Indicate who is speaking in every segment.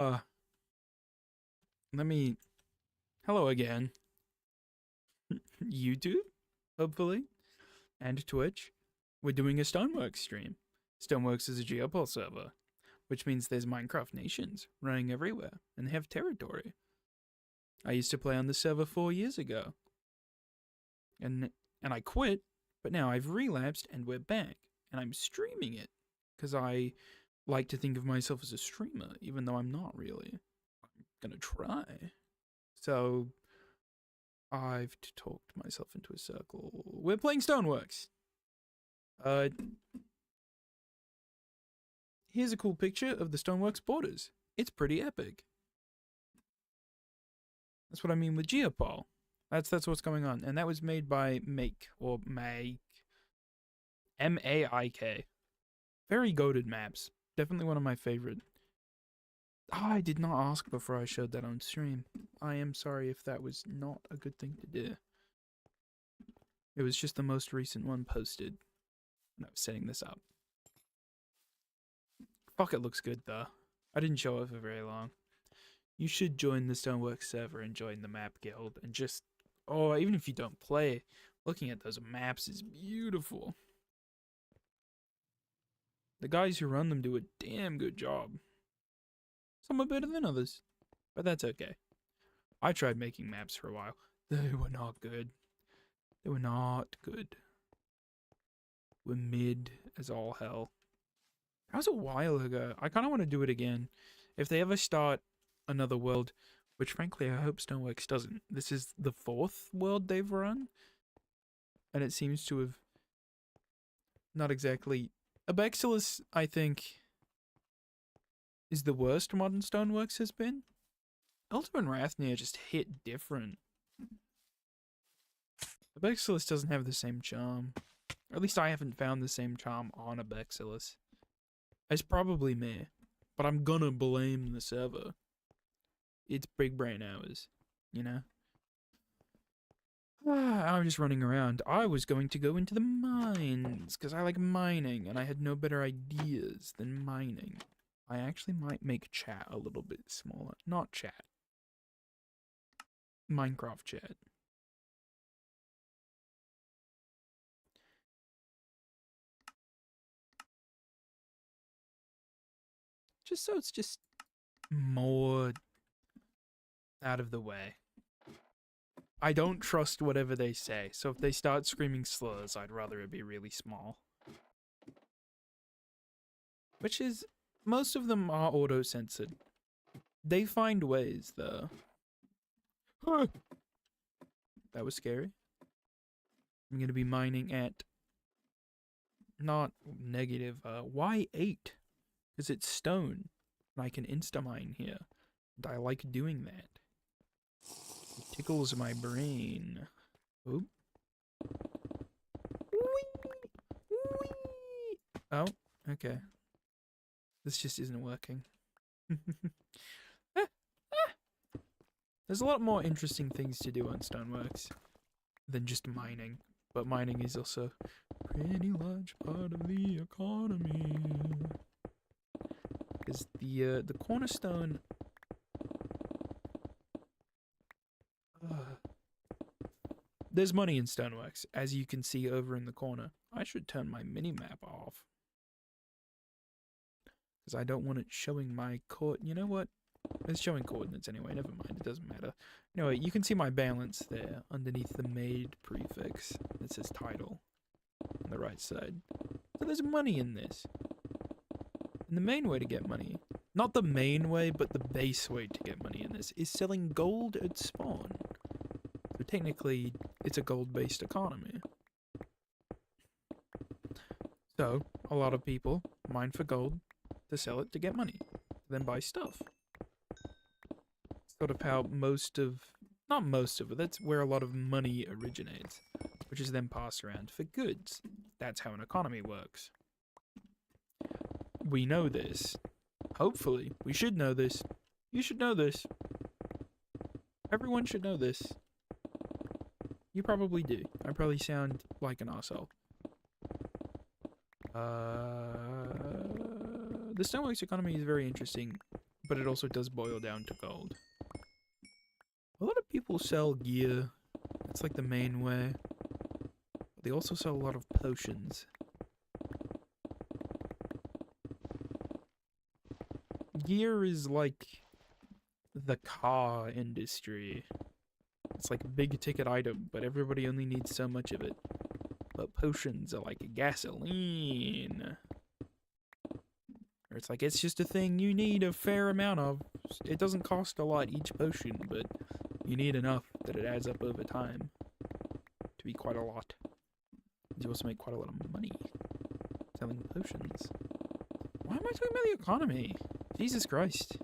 Speaker 1: Uh, let me. Hello again. YouTube, hopefully, and Twitch. We're doing a Stoneworks stream. Stoneworks is a geopol server, which means there's Minecraft nations running everywhere, and they have territory. I used to play on the server 4 years ago, and I quit, but now I've relapsed and we're back, and I'm streaming it because I like to think of myself as a streamer, even though I'm not really. I'm gonna try. So I've talked myself into a circle. We're playing Stoneworks. Here's a cool picture of the Stoneworks borders. It's pretty epic. That's what I mean with Geopol. That's what's going on. And that was made by Make, or Make. M-A-I-K. Very goated maps. Definitely one of my favorite. Oh, I did not ask before I showed that on stream. I am sorry if that was not a good thing to do. It was just the most recent one posted. And I was setting this up. Fuck, it looks good though. I didn't show it for very long. You should join the Stoneworks server and join the map guild and just, oh, even if you don't play, looking at those maps is beautiful. The guys who run them do a damn good job. Some are better than others, but that's okay. I tried making maps for a while. They were not good. They were not good. We're mid as all hell. That was a while ago. I kind of want to do it again. If they ever start another world, which frankly I hope Stoneworks doesn't. This is the 4th world they've run. And it seems to have not exactly... Abexilus, I think, is the worst modern Stoneworks has been. Ultima and Rathnir just hit different. Abexilus doesn't have the same charm. Or at least I haven't found the same charm on Abexilus. It's probably me, but I'm gonna blame the server. It's big brain hours, you know? I'm just running around. I was going to go into the mines, because I like mining, and I had no better ideas than mining. I actually might make chat a little bit smaller. Not chat. Minecraft chat. Just so it's just more out of the way. I don't trust whatever they say, so if they start screaming slurs, I'd rather it be really small. Which is, most of them are auto-censored. They find ways, though. That was scary. I'm gonna be mining at, not negative, Y8, because it's stone, and I can insta-mine here, and I like doing that. It tickles my brain. Oop. Oh, okay. This just isn't working. There's a lot more interesting things to do on Stoneworks than just mining. But mining is also a pretty large part of the economy. Because the cornerstone... There's money in Stoneworks, as you can see over in the corner. I should turn my mini-map off. Because I don't want it showing my you know what? It's showing coordinates anyway, never mind, it doesn't matter. Anyway, you can see my balance there, underneath the made prefix. It says title, on the right side. So there's money in this. And the main way to get money, not the main way, but the base way to get money in this, is selling gold at spawn. So technically, it's a gold-based economy. So, a lot of people mine for gold to sell it to get money, then buy stuff. Sort of how not most of it, that's where a lot of money originates, which is then passed around for goods. That's how an economy works. We know this. Hopefully. We should know this. You should know this. Everyone should know this. You probably do. I probably sound like an arsehole. The Stoneworks economy is very interesting but it also does boil down to gold. A lot of people sell gear. That's like the main way. They also sell a lot of potions. Gear is like the car industry. It's like a big ticket item, but everybody only needs so much of it. But potions are like gasoline. Or it's like, it's just a thing you need a fair amount of. It doesn't cost a lot each potion, but you need enough that it adds up over time to be quite a lot. You also make quite a lot of money selling potions. Why am I talking about the economy? Jesus Christ.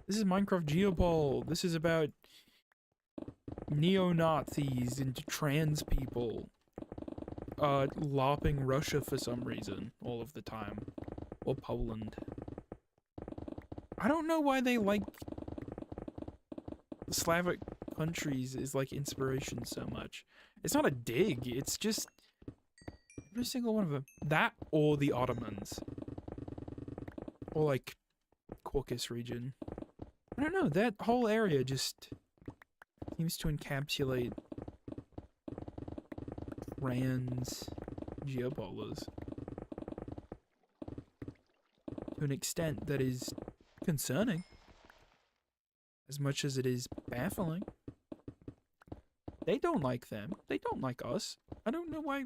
Speaker 1: This is Minecraft Geopol. This is about neo-Nazis and trans people LARPing Russia for some reason all of the time. Or Poland. I don't know why they like Slavic countries is like inspiration so much. It's not a dig, it's just every single one of them. That or the Ottomans. Or like Caucasus region. I don't know, that whole area just seems to encapsulate trans geopollers to an extent that is concerning as much as it is baffling. They don't like them. They don't like us. I don't know why.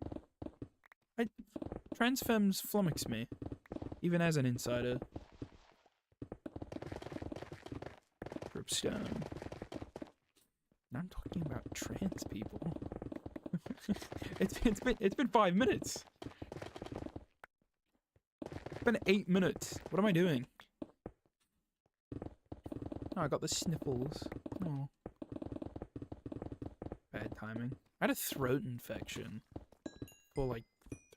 Speaker 1: Trans femmes flummox me, even as an insider. Stone. Now I'm talking about trans people. It's been 5 minutes. It's been 8 minutes. What am I doing? Oh, I got the sniffles. Oh. Bad timing. I had a throat infection for like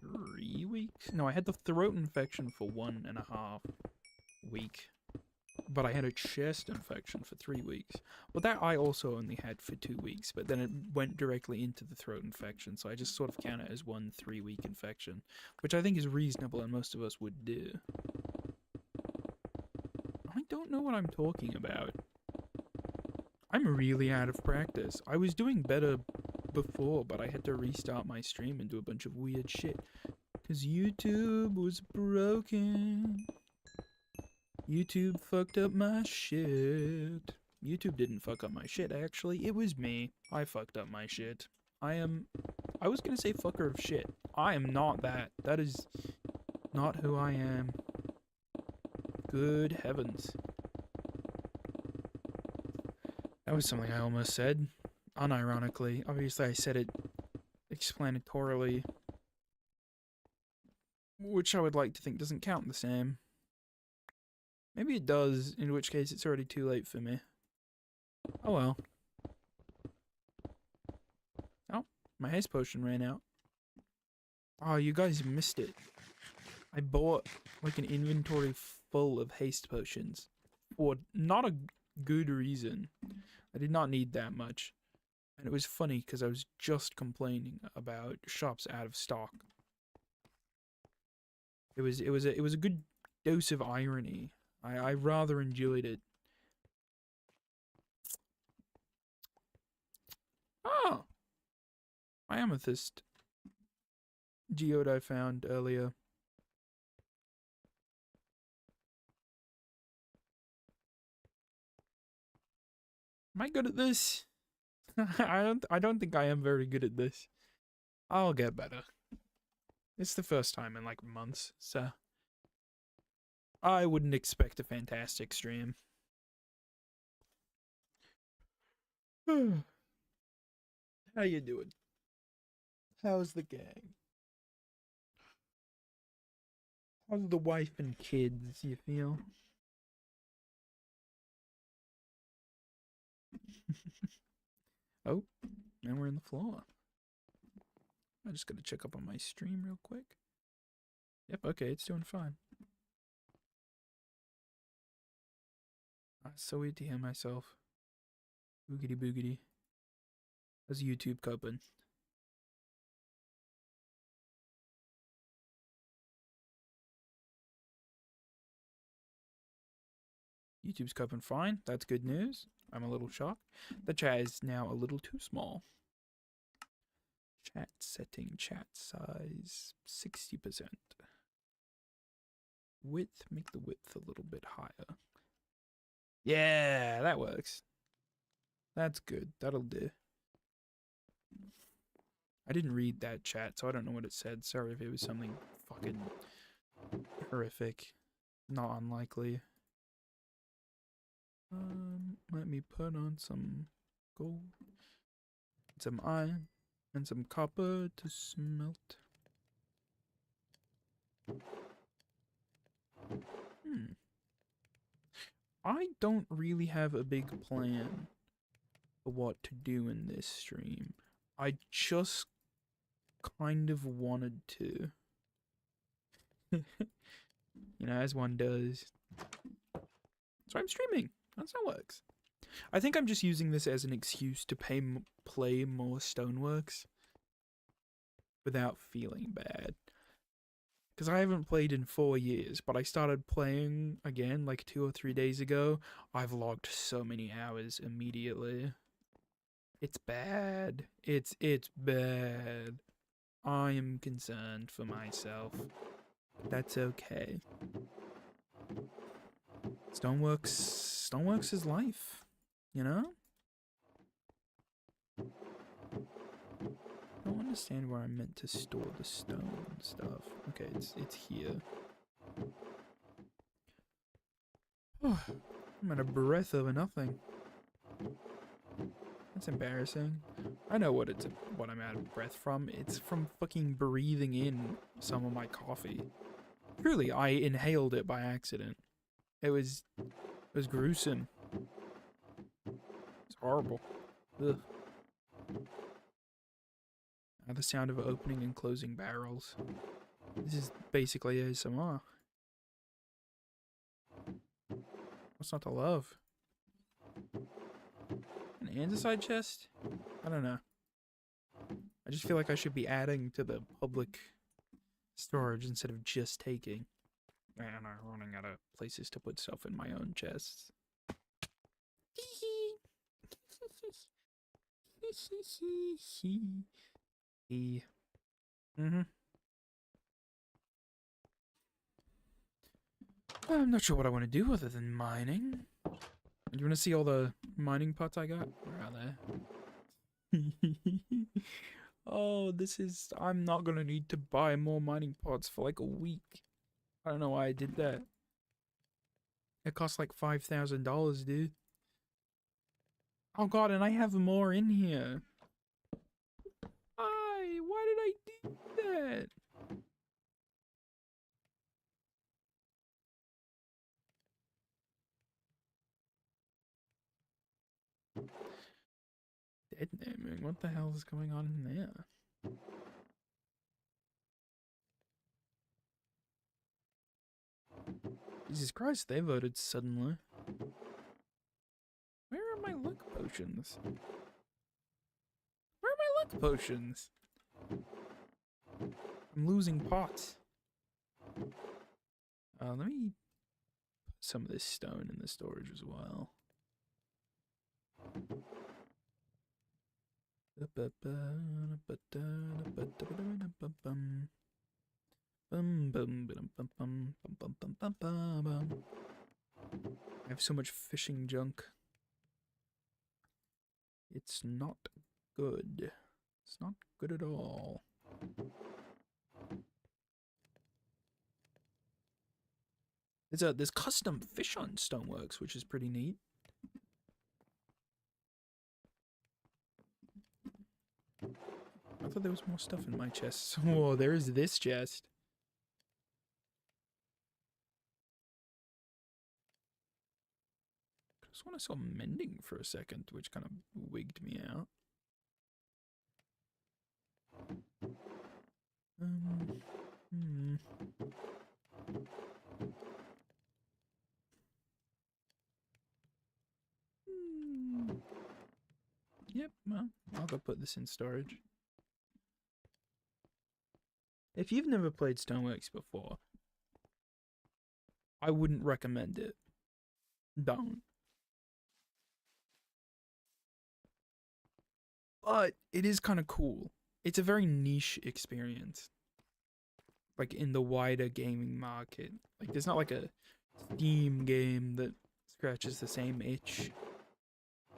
Speaker 1: 3 weeks. No, I had the throat infection for 1.5 weeks. But I had a chest infection for 3 weeks. Well, that I also only had for 2 weeks, but then it went directly into the throat infection, so I just sort of count it as 1 3-week infection, which I think is reasonable and most of us would do. I don't know what I'm talking about. I'm really out of practice. I was doing better before, but I had to restart my stream and do a bunch of weird shit, because YouTube was broken. YouTube fucked up my shit. YouTube didn't fuck up my shit, actually. It was me. I fucked up my shit. I was gonna say fucker of shit. I am not that. That is not who I am. Good heavens. That was something I almost said. Unironically. Obviously, I said it explanatorily. Which I would like to think doesn't count the same. Maybe it does, in which case it's already too late for me. Oh well. Oh, my haste potion ran out. Oh, you guys missed it. I bought like an inventory full of haste potions for not a good reason. I did not need that much. And it was funny because I was just complaining about shops out of stock. It was a good dose of irony. I rather enjoyed it. Oh! My amethyst geode I found earlier. Am I good at this? I don't think I am very good at this. I'll get better. It's the first time in like months, so I wouldn't expect a fantastic stream. How you doing? How's the gang? How's the wife and kids, you feel? Oh, and we're in the floor. I just gotta check up on my stream real quick. Yep, okay, it's doing fine. So weird to hear myself. Boogity boogity. How's YouTube coping? YouTube's coping fine. That's good news. I'm a little shocked. The chat is now a little too small. Chat setting, chat size 60%. Width, make the width a little bit higher. Yeah, that works. That's good. That'll do. I didn't read that chat, so I don't know what it said. Sorry if it was something fucking horrific. Not unlikely. Let me put on some gold, some iron, and some copper to smelt. I don't really have a big plan for what to do in this stream. I just kind of wanted to. You know, as one does. So I'm streaming. That's how it works. I think I'm just using this as an excuse to play more Stoneworks without feeling bad. Because I haven't played in 4 years, but I started playing again like 2 or 3 days ago. I've logged so many hours immediately. It's bad. It's bad. I am concerned for myself. That's okay. Stoneworks is life, you know? I don't understand where I'm meant to store the stone stuff. Okay, it's here. I'm out of breath over nothing. That's embarrassing. I know what I'm out of breath from. It's from fucking breathing in some of my coffee. Truly, I inhaled it by accident. It was gruesome. It's horrible. Ugh. Now the sound of opening and closing barrels. This is basically ASMR. What's not to love? An andesite chest? I don't know. I just feel like I should be adding to the public storage instead of just taking. Man, I'm running out of places to put stuff in my own chests. I'm not sure what I want to do other than mining. Do you want to see all the mining pots I got? Where are they? Oh, I'm not gonna need to buy more mining pots for like a week. I don't know why I did that. It costs like $5,000, dude. Oh god, and I have more in here. Why did I do that? Dead naming? What the hell is going on in there? Jesus Christ, they voted suddenly. Where are my luck potions? Where are my luck potions? I'm losing pots. Let me put some of this stone in the storage as well. I have so much fishing junk. It's not good. It's not good at all. There's custom fish on Stoneworks, which is pretty neat. I thought there was more stuff in my chest. Whoa, there is this chest. I just want to saw mending for a second, which kind of wigged me out. Yep, well, I'll go put this in storage. If you've never played Stoneworks before, I wouldn't recommend it. Don't. But it is kind of cool. It's a very niche experience. Like in the wider gaming market. Like there's not like a Steam game that scratches the same itch.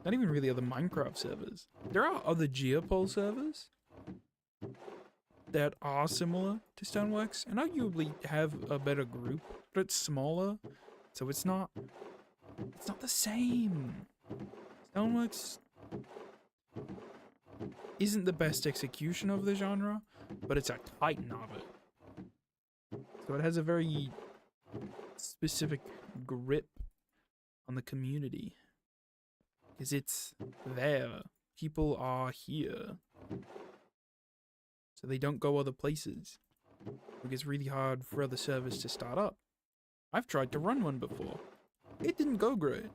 Speaker 1: Not even really other Minecraft servers. There are other Geopol servers that are similar to Stoneworks and arguably have a better group, but it's smaller, so it's not the same. Stoneworks isn't the best execution of the genre, but it's a titan of it. So it has a very specific grip on the community. Because it's there. People are here. So they don't go other places. It gets really hard for other servers to start up. I've tried to run one before. It didn't go great.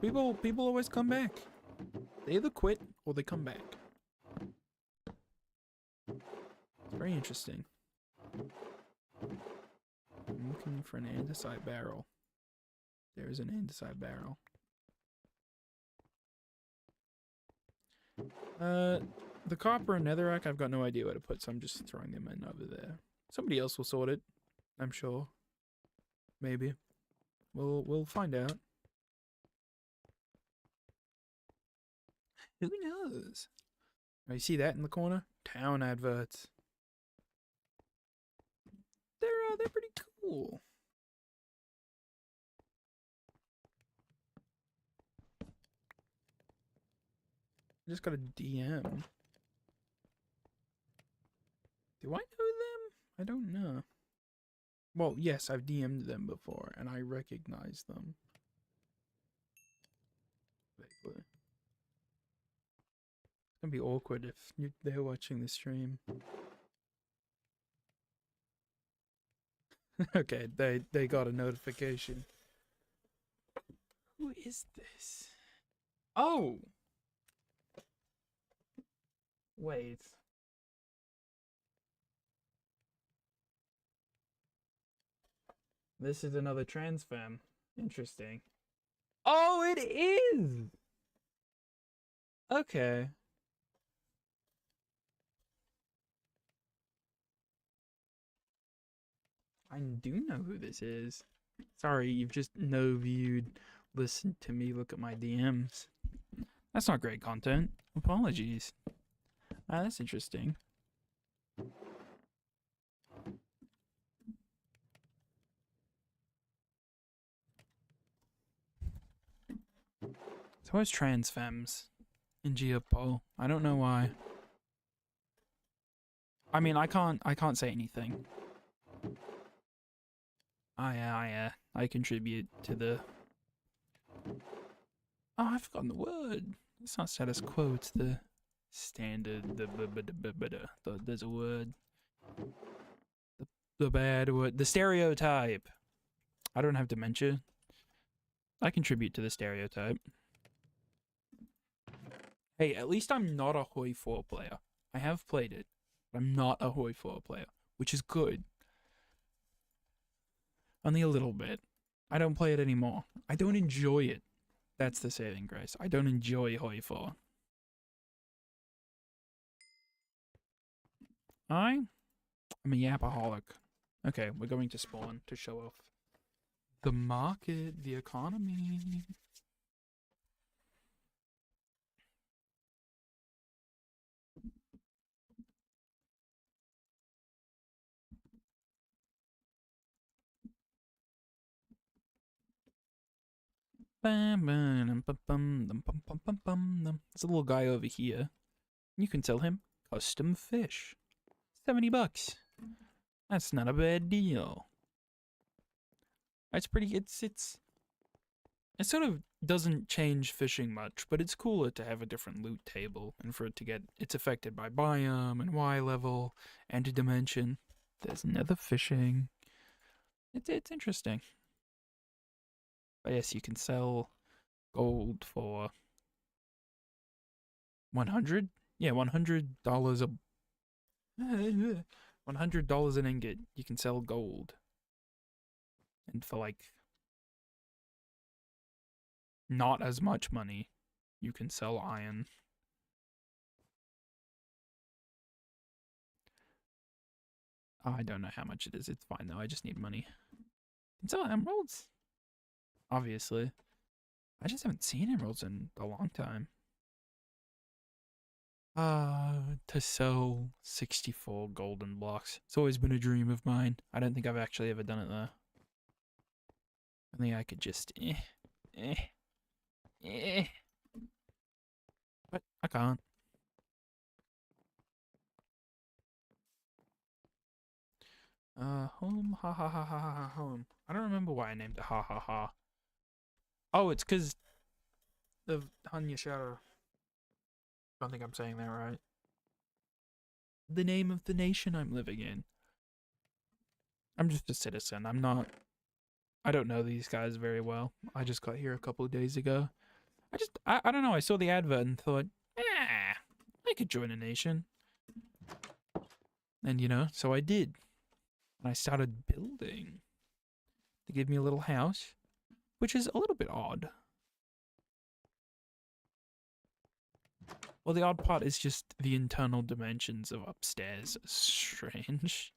Speaker 1: People always come back. They either quit or they come back. It's very interesting. I'm looking for an andesite barrel. There's an andesite barrel. The copper and netherrack, I've got no idea where to put, so I'm just throwing them in over there. Somebody else will sort it, I'm sure. Maybe. We'll find out. Who knows? Oh, you see that in the corner? Town adverts. They're pretty cool. I just got a DM. Do I know them? I don't know. Well, yes, I've DM'd them before, and I recognize them. Vaguely. It's gonna be awkward if they're watching the stream. Okay, they got a notification. Who is this? Oh! Wait. This is another trans femme. Interesting. Oh, it is! Okay. I do know who this is. Sorry, you've just no viewed, listened to me look at my DMs. That's not great content. Apologies. That's interesting. It's always trans femmes in Geopol. I don't know why. I mean, I can't say anything. I contribute to the. Oh, I've forgotten the word. It's not status quo. It's the standard. There's a word. The bad word. The stereotype. I don't have dementia. I contribute to the stereotype. Hey, at least I'm not a Hoi 4 player. I have played it, but I'm not a Hoi 4 player, which is good. Only a little bit. I don't play it anymore. I don't enjoy it. That's the saving grace. I don't enjoy Hoi 4. I'm a yapaholic. Okay, we're going to spawn to show off the market, the economy. There's a little guy over here. You can tell him custom fish. $70. That's not a bad deal. It's pretty. It sort of doesn't change fishing much, but it's cooler to have a different loot table and for it to get. It's affected by biome and Y level and dimension. There's nether fishing. It's interesting. But yes, you can sell gold for 100. Yeah, $100 a. $100 an ingot. You can sell gold. And for like not as much money, you can sell iron. I don't know how much it is. It's fine though. I just need money. Can sell emeralds. Obviously. I just haven't seen emeralds in a long time. To sell 64 golden blocks. It's always been a dream of mine. I don't think I've actually ever done it though. I think I could just but I can't. Home, ha ha ha ha ha ha, home. I don't remember why I named it ha ha ha. Oh, it's because of Hanya Shadow. I don't think I'm saying that right. The name of the nation I'm living in. I'm just a citizen. I don't know these guys very well. I just got here a couple of days ago. I don't know. I saw the advert and thought, I could join a nation. And, you know, so I did. And I started building. They gave me a little house, which is a little bit odd. Well, the odd part is just the internal dimensions of upstairs. Strange.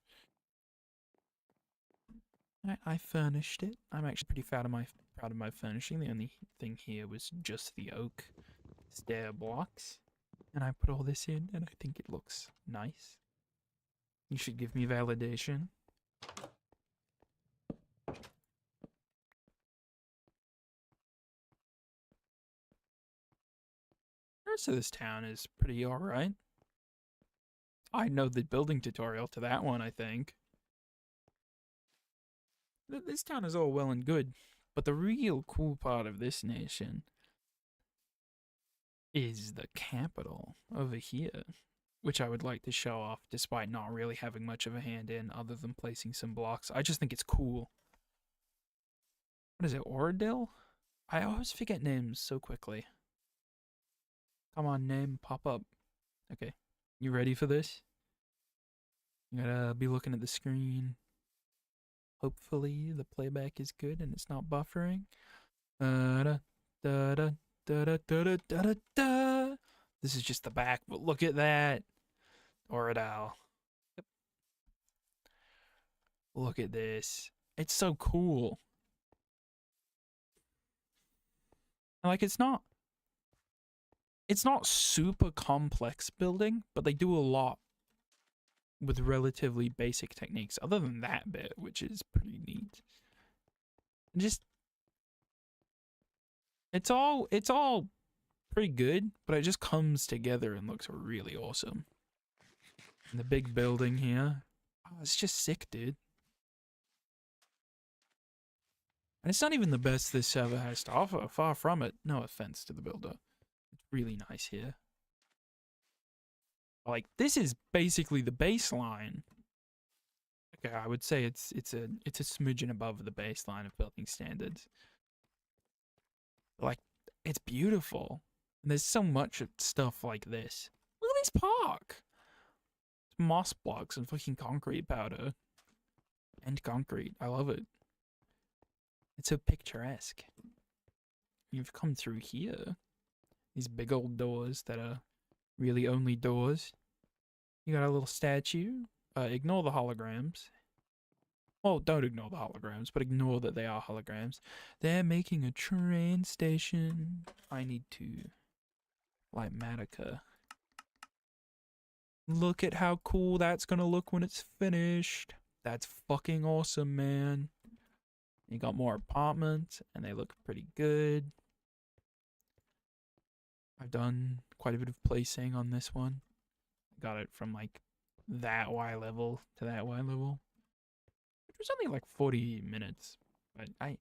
Speaker 1: I furnished it. I'm actually pretty proud of my furnishing. The only thing here was just the oak stair blocks. And I put all this in, and I think it looks nice. You should give me validation. The rest of this town is pretty alright. I know the building tutorial to that one, I think. This town is all well and good, but the real cool part of this nation is the capital over here, which I would like to show off despite not really having much of a hand in other than placing some blocks. I just think it's cool. What is it, Oradell? I always forget names so quickly. Come on, name, pop up. Okay, you ready for this? You gotta be looking at the screen. Hopefully the playback is good and it's not buffering. Da da da da da da da da da. This is just the back, but look at that. Oradell. Yep. Look at this. It's so cool. Like it's not super complex building, but they do a lot with relatively basic techniques other than that bit, which is pretty neat. Just it's all pretty good, but it just comes together and looks really awesome. And the big building here, oh, it's just sick, dude. And it's not even the best this server has to offer, far from it. No offense to the builder. It's really nice here. Like, this is basically the baseline. Okay, I would say it's a smidgen above the baseline of building standards. Like, it's beautiful. And there's so much stuff like this. Look at this park. It's moss blocks and fucking concrete powder. And concrete. I love it. It's so picturesque. You've come through here. These big old doors that are really only doors. You got a little statue. Ignore the holograms. Well, don't ignore the holograms, but ignore that they are holograms. They're making a train station. I need to light Matica. Look at how cool that's gonna look when it's finished. That's fucking awesome, man. You got more apartments, and they look pretty good. I've done quite a bit of placing on this one. Got it from like that Y level to that Y level, which was only like 40 minutes, but I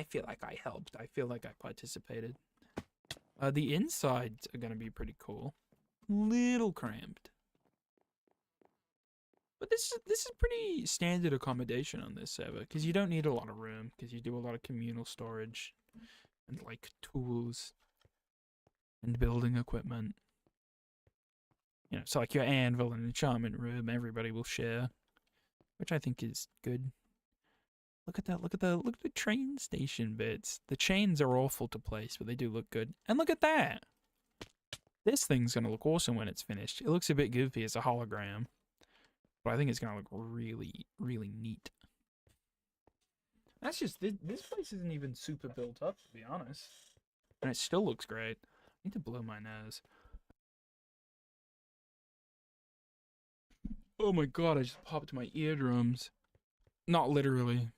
Speaker 1: feel like I helped. I feel like I participated. The insides are gonna be pretty cool. Little cramped, but this is pretty standard accommodation on this server because you don't need a lot of room because you do a lot of communal storage and like tools and building equipment. You know, so like your anvil and enchantment room, everybody will share, which I think is good. Look at that. Look at the train station bits. The chains are awful to place, but they do look good. And look at that. This thing's gonna look awesome when it's finished. It looks a bit goofy as a hologram, but I think it's gonna look really, really neat. That's just this place isn't even super built up, to be honest, and it still looks great. I need to blow my nose. Oh my god! I just popped my eardrums. Not literally.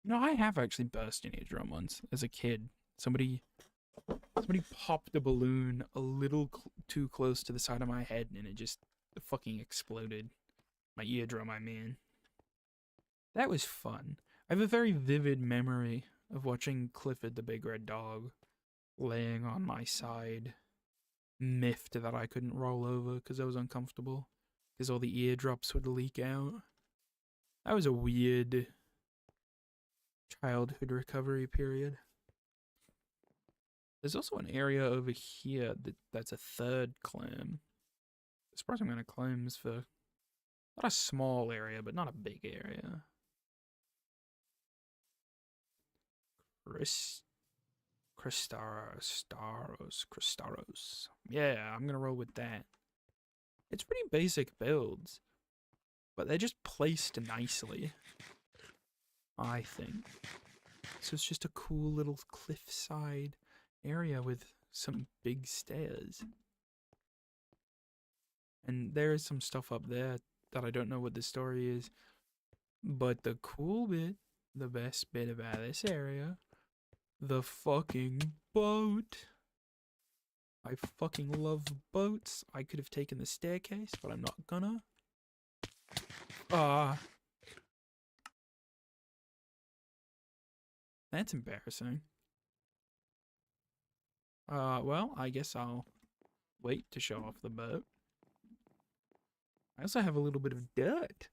Speaker 1: You know, I have actually burst an eardrum once as a kid. Somebody popped a balloon a little too close to the side of my head, and it just fucking exploded. My eardrum, I mean. That was fun. I have a very vivid memory of watching Clifford the Big Red Dog laying on my side, miffed that I couldn't roll over because I was uncomfortable, because all the eardrops would leak out. That was a weird childhood recovery period. There's also an area over here that's a third clam. As far as I'm gonna claim is for not a small area, but not a big area. Cristaros. Yeah, I'm gonna roll with that. It's pretty basic builds, but they're just placed nicely, I think. So it's just a cool little cliffside area with some big stairs. And there is some stuff up there that I don't know what the story is. But the cool bit, the best bit about this area, the fucking boat. I fucking love boats. I could have taken the staircase, but I'm not gonna. That's embarrassing. Well, I guess I'll wait to show off the boat. I also have a little bit of dirt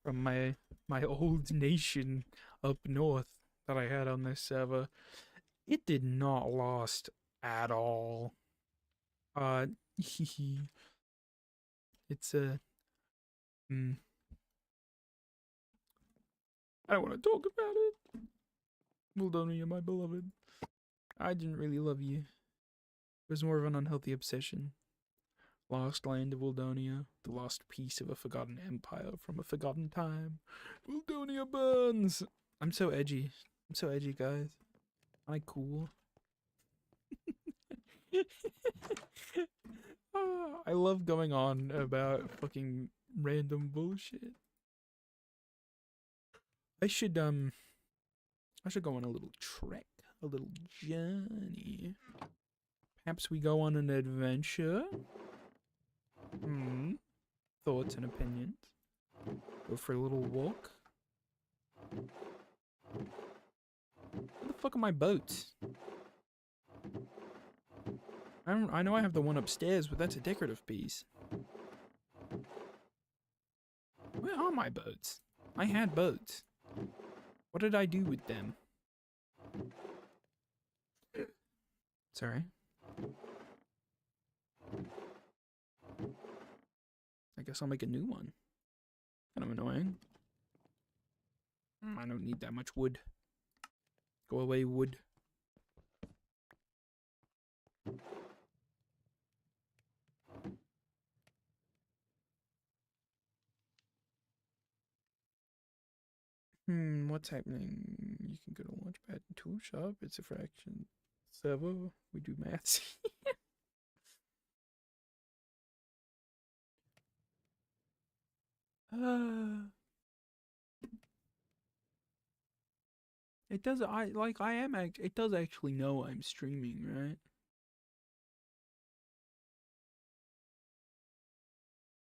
Speaker 1: from my old nation up north that I had on this server. It did not last at all. It's a I don't want to talk about it. Voldonia, my beloved. I didn't really love you. It was more of an unhealthy obsession. Lost land of Voldonia, the lost piece of a forgotten empire from a forgotten time. Voldonia burns! I'm so edgy. I'm so edgy, guys. Am I cool? I love going on about fucking random bullshit. I should go on a little trek, a little journey. Perhaps we go on an adventure. Thoughts and opinions. Go for a little walk. Where the fuck are my boats? I know I have the one upstairs, but that's a decorative piece. Where are my boats? I had boats. What did I do with them? Sorry. I guess I'll make a new one. Kind of annoying. I don't need that much wood. Go away, wood. What's happening? You can go to Launchpad Tool Shop. It's a fraction server. We do maths. It does. It does actually know I'm streaming, right?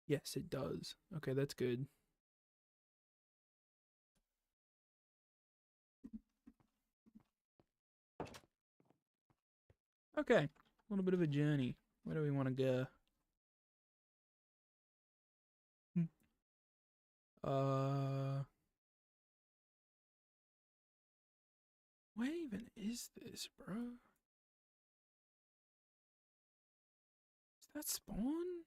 Speaker 1: Yes, it does. Okay, that's good. Okay, a little bit of a journey. Where do we want to go? Where even is this, bro? Is that spawn?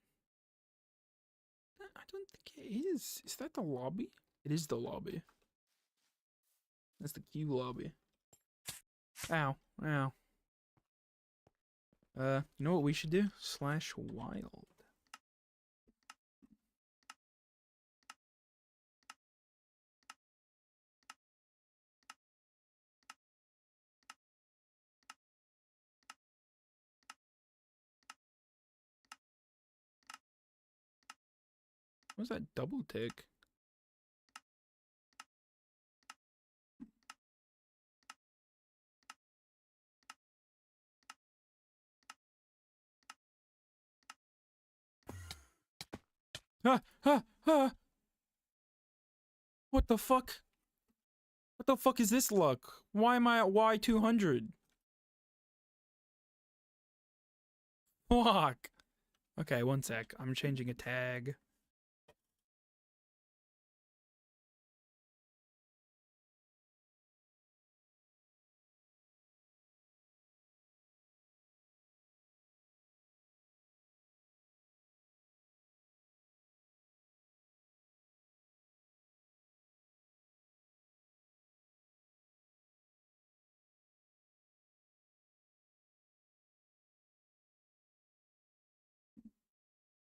Speaker 1: I don't think it is. Is that the lobby? It is the lobby. That's the queue lobby. Ow, ow. You know what we should do? /wild. What's that double tick? Ah, ah, ah. What the fuck? What the fuck is this luck? Why am I at Y200? Fuck. Okay, one sec. I'm changing a tag.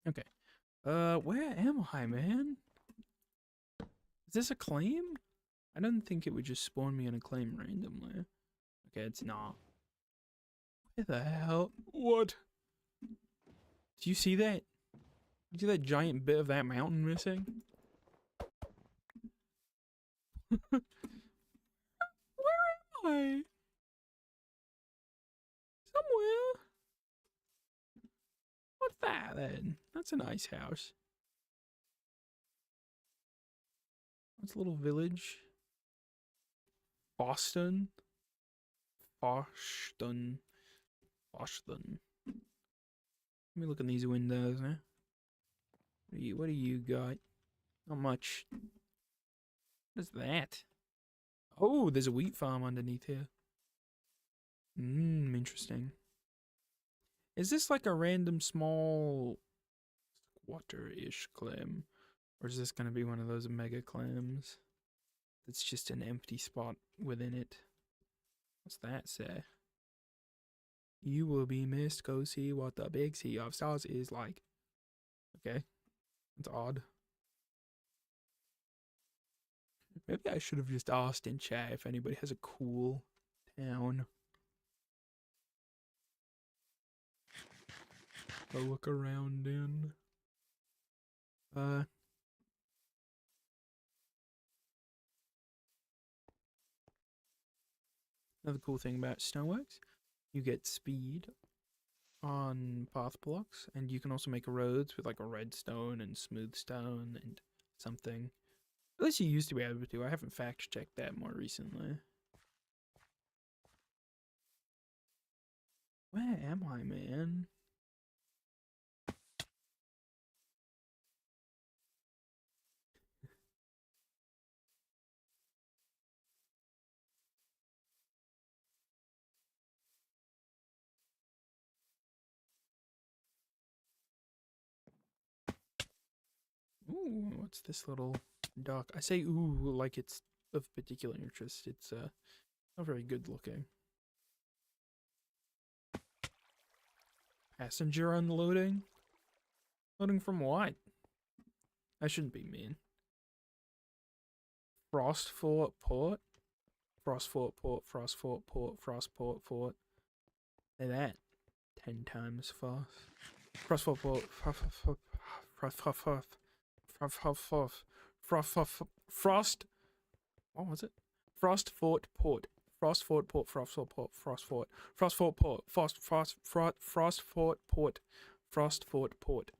Speaker 1: Okay. Where am I, man? Is this a claim? I don't think it would just spawn me in a claim randomly. Okay, it's not. Where the hell? What? Do you see that? You see that giant bit of that mountain missing? Where am I? Somewhere. What's that then? That's a nice house. That's a little village. Boston. Boston. Boston. Let me look in these windows, huh? What do you got? Not much. What is that? Oh, there's a wheat farm underneath here. Interesting. Is this like a random small squatter-ish clam? Or is this gonna be one of those mega clams? That's just an empty spot within it. What's that say? You will be missed. Go see what the big sea of stars is like. Okay. That's odd. Maybe I should have just asked in chat if anybody has a cool town. To look around in. Another cool thing about Stoneworks, you get speed on path blocks, and you can also make roads with like a redstone and smooth stone and something. At least you used to be able to. I haven't fact checked that more recently. Where am I, man? Ooh, what's this little dock? I say ooh like it's of particular interest. It's not very good looking. Passenger unloading? Loading from what? I shouldn't be mean. Frostfort Port? Frostfort Port, Frostfort Port, Frostport Fort. Say that 10 times fast. Frostfort Port, Frost. What was it? Frostfort Port. Frostfort Port, Frostfort Port, Frostfort. Frostfort Port, Frostfort Port, Frostfort Port.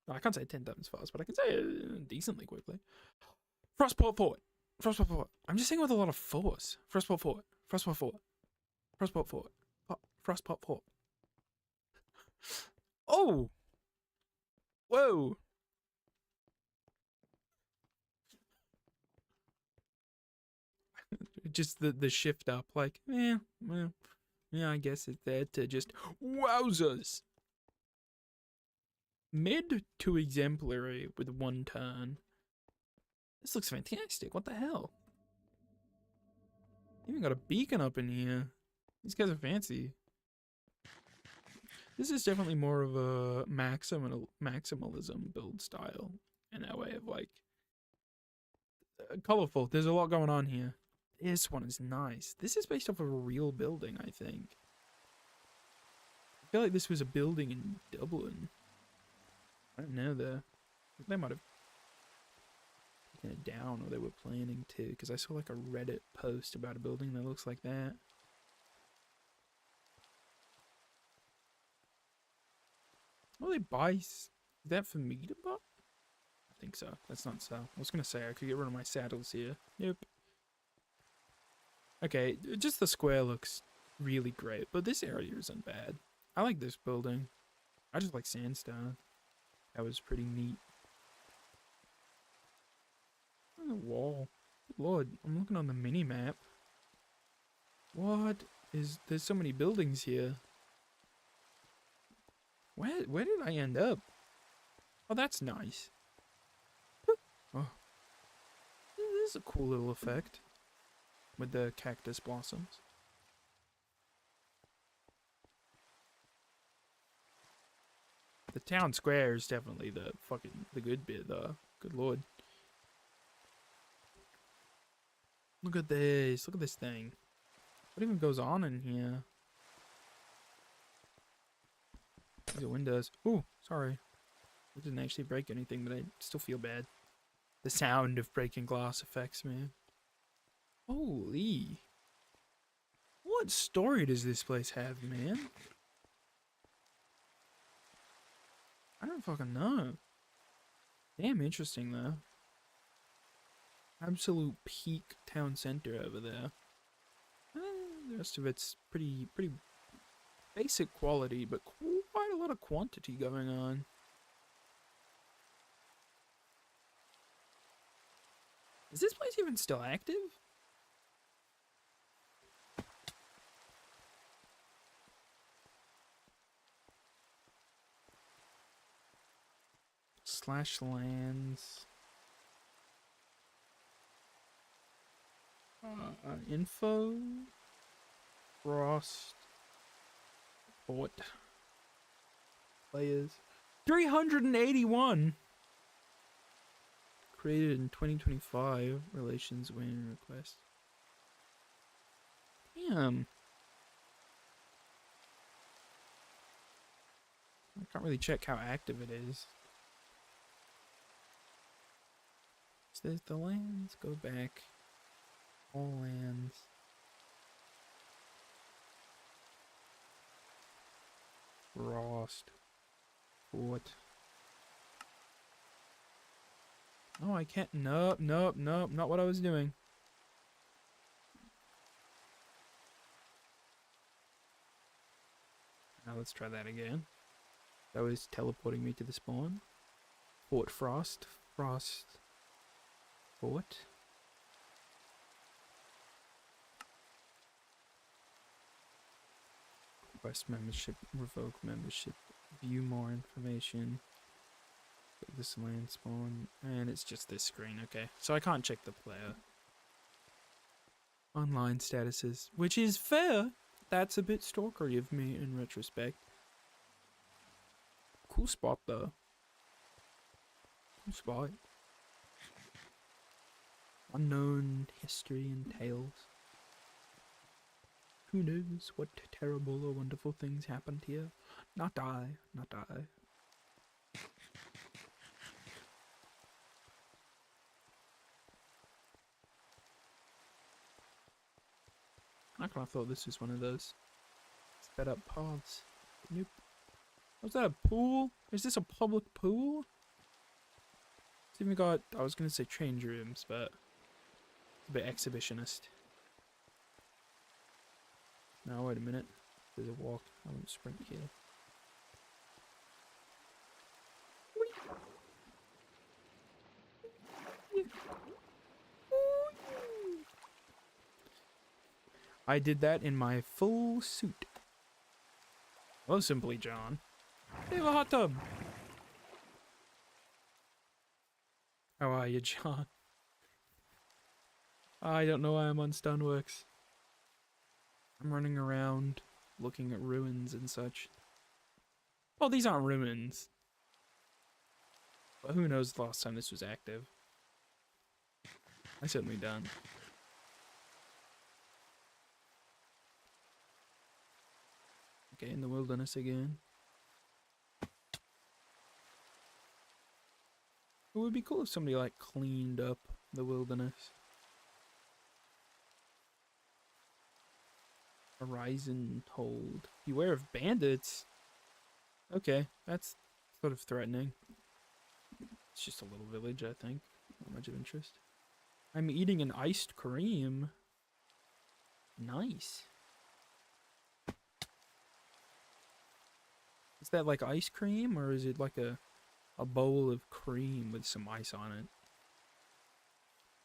Speaker 1: I can't say it 10 times fast, but I can say it decently quickly. Frostport Port. Frostport Fort. I'm just saying with a lot of force. Frostport Fort. Frostport Fort. Frostport Fort. Frostport Fort. Oh! Whoa! Just the shift up, like, well, yeah, I guess it's there to just wowzers. Mid to exemplary with one turn. This looks fantastic. What the hell? Even got a beacon up in here. These guys are fancy. This is definitely more of a maximalism build style in that way of like colorful. There's a lot going on here. This one is nice. This is based off of a real building, I think. I feel like this was a building in Dublin. I don't know though. They might have taken it down, or they were planning to, because I saw like a Reddit post about a building that looks like that. Well, they buy. Is that for me to buy? I think so. That's not so. I was gonna say I could get rid of my saddles here. Nope. Okay, just the square looks really great, but this area isn't bad. I like this building. I just like sandstone. That was pretty neat. On the wall. Good Lord, I'm looking on the mini map. What is? There's so many buildings here. Where did I end up? Oh, that's nice. Oh, this is a cool little effect with the cactus blossoms. The town square is definitely the good bit though. Good Lord. Look at this. Look at this thing. What even goes on in here? These are windows. Ooh, sorry. I didn't actually break anything, but I still feel bad. The sound of breaking glass affects me. Holy. What story does this place have, man? I don't fucking know. Damn interesting, though. Absolute peak town center over there. The rest of it's pretty basic quality, but quite a lot of quantity going on. Is this place even still active? Slash lands. Info. Frost. Bought. Players. 381! Created in 2025. Relations win request. Damn. I can't really check how active it is. So there's the lands. Go back. All lands. Frost. Fort. Oh, I can't. Nope, nope, nope. Not what I was doing. Now let's try that again. That was teleporting me to the spawn. Fort Frost. Frost. Fort. Request membership. Revoke membership. View more information. This land spawn. And it's just this screen. Okay. So I can't check the player. Online statuses. Which is fair. That's a bit stalkery of me in retrospect. Cool spot though. Cool spot. Unknown history and tales. Who knows what terrible or wonderful things happened here? Not I. Not I. I kind of thought this was one of those sped up paths. Nope. Was that a pool? Is this a public pool? It's even got, I was going to say change rooms, but it's a bit exhibitionist. Now wait a minute. There's a walk. I won't sprint here. I did that in my full suit. Hello, Simply John. They have a hot tub. How are you, John? I don't know why I'm on Stoneworks. I'm running around looking at ruins and such. Well, these aren't ruins. But who knows the last time this was active. I certainly don't. Okay, in the wilderness again. It would be cool if somebody, like, cleaned up the wilderness. Horizon hold. Beware of bandits. Okay, that's sort of threatening. It's just a little village, I think. Not much of interest. I'm eating an iced cream. Nice. Is that like ice cream, or is it like a bowl of cream with some ice on it?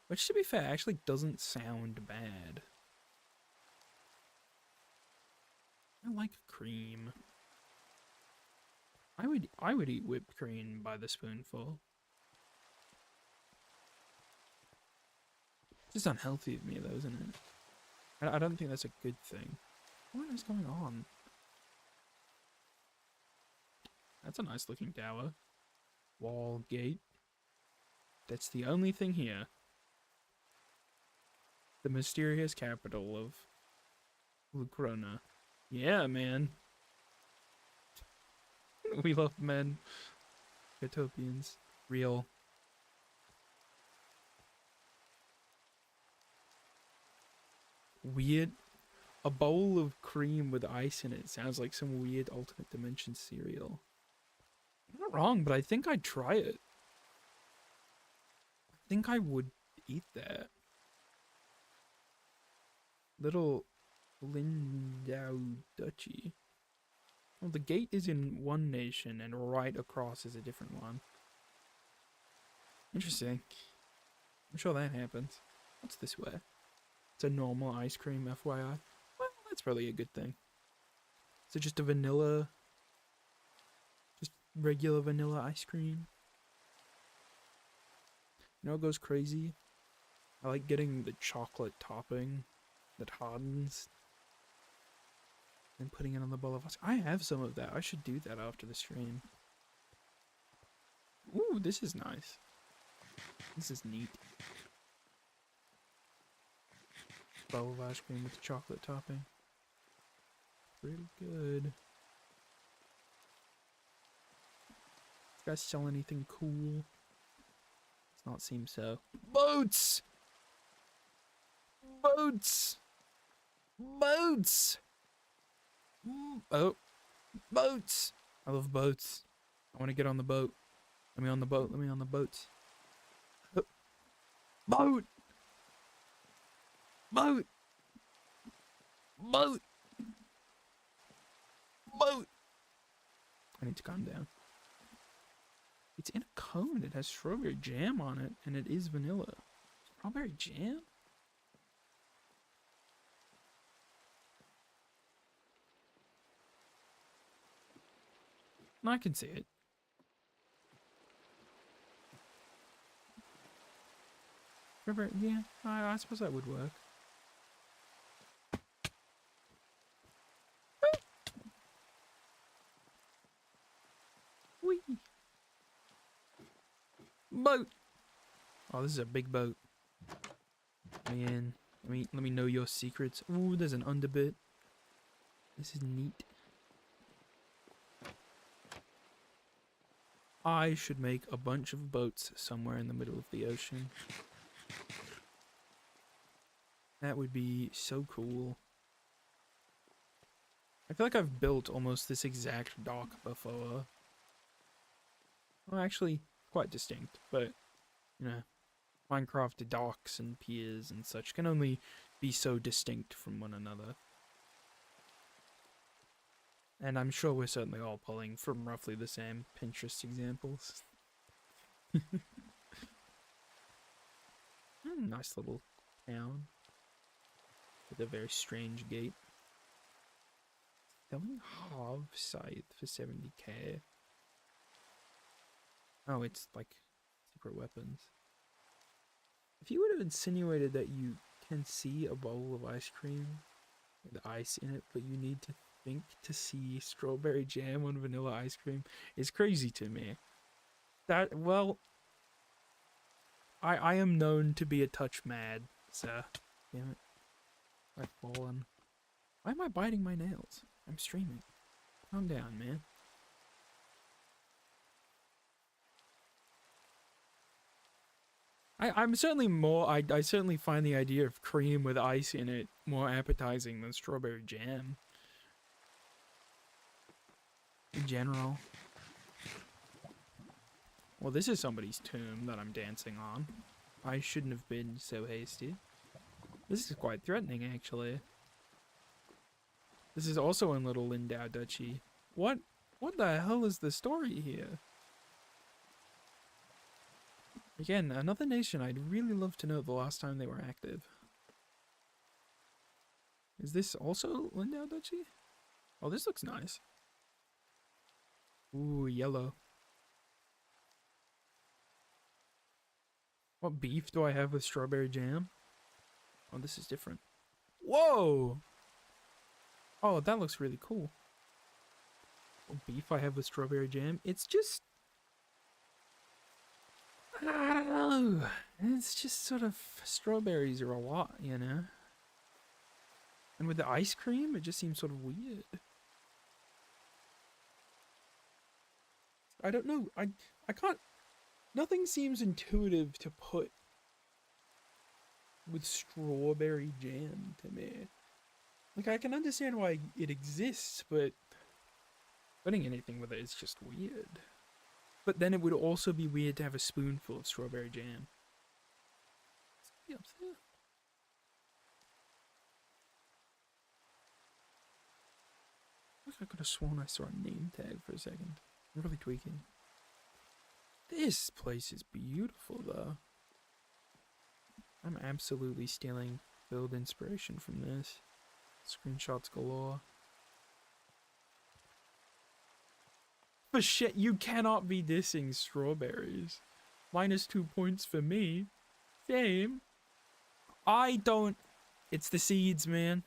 Speaker 1: Which, to be fair, actually doesn't sound bad. I like cream. I would eat whipped cream by the spoonful. It's just unhealthy of me, though, isn't it? I don't think that's a good thing. What is going on? That's a nice looking tower. Wall, gate. That's the only thing here. The mysterious capital of Lucrona. Yeah, man. We love men. Utopians. Real. Weird. A bowl of cream with ice in it sounds like some weird alternate dimension cereal. I'm not wrong, but I think I'd try it. I think I would eat that. Little Lindau Duchy. Well, the gate is in one nation, and right across is a different one. Interesting. I'm sure that happens. What's this way? It's a normal ice cream, FYI. Well, that's probably a good thing. Is it just a vanilla... just regular vanilla ice cream? You know what goes crazy? I like getting the chocolate topping that hardens and putting it on the bowl of ice. I have some of that. I should do that after the stream. Ooh, this is nice. This is neat. Bowl of ice cream with the chocolate topping. Pretty good. You guys sell anything cool? Does not seem so. Boats! Boats! Boats! Oh, boats! I love boats. I want to get on the boat. Let me on the boat. Let me on the boats. Oh. Boat! Boat! Boat! Boat! I need to calm down. It's in a cone. It has strawberry jam on it, and it is vanilla. Strawberry jam? No, I can see it. Strawberry, yeah, I suppose that would work. Whee! Boat! Oh, this is a big boat. Man, let me know your secrets. Ooh, there's an underbit. This is neat. I should make a bunch of boats somewhere in the middle of the ocean. That would be so cool. I feel like I've built almost this exact dock before. Well, actually, quite distinct, but, you know, Minecraft docks and piers and such can only be so distinct from one another. And I'm sure we're certainly all pulling from roughly the same Pinterest examples. Nice little town with a very strange gate. Selling Halve Scythe for 70k. Oh, it's like secret weapons. If you would have insinuated that you can see a bowl of ice cream with ice in it, but you need to think to see strawberry jam on vanilla ice cream is crazy to me. That, well, I am known to be a touch mad, so damn it. I've fallen. Why am I biting my nails? I'm streaming. Calm down, man. I'm certainly more, I certainly find the idea of cream with ice in it more appetizing than strawberry jam. In general. Well, this is somebody's tomb that I'm dancing on. I shouldn't have been so hasty. This is quite threatening, actually. This is also in Little Lindau Duchy. What the hell is the story here? Again, another nation I'd really love to know the last time they were active. Is this also Lindau Duchy? Oh, this looks nice. Ooh, yellow. What beef do I have with strawberry jam? Oh, this is different. Whoa! Oh, that looks really cool. What beef I have with strawberry jam? It's just... I don't know. It's just sort of... Strawberries are a lot, you know? And with the ice cream, it just seems sort of weird. I don't know. I can't... Nothing seems intuitive to put with strawberry jam to me. Like, I can understand why it exists, but putting anything with it is just weird. But then it would also be weird to have a spoonful of strawberry jam. Up there. I could have sworn I saw a name tag for a second. I'm really tweaking. This place is beautiful, though. I'm absolutely stealing build inspiration from this. Screenshots galore. But shit, you cannot be dissing strawberries. -2 points for me. Shame. I don't... It's the seeds, man.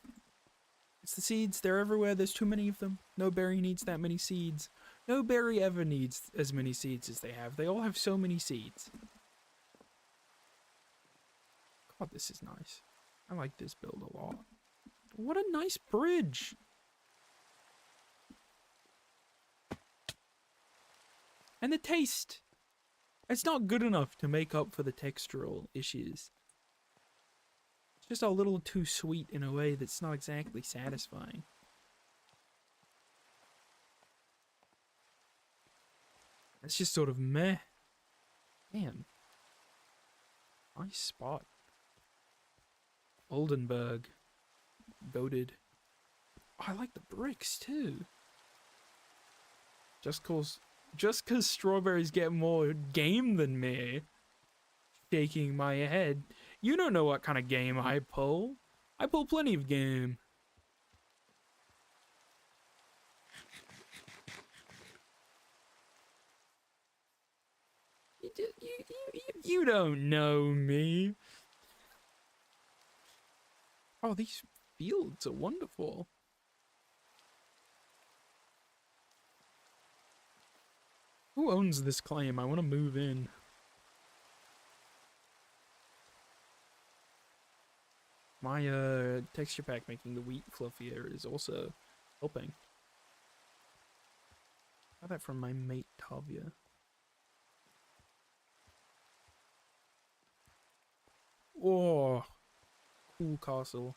Speaker 1: It's the seeds. They're everywhere. There's too many of them. No berry needs that many seeds. No berry ever needs as many seeds as they have. They all have so many seeds. God, this is nice. I like this build a lot. What a nice bridge. And the taste. It's not good enough to make up for the textural issues. It's just a little too sweet in a way that's not exactly satisfying. It's just sort of meh. Damn. Nice spot. Oldenburg. Goated. Oh, I like the bricks too. Just cause strawberries get more game than me. Shaking my head. You don't know what kind of game I pull. I pull plenty of game. You don't know me. Oh, these fields are wonderful. Who owns this claim? I want to move in. My texture pack making the wheat fluffier is also helping. Got that from my mate Tavia. Oh, cool castle.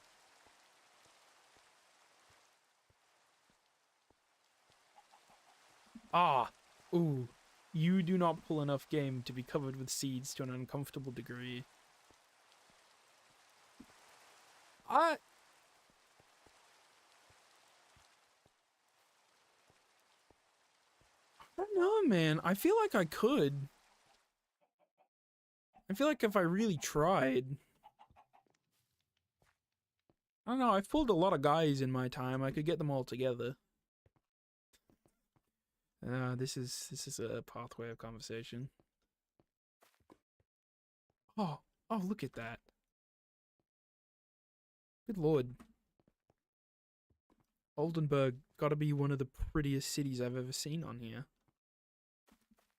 Speaker 1: Ah, ooh. You do not pull enough game to be covered with seeds to an uncomfortable degree. I don't know, man. I feel like I could. I feel like if I really tried. I don't know, I've pulled a lot of guys in my time. I could get them all together. This is a pathway of conversation. Oh, look at that. Good lord. Oldenburg, gotta be one of the prettiest cities I've ever seen on here.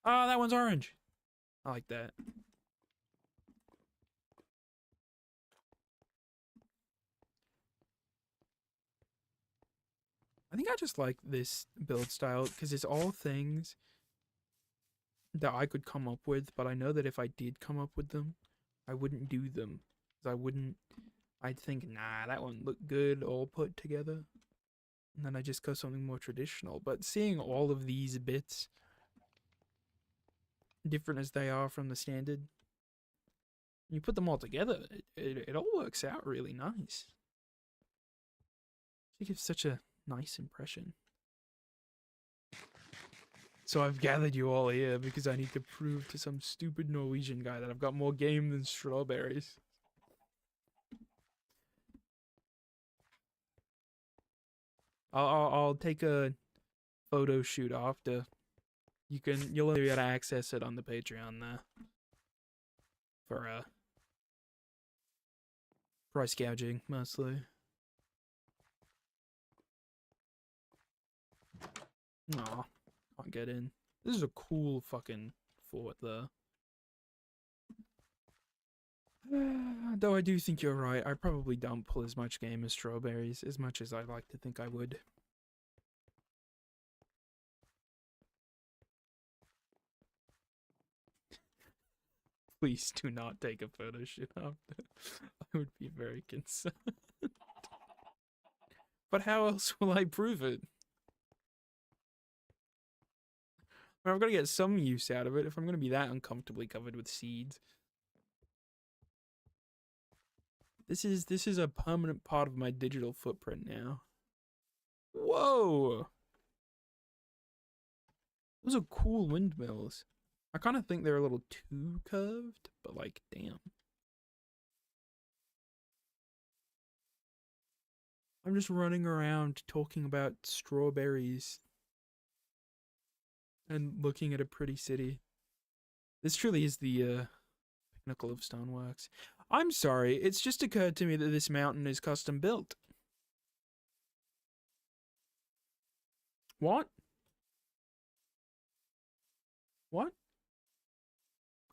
Speaker 1: Ah, that one's orange. I like that. I think I just like this build style because it's all things that I could come up with, but I know that if I did come up with them, I wouldn't do them. 'Cause I'd think, nah, that one looked good all put together. And then I just go something more traditional. But seeing all of these bits, different as they are from the standard, you put them all together, it all works out really nice. It gives such a nice impression. So I've gathered you all here because I need to prove to some stupid Norwegian guy that I've got more game than strawberries. I'll take a photo shoot after. You'll be able to access it on the Patreon there for price gouging mostly. Aw, can't get in. This is a cool fucking fort though. Though I do think you're right, I probably don't pull as much game as strawberries, as much as I'd like to think I would. Please do not take a photo shoot after. I would be very concerned. But how else will I prove it? I've got to get some use out of it if I'm going to be that uncomfortably covered with seeds. This is a permanent part of my digital footprint now. Whoa! Those are cool windmills. I kind of think they're a little too curved, but like, damn. I'm just running around talking about strawberries and looking at a pretty city. This truly is the pinnacle of Stoneworks. I'm sorry, it's just occurred to me that this mountain is custom built. What? What?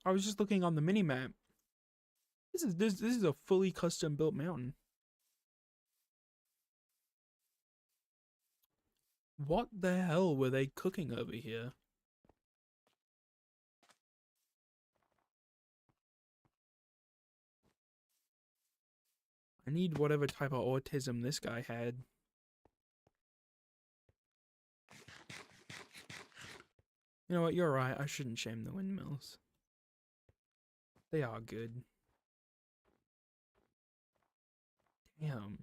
Speaker 1: I was just looking on the mini-map. This is a fully custom built mountain. What the hell were they cooking over here? I need whatever type of autism this guy had. You know what, you're right, I shouldn't shame the windmills. They are good. Damn.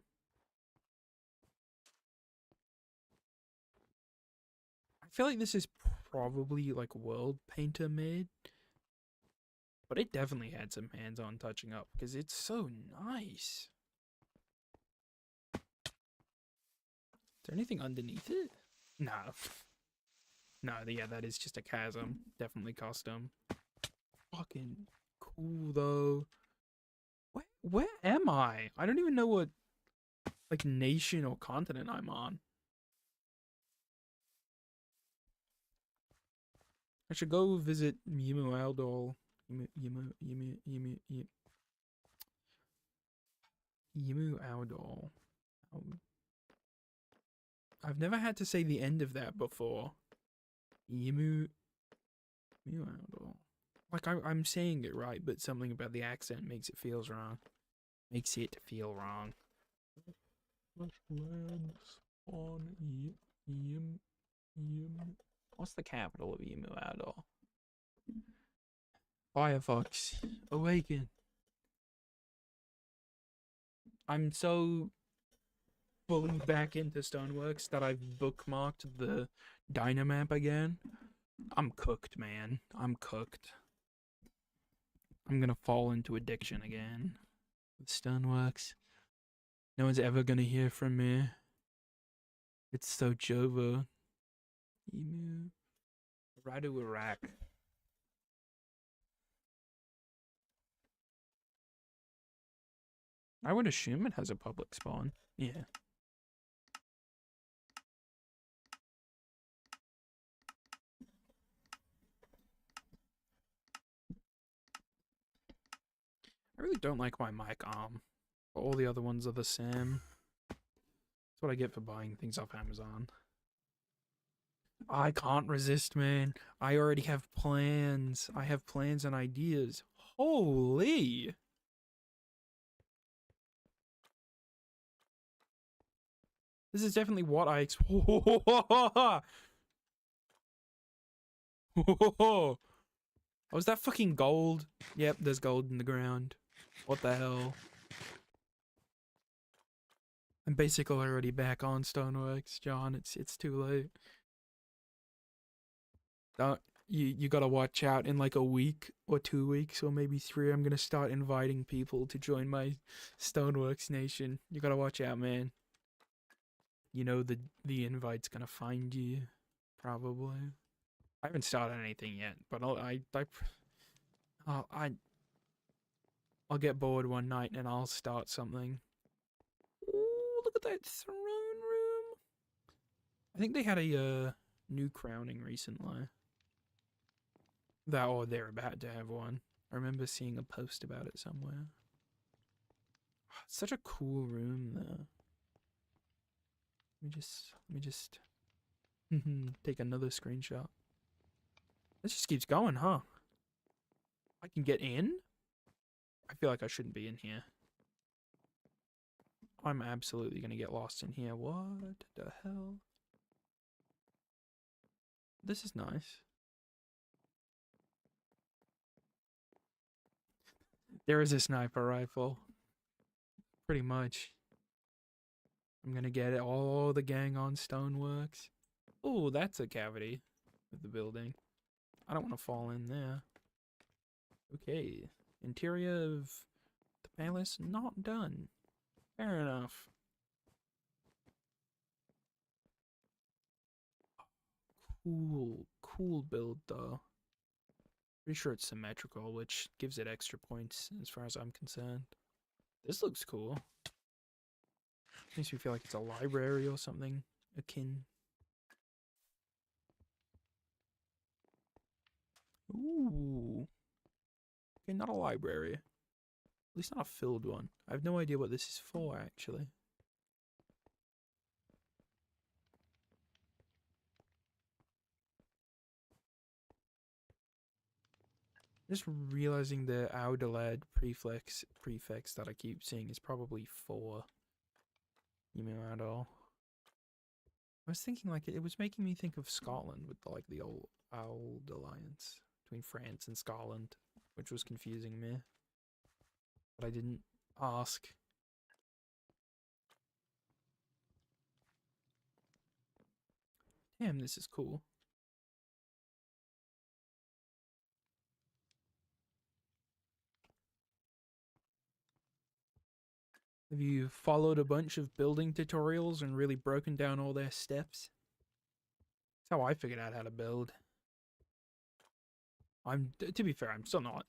Speaker 1: I feel like this is probably like World Painter made. But it definitely had some hands-on touching up because it's so nice. Is there anything underneath it? No. No, yeah, that is just a chasm. Definitely custom. Fucking cool though. Where am I? I don't even know what like nation or continent I'm on. I should go visit Yimu Aldol. Yimu Aldol. I've never had to say the end of that before. Yimu Aldol. Like I'm saying it right, but something about the accent makes it feel wrong. Makes it feel wrong. On What's the capital of Yimu Aldol? Firefox, awaken. I'm so fully back into Stoneworks that I've bookmarked the Dynamap again. I'm cooked, man. I'm cooked. I'm gonna fall into addiction again with Stoneworks. No one's ever gonna hear from me. It's so Jova. Emu. Radu Iraq. I would assume it has a public spawn. Yeah. really don't like my mic arm. But all the other ones are the same. That's what I get for buying things off Amazon. I can't resist, man. I already have plans. I have plans and ideas. Holy! This is definitely what I Oh, is that fucking gold? Yep, there's gold in the ground. What the hell? I'm basically already back on Stoneworks, John. It's too late. Don't you gotta watch out. In like a week or 2 weeks or maybe 3, I'm gonna start inviting people to join my Stoneworks Nation. You gotta watch out, man. You know the invite's gonna find you, probably. I haven't started anything yet, but I'll get bored one night and I'll start something. Ooh, look at that throne room. I think they had a new crowning recently. That or they're about to have one. I remember seeing a post about it somewhere. It's such a cool room there. Let me just take another screenshot. This just keeps going, huh? I can get in? I feel like I shouldn't be in here. I'm absolutely gonna get lost in here. What the hell? This is nice. There is a sniper rifle. Pretty much. I'm gonna get it. All the gang on Stoneworks. Oh, that's a cavity of the building. I don't want to fall in there. Okay. Interior of the palace not done. Fair enough. Cool build though. Pretty sure it's symmetrical, which gives it extra points as far as I'm concerned. This looks cool. Makes me feel like it's a library or something akin. Ooh. Okay, not a library. At least not a filled one. I have no idea what this is for, actually. Just realizing the Audelad prefix that I keep seeing is probably for Adol. I was thinking like it was making me think of Scotland with like the old alliance between France and Scotland, which was confusing me. But I didn't ask. Damn, this is cool. Have you followed a bunch of building tutorials and really broken down all their steps? That's how I figured out how to build. To be fair, I'm still not.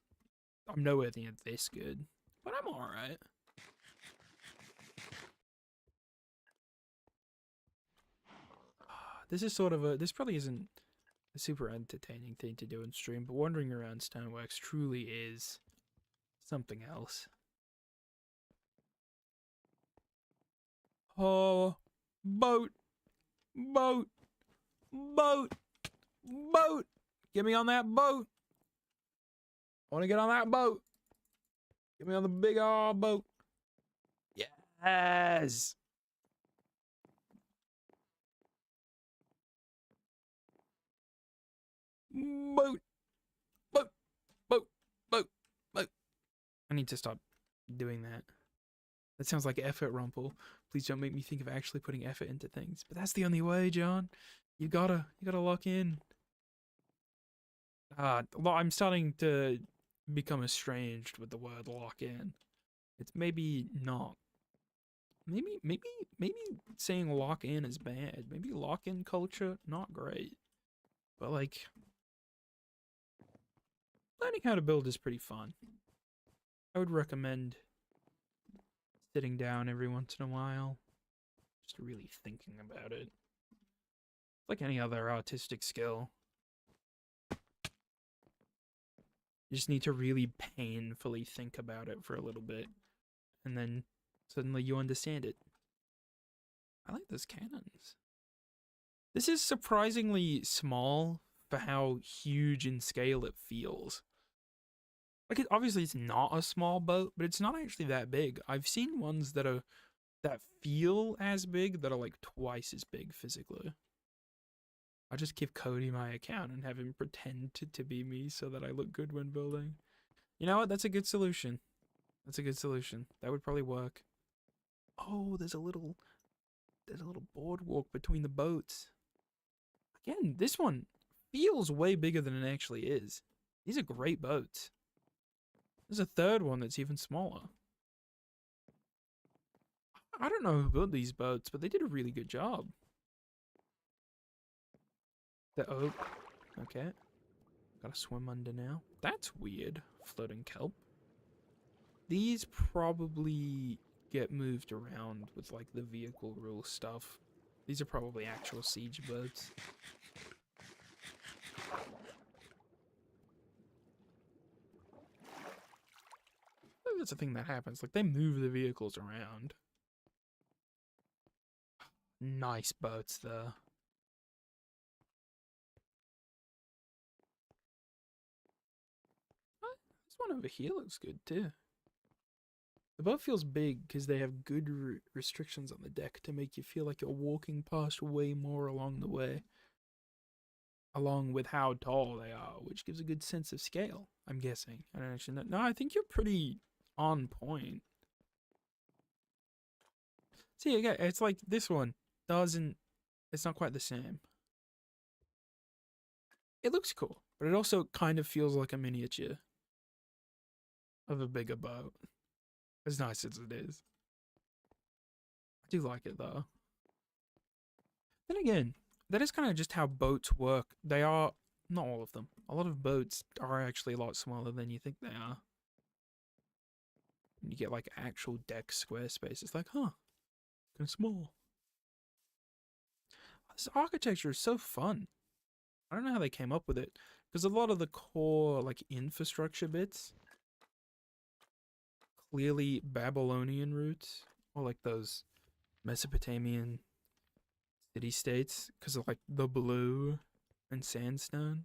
Speaker 1: I'm nowhere near this good, but I'm alright. This is sort of this probably isn't a super entertaining thing to do in stream, but wandering around Stoneworks truly is something else. Oh, boat, boat, boat, boat. Get me on that boat. I want to get on that boat. Get me on the big old boat. Yes. Boat, boat, boat, boat, boat. I need to stop doing that. That sounds like effort, Rumpel. Please don't make me think of actually putting effort into things. But that's the only way, John. You gotta lock in. I'm starting to become estranged with the word lock in. It's maybe not. Maybe saying lock in is bad. Maybe lock in culture, not great. But like, learning how to build is pretty fun. I would recommend sitting down every once in a while, just really thinking about it. Like any other artistic skill. You You just need to really painfully think about it for a little bit, and then suddenly you understand it. I like those cannons. This is surprisingly small for how huge in scale it feels. Like, obviously it's not a small boat, but it's not actually that big. I've seen ones that feel as big that are like twice as big physically. I'll just give Cody my account and have him pretend to be me so that I look good when building. You know what? That's a good solution. That's a good solution. That would probably work. Oh, there's a little boardwalk between the boats. Again, this one feels way bigger than it actually is. These are great boats. There's a third one that's even smaller. I don't know who built these boats, but they did a really good job. The oak. Okay. Gotta swim under now. That's weird. Floating kelp. These probably get moved around with like the vehicle rule stuff. These are probably actual siege boats. I think that's a thing that happens. Like, they move the vehicles around. Nice boats, though. This one over here looks good, too. The boat feels big because they have good restrictions on the deck to make you feel like you're walking past way more along the way. Along with how tall they are, which gives a good sense of scale, I'm guessing. I don't actually know. No, I think you're pretty on point. See, again, it's like this one doesn't... It's not quite the same. It looks cool, but it also kind of feels like a miniature of a bigger boat. As nice as it is. I do like it, though. Then again, that is kind of just how boats work. They are... Not all of them. A lot of boats are actually a lot smaller than you think they are. And you get, like, actual deck square space. It's like, huh, kind of small. This architecture is so fun. I don't know how they came up with it. Because a lot of the core, like, infrastructure bits... Clearly Babylonian roots. Or, like, those Mesopotamian city-states. Because of, like, the blue and sandstone.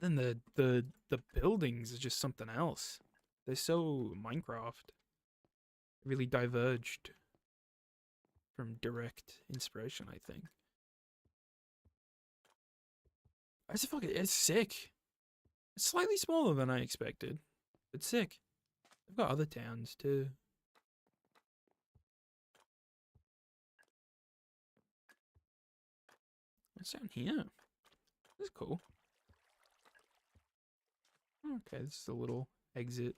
Speaker 1: Then the buildings are just something else. They're so Minecraft. Really diverged from direct inspiration, I think. It's sick. It's slightly smaller than I expected. But sick. They've got other towns too. What's down here? This is cool. Okay, this is a little exit.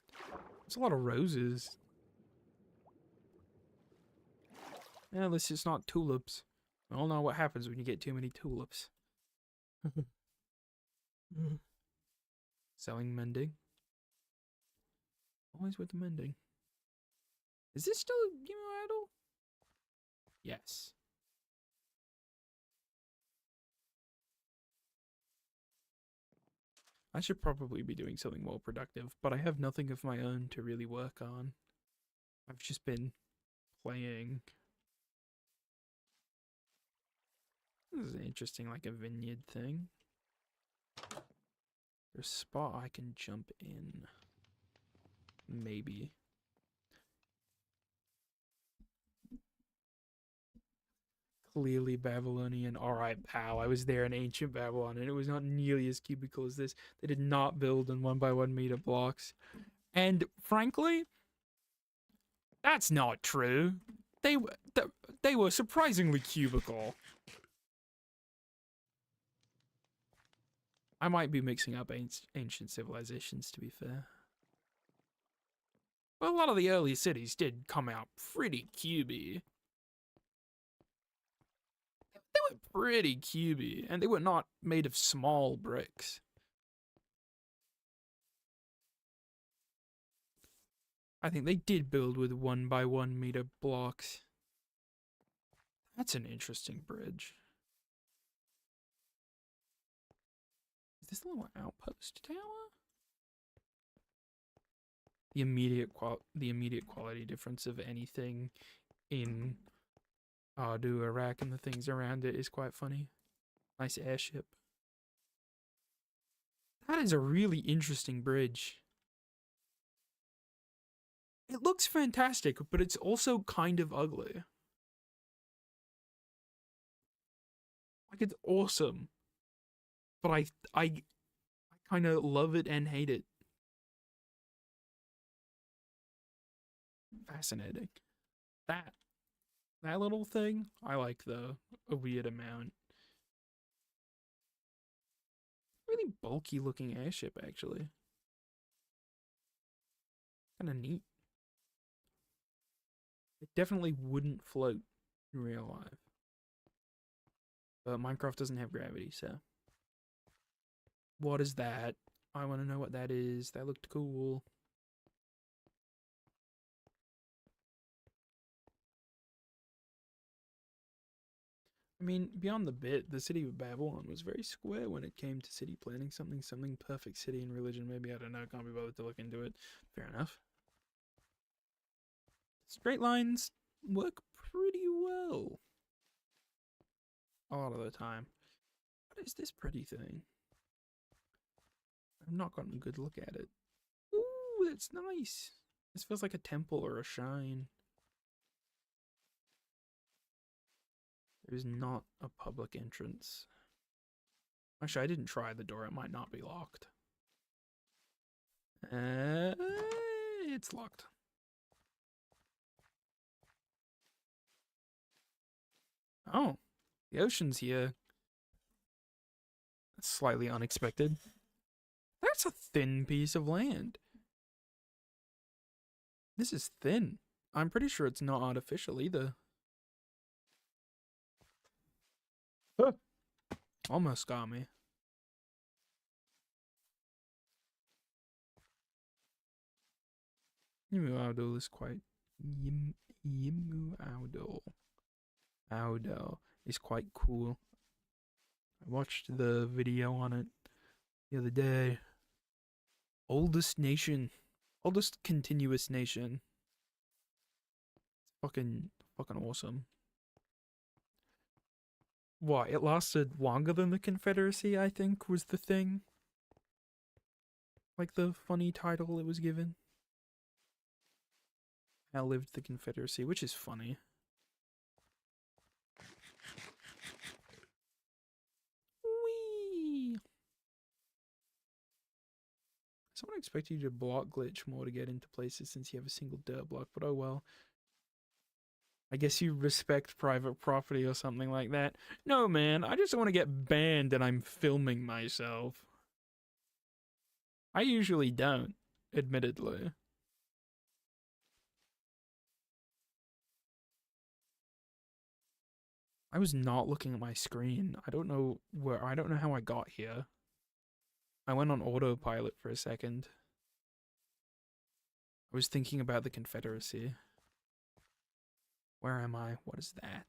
Speaker 1: There's a lot of roses. Yeah, this is not tulips. I don't know what happens when you get too many tulips. Selling mending. Always with the mending. Is this still a Gimo idol? Yes. I should probably be doing something more productive, but I have nothing of my own to really work on. I've just been playing. This is interesting, like a vineyard thing. There's a spot I can jump in. Maybe. Clearly Babylonian. Alright, pal. I was there in ancient Babylon, and it was not nearly as cubical as this. They did not build in 1x1 meter blocks. And frankly, that's not true. They were surprisingly cubical. I might be mixing up ancient civilizations, to be fair. But a lot of the early cities did come out pretty cubey. They were pretty cubey, and they were not made of small bricks. I think they did build with 1x1 meter blocks. That's an interesting bridge. Is this a little outpost tower? the immediate quality difference of anything in Ardu, Iraq, and the things around it is quite funny. Nice airship. That is a really interesting bridge. It looks fantastic, but it's also kind of ugly. Like, it's awesome, but I kind of love it and hate it. Fascinating. That that little thing, I like though a weird amount. Really bulky looking airship actually. Kind of neat. It definitely wouldn't float in real life. But Minecraft doesn't have gravity, so. What is that? I want to know what that is. That looked cool. I mean, beyond the bit, the city of Babylon was very square when it came to city planning. Something perfect city and religion. Maybe, I don't know, can't be bothered to look into it. Fair enough. Straight lines work pretty well. A lot of the time. What is this pretty thing? I've not gotten a good look at it. Ooh, that's nice. This feels like a temple or a shrine. There's not a public entrance. Actually, I didn't try the door. It might not be locked. It's locked. Oh, the ocean's here. That's slightly unexpected. That's a thin piece of land. This is thin. I'm pretty sure it's not artificial either. Huh. Almost got me. Yimu Audo is quite... Yimu Audo. Audo is quite cool. I watched the video on it the other day. Oldest nation. Oldest continuous nation. Fucking awesome. What, it lasted longer than the Confederacy, I think, was the thing? Like the funny title it was given? Outlived the Confederacy, which is funny. Whee! Someone expect you to block glitch more to get into places since you have a single dirt block, but oh well. I guess you respect private property or something like that. No, man, I just want to get banned and I'm filming myself. I usually don't, admittedly. I was not looking at my screen. I don't know how I got here. I went on autopilot for a second. I was thinking about the Confederacy. Where am I? What is that?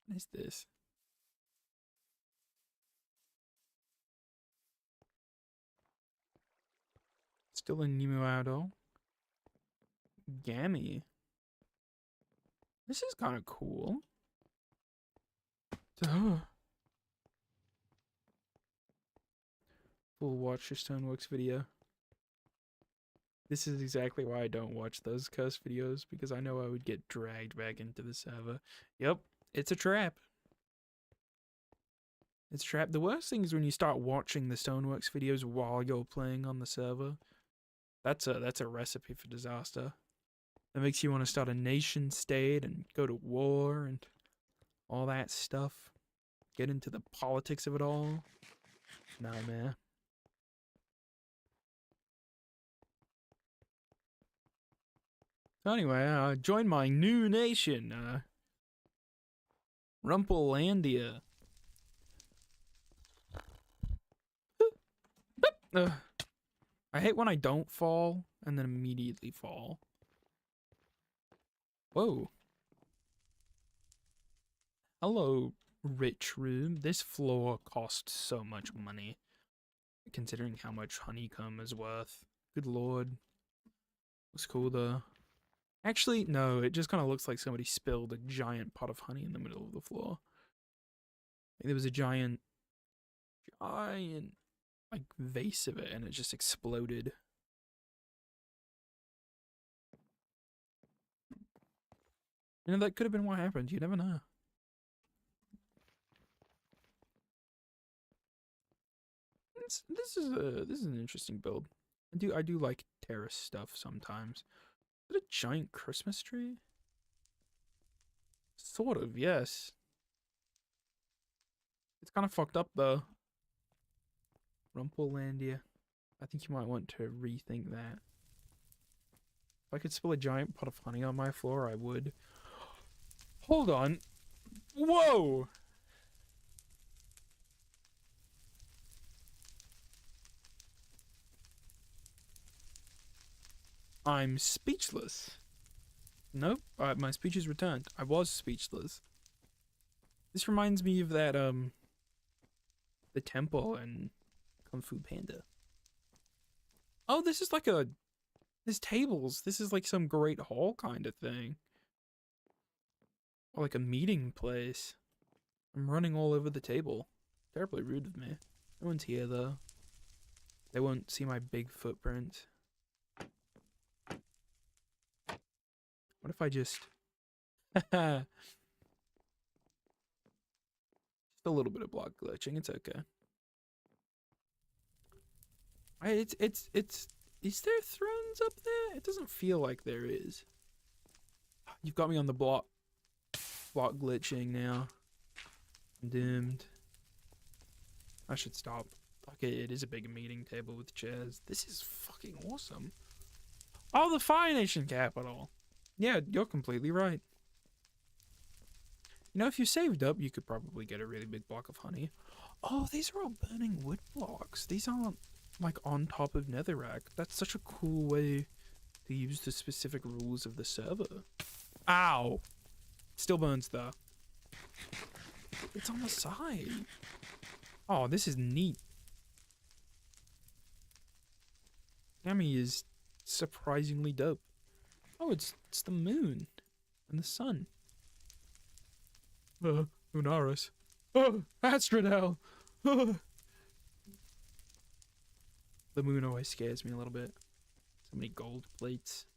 Speaker 1: What is this? Still in Nimuado. Gammy. This is kind of cool. Duh. We'll watch your Stoneworks video. This is exactly why I don't watch those cuss videos, because I know I would get dragged back into the server. Yep, it's a trap. It's a trap. The worst thing is when you start watching the Stoneworks videos while you're playing on the server. That's a recipe for disaster. That makes you want to start a nation state and go to war and all that stuff. Get into the politics of it all. Nah, man. So anyway, join my new nation, Rumplelandia. I hate when I don't fall and then immediately fall. Whoa. Hello, rich room. This floor costs so much money, considering how much honeycomb is worth. Good lord. Looks cool though. Actually, no, it just kind of looks like somebody spilled a giant pot of honey in the middle of the floor. Like there was a giant, like, vase of it and it just exploded. You know, that could have been what happened. You never know. This is an interesting build. I do like terrace stuff sometimes. Is it a giant Christmas tree? Sort of, yes. It's kind of fucked up though. Rumplelandia. I think you might want to rethink that. If I could spill a giant pot of honey on my floor, I would. Hold on. Whoa! I'm speechless. Nope, my speech is returned. I was speechless. This reminds me of that, the temple in Kung Fu Panda. Oh, this is like there's tables. This is like some great hall kind of thing. Or like a meeting place. I'm running all over the table. Terribly rude of me. No one's here though. They won't see my big footprint. What if I just... just a little bit of block glitching, it's okay. Is there thrones up there? It doesn't feel like there is. You've got me on the block glitching now. I'm doomed. I should stop. Okay, it is a big meeting table with chairs. This is fucking awesome. Oh, the Fire Nation capital. Yeah, you're completely right. You know, if you saved up, you could probably get a really big block of honey. Oh, these are all burning wood blocks. These aren't, like, on top of netherrack. That's such a cool way to use the specific rules of the server. Ow! Still burns, though. It's on the side. Oh, this is neat. Yami is surprisingly dope. Oh, it's the moon and the sun. Lunaris. Astrodel. The moon always scares me a little bit. So many gold plates.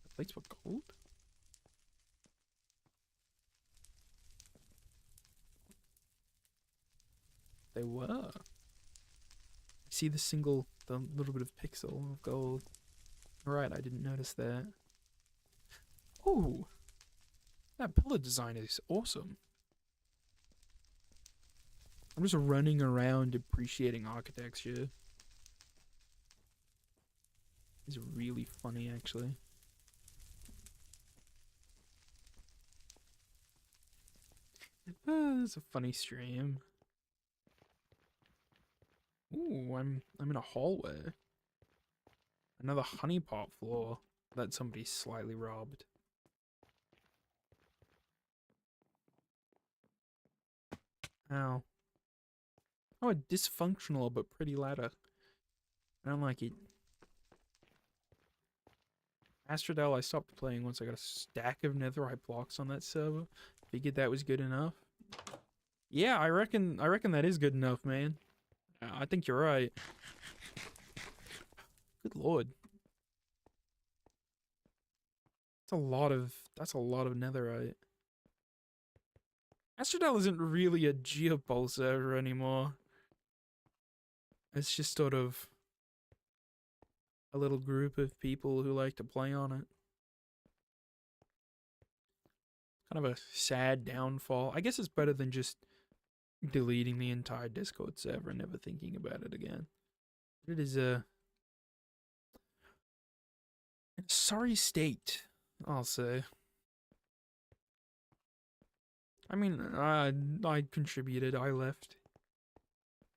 Speaker 1: The plates were gold? They were. See the little bit of pixel of gold. Right, I didn't notice that. Ooh, that pillar design is awesome. I'm just running around appreciating architecture. It's really funny, actually. It's a funny stream. Ooh, I'm in a hallway. Another honeypot floor that somebody slightly robbed. Ow. Oh, a dysfunctional but pretty ladder. I don't like it. Astrodel, I stopped playing once I got a stack of netherite blocks on that server. Figured that was good enough. Yeah, I reckon that is good enough, man. I think you're right. Good lord. That's a lot of netherite. Astrodel isn't really a geopol server anymore. It's just sort of a little group of people who like to play on it. Kind of a sad downfall. I guess it's better than just deleting the entire Discord server and never thinking about it again. It is in a sorry state, I'll say. I mean, I contributed. I left.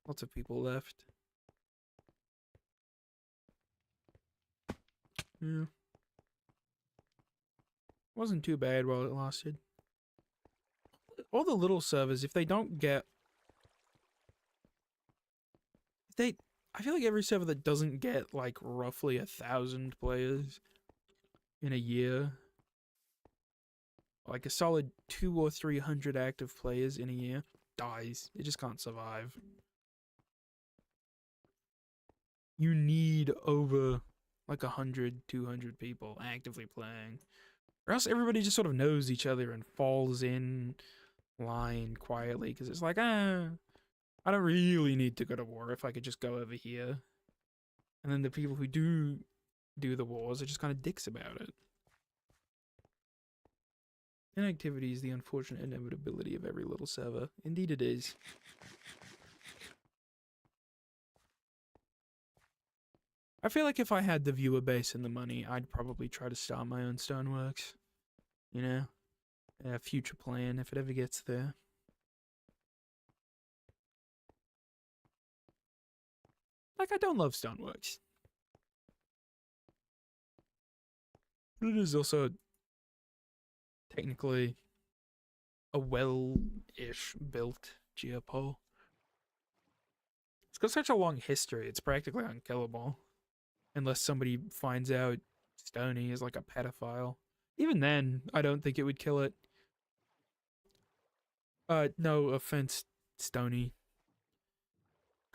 Speaker 1: Lots of people left. Yeah. Wasn't too bad while it lasted. All the little servers, if they don't get... I feel like every server that doesn't get like roughly 1,000 players in a year, like a solid 200 or 300 active players in a year, dies. It just can't survive. You need over like 100, 200 people actively playing. Or else everybody just sort of knows each other and falls in line quietly because it's like, I don't really need to go to war if I could just go over here. And then the people who do the wars are just kind of dicks about it. Inactivity is the unfortunate inevitability of every little server. Indeed it is. I feel like if I had the viewer base and the money, I'd probably try to start my own Stoneworks. You know? A future plan if it ever gets there. Like, I don't love Stoneworks. But it is also technically a well-ish built geopole. It's got such a long history, it's practically unkillable. Unless somebody finds out Stony is like a pedophile. Even then, I don't think it would kill it. No offense, Stony.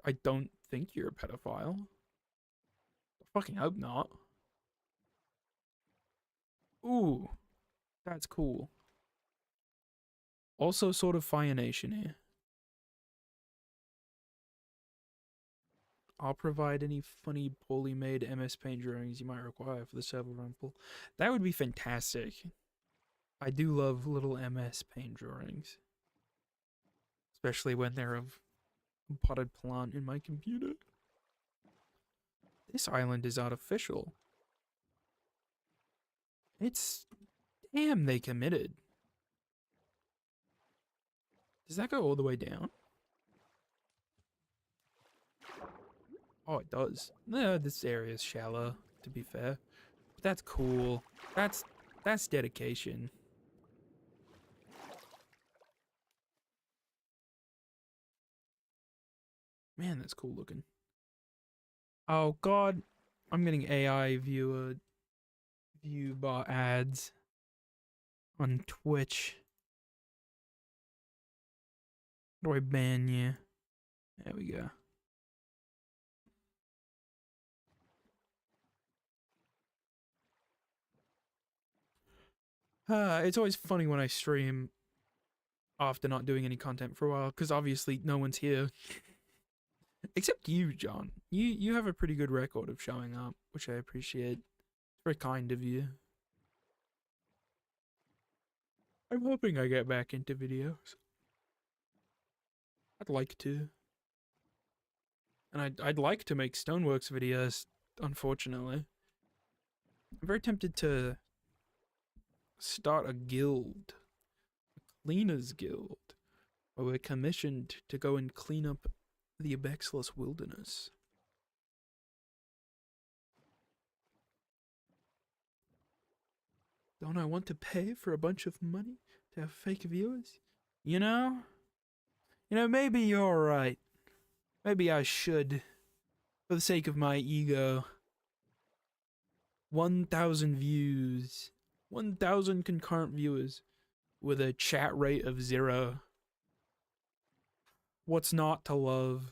Speaker 1: I don't think you're a pedophile. I fucking hope not. Ooh, that's cool. Also sort of Fire Nation here. I'll provide any funny, poorly made MS Paint drawings you might require for the server rumble. That would be fantastic. I do love little MS Paint drawings. Especially when they're of a potted plant in my computer. This island is artificial. It's... Damn, they committed. Does that go all the way down? Oh, it does. No, this area is shallow, to be fair. But that's cool. That's dedication. Man, that's cool looking. Oh god, I'm getting AI view bar ads on Twitch. How do I ban you? There we go. It's always funny when I stream after not doing any content for a while, because obviously no one's here. Except you, John. You have a pretty good record of showing up, which I appreciate. It's very kind of you. I'm hoping I get back into videos. I'd like to. And I'd like to make Stoneworks videos, unfortunately. I'm very tempted to start a guild. A cleaners guild. Where we're commissioned to go and clean up the Abexless wilderness. Don't I want to pay for a bunch of money to have fake viewers? You know? Maybe you're right. Maybe I should. For the sake of my ego. 1,000 views. 1,000 concurrent viewers. With a chat rate of 0. What's not to love?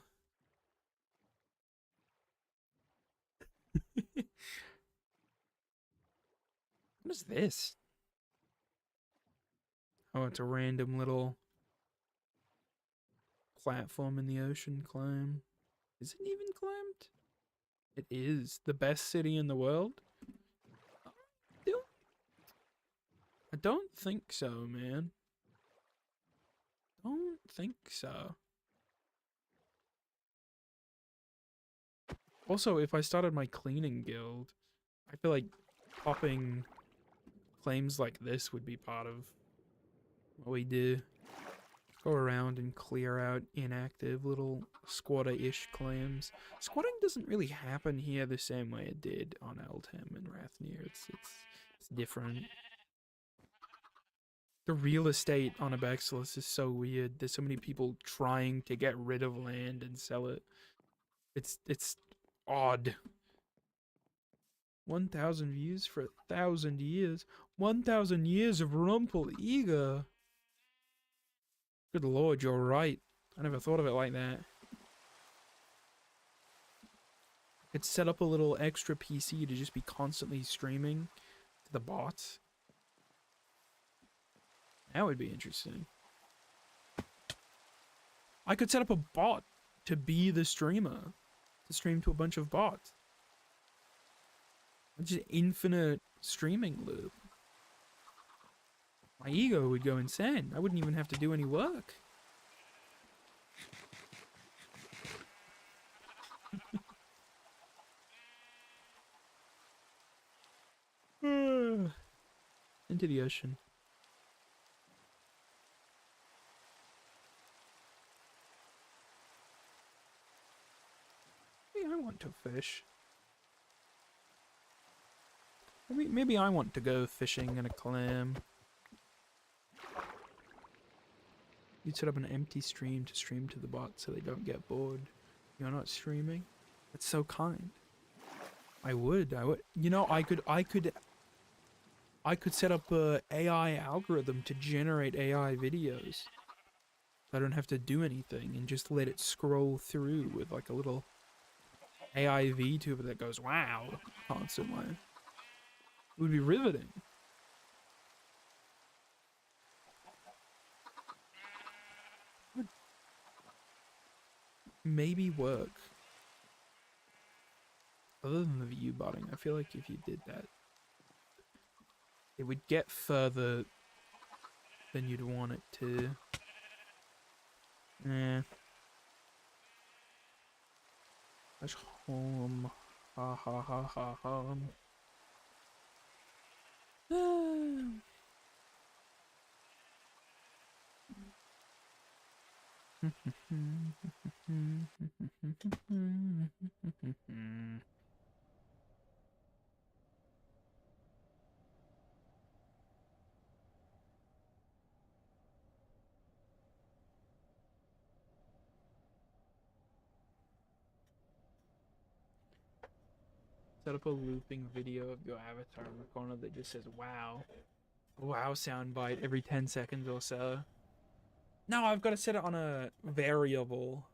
Speaker 1: What is this? Oh, it's a random little platform in the ocean climb. Is it even climbed? It is. The best city in the world? I don't think so, man. Don't think so. Also, if I started my cleaning guild, I feel like popping claims like this would be part of what we do. Go around and clear out inactive little squatter-ish claims. Squatting doesn't really happen here the same way it did on Eldham and Rathnir. It's different. The real estate on Abexless is so weird. There's so many people trying to get rid of land and sell it. It's odd. 1,000 views for 1,000 years. 1,000 years of Rumpel Eager. Good lord, you're right. I never thought of it like that. I could set up a little extra PC to just be constantly streaming to the bots. That would be interesting. I could set up a bot to be the streamer. To stream to a bunch of bots. Just infinite streaming loop. My ego would go insane. I wouldn't even have to do any work. Into the ocean. Maybe I want to fish. Maybe I want to go fishing in a clam. You'd set up an empty stream to stream to the bots so they don't get bored. You're not streaming? That's so kind. I would. You know, I could set up a AI algorithm to generate AI videos. I don't have to do anything and just let it scroll through with like a little AI VTuber that goes, wow, constantly. It would be riveting. Would maybe work. Other than the view botting, I feel like if you did that, it would get further than you'd want it to. That's home. Ha ha ha ha home. Set up a looping video of your avatar in the corner that just says wow. A wow soundbite every 10 seconds or so. No, I've got to set it on a variable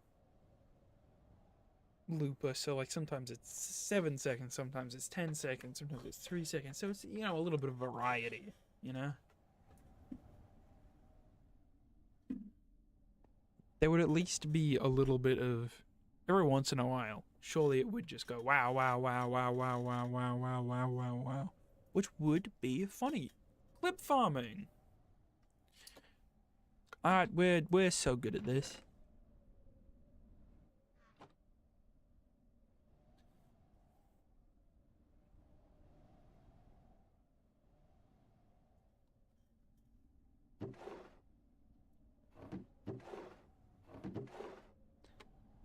Speaker 1: looper, so like sometimes it's 7 seconds, sometimes it's 10 seconds, sometimes it's 3 seconds, so it's, you know, a little bit of variety, you know? There would at least be a little bit of, every once in a while, surely it would just go wow, wow, wow, wow, wow, wow, wow, wow, wow, wow, wow, which would be funny. Clip farming. Alright, we're so good at this.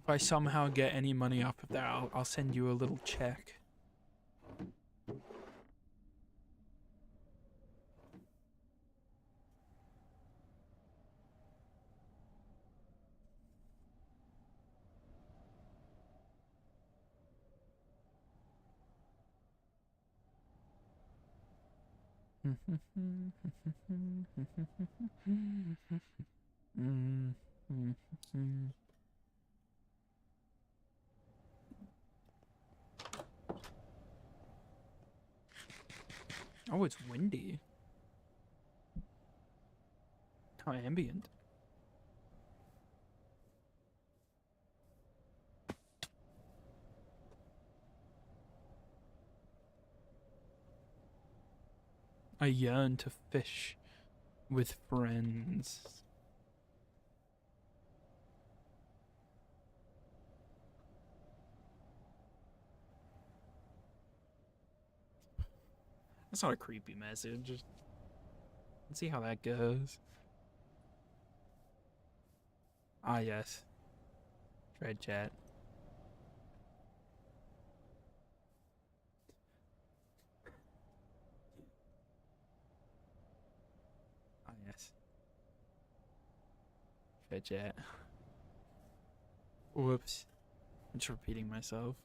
Speaker 1: If I somehow get any money off of that, I'll send you a little check. Oh, it's windy. How ambient. I yearn to fish with friends. That's not a creepy message. Let's see how that goes. Ah, yes. Dread chat. Ah, yes. Dread chat. Whoops. I'm just repeating myself.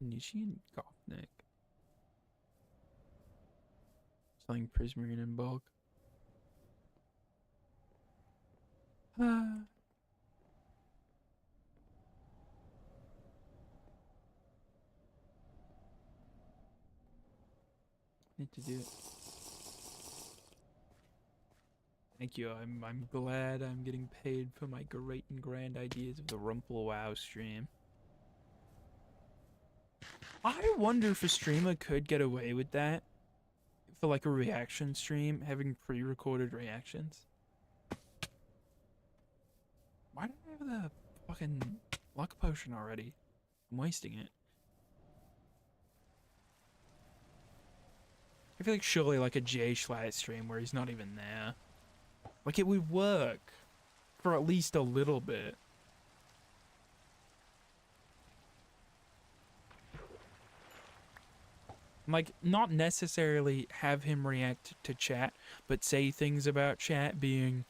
Speaker 1: Nishi and Gopnik. Selling prismarine in bulk. Need to do it. Thank you. I'm glad I'm getting paid for my great and grand ideas of the Rumple Wow stream. I wonder if a streamer could get away with that for like a reaction stream, having pre-recorded reactions. Why don't I have the fucking luck potion already? I'm wasting it. I feel like surely like a Jay Schlatt stream where he's not even there. Like it would work for at least a little bit. Like, not necessarily have him react to chat, but say things about chat being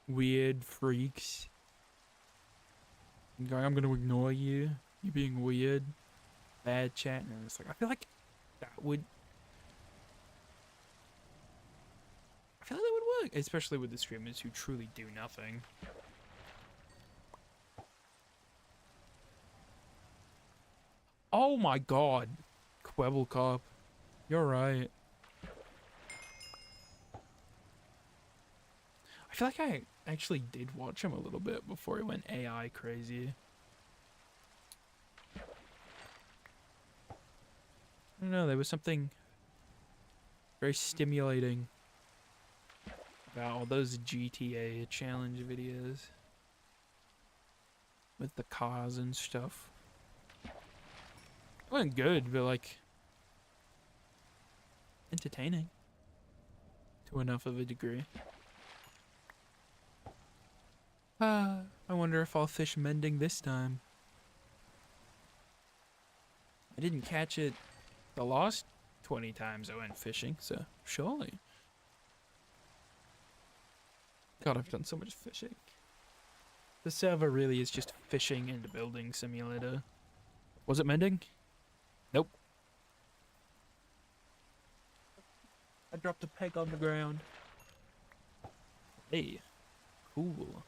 Speaker 1: weird freaks. And going, I'm gonna ignore you. You being weird. Bad chat. And it's like, I feel like that would work. Especially with the streamers who truly do nothing. Oh my god. Quebblecop. You're right. I feel like I actually did watch him a little bit before he went AI crazy. I don't know, there was something very stimulating about all those GTA challenge videos with the cars and stuff. It wasn't good, but like entertaining to enough of a degree. I wonder if I'll fish mending this time. I didn't catch it the last 20 times I went fishing, so surely. God, I've done so much fishing. The server really is just fishing and building simulator. Was it mending? Nope. I dropped a peg on the ground. Hey, cool.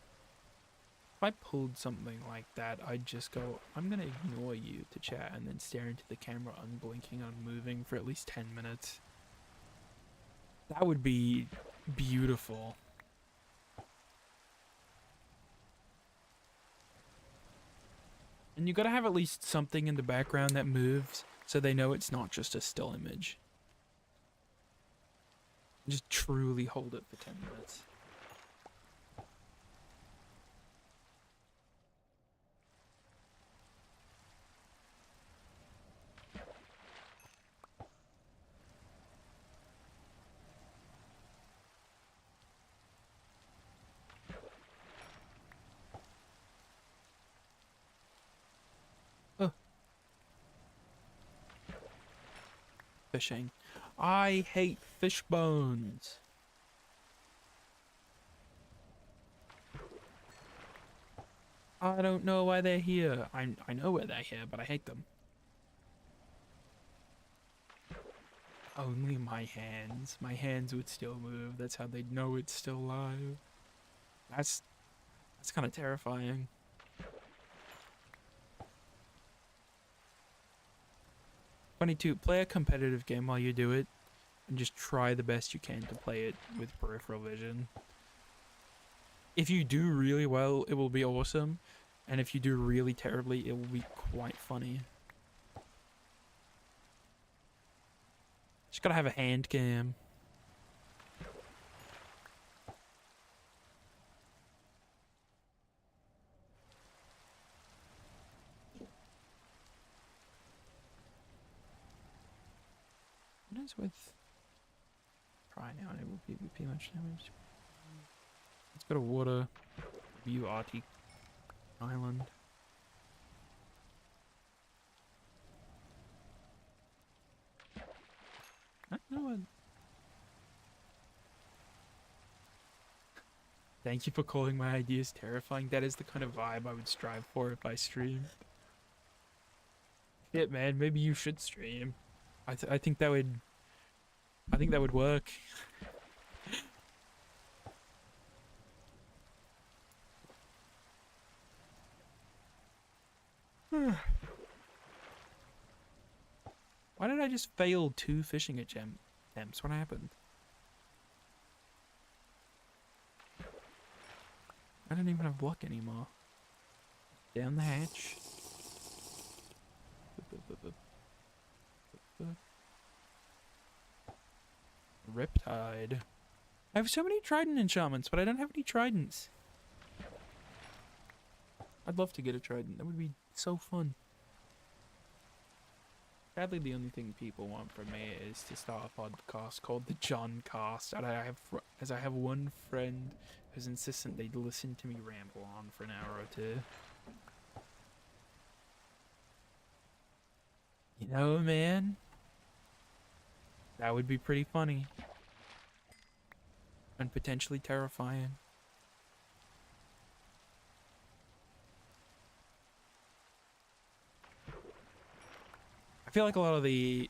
Speaker 1: If I pulled something like that, I'd just go, I'm gonna ignore you to chat and then stare into the camera unblinking, unmoving for at least 10 minutes. That would be beautiful. And you gotta have at least something in the background that moves so they know it's not just a still image. Just truly hold it for 10 minutes. Fishing. I hate fish bones. I don't know why they're here. I know why they're here, but I hate them. Only my hands. My hands would still move. That's how they'd know it's still alive. That's kind of terrifying. Funny too, play a competitive game while you do it, and just try the best you can to play it with peripheral vision. If you do really well, it will be awesome, and if you do really terribly, it will be quite funny. Just gotta have a hand cam. What is with pry now? It will PvP much damage. Let's go to water. View Arctic Island. I know what. Thank you for calling my ideas terrifying. That is the kind of vibe I would strive for if I stream. Shit, man, maybe you should stream. I think that would. I think that would work. Why did I just fail 2 fishing attempts? What happened? I don't even have luck anymore. Down the hatch. Riptide. I have so many trident enchantments, but I don't have any tridents. I'd love to get a trident. That would be so fun. Sadly, the only thing people want from me is to start a podcast called the John Cast, and I have one friend who's insistent they'd listen to me ramble on for an hour or two. You know, man, that would be pretty funny and potentially terrifying. I feel like a lot of the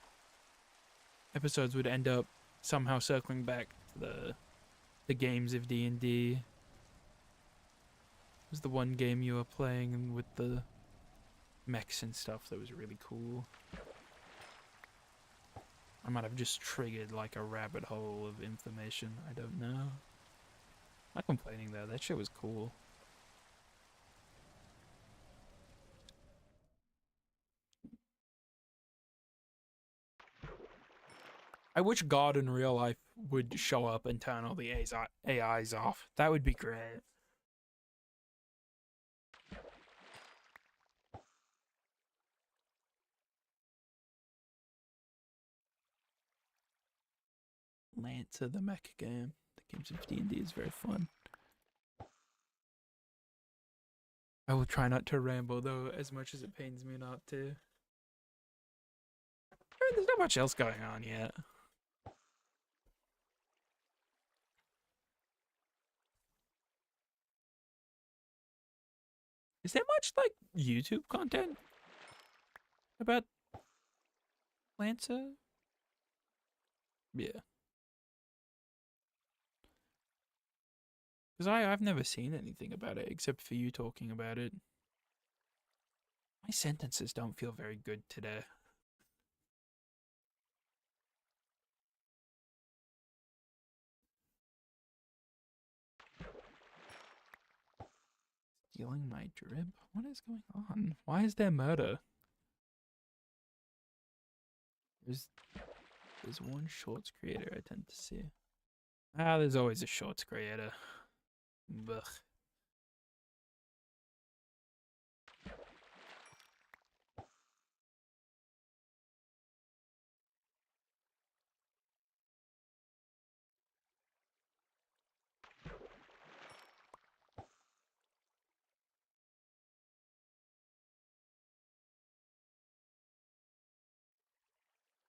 Speaker 1: episodes would end up somehow circling back to the games of D&D. It was the one game you were playing with the mechs and stuff that was really cool. I might have just triggered like a rabbit hole of information. I don't know. Not complaining though, that shit was cool. I wish God in real life would show up and turn all the AIs off. That would be great. Lancer, the mech game. The games of D&D is very fun. I will try not to ramble though, as much as it pains me not to. There's not much else going on yet. Is there much like YouTube content about Lancer? Yeah. Because I've never seen anything about it except for you talking about it. My sentences don't feel very good today. Stealing my drip? What is going on? Why is there murder? There's one shorts creator I tend to see. Ah, there's always a shorts creator. Ugh.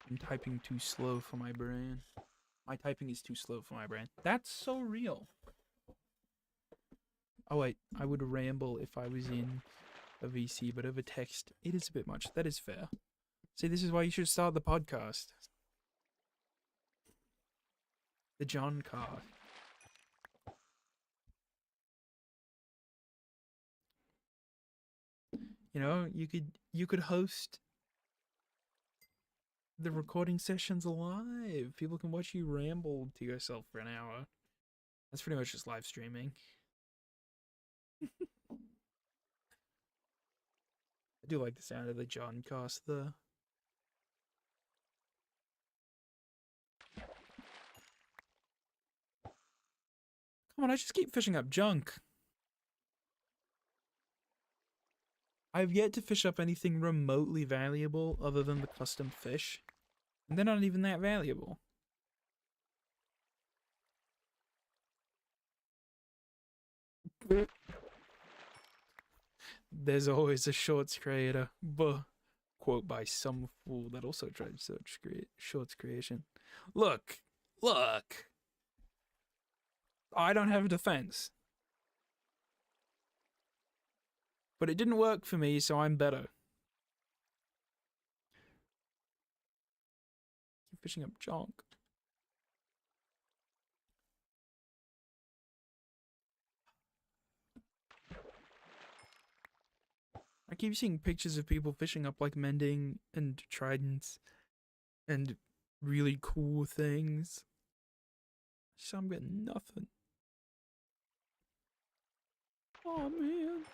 Speaker 1: I'm typing too slow for my brain. My typing is too slow for my brain. That's so real. Oh wait, I would ramble if I was in a VC, but over text, it is a bit much. That is fair. See, this is why you should start the podcast. The John Cast. You know, you could host the recording sessions live. People can watch you ramble to yourself for an hour. That's pretty much just live streaming. I do like the sound of the John Cast though. Come on, I just keep fishing up junk. I've yet to fish up anything remotely valuable other than the custom fish. And they're not even that valuable. There's always a shorts creator. Buh. Quote by some fool that also tried shorts creation. Look. I don't have a defense. But it didn't work for me, so I'm better. Keep fishing up junk. I keep seeing pictures of people fishing up like mending and tridents and really cool things. So I'm getting nothing. Oh man.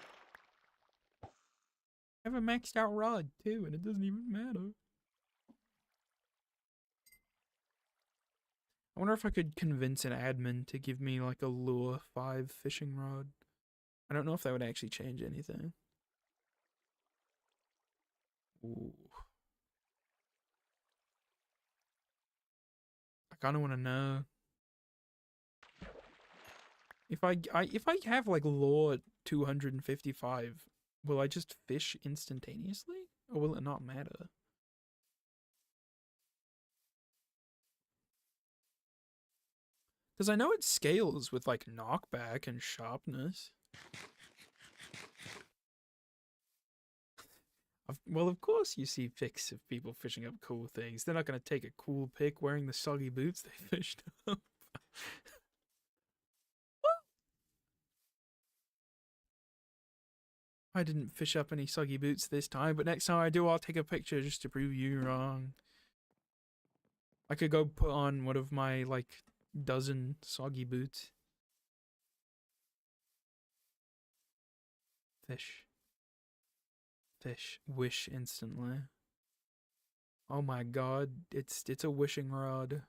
Speaker 1: I have a maxed out rod too, and it doesn't even matter. I wonder if I could convince an admin to give me like a Lure 5 fishing rod. I don't know if that would actually change anything. Ooh. I kind of want to know if I have like Lure 255, will I just fish instantaneously, or will it not matter? Because I know it scales with like knockback and sharpness. Well, of course you see pics of people fishing up cool things. They're not going to take a cool pic wearing the soggy boots they fished up. I didn't fish up any soggy boots this time, but next time I do, I'll take a picture just to prove you wrong. I could go put on one of my, like, dozen soggy boots. Fish. Fish. Wish instantly. Oh my god, it's a wishing rod.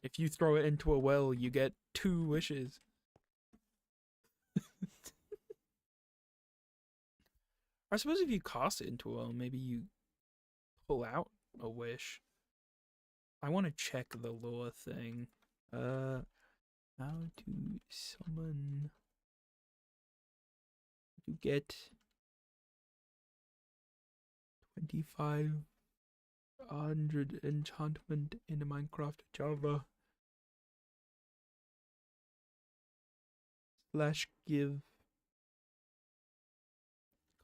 Speaker 1: If you throw it into a well, you get 2 wishes. I suppose if you cast it into a well, maybe you pull out a wish. I want to check the lore thing. How to summon to get 2500 enchantment in the Minecraft Java / give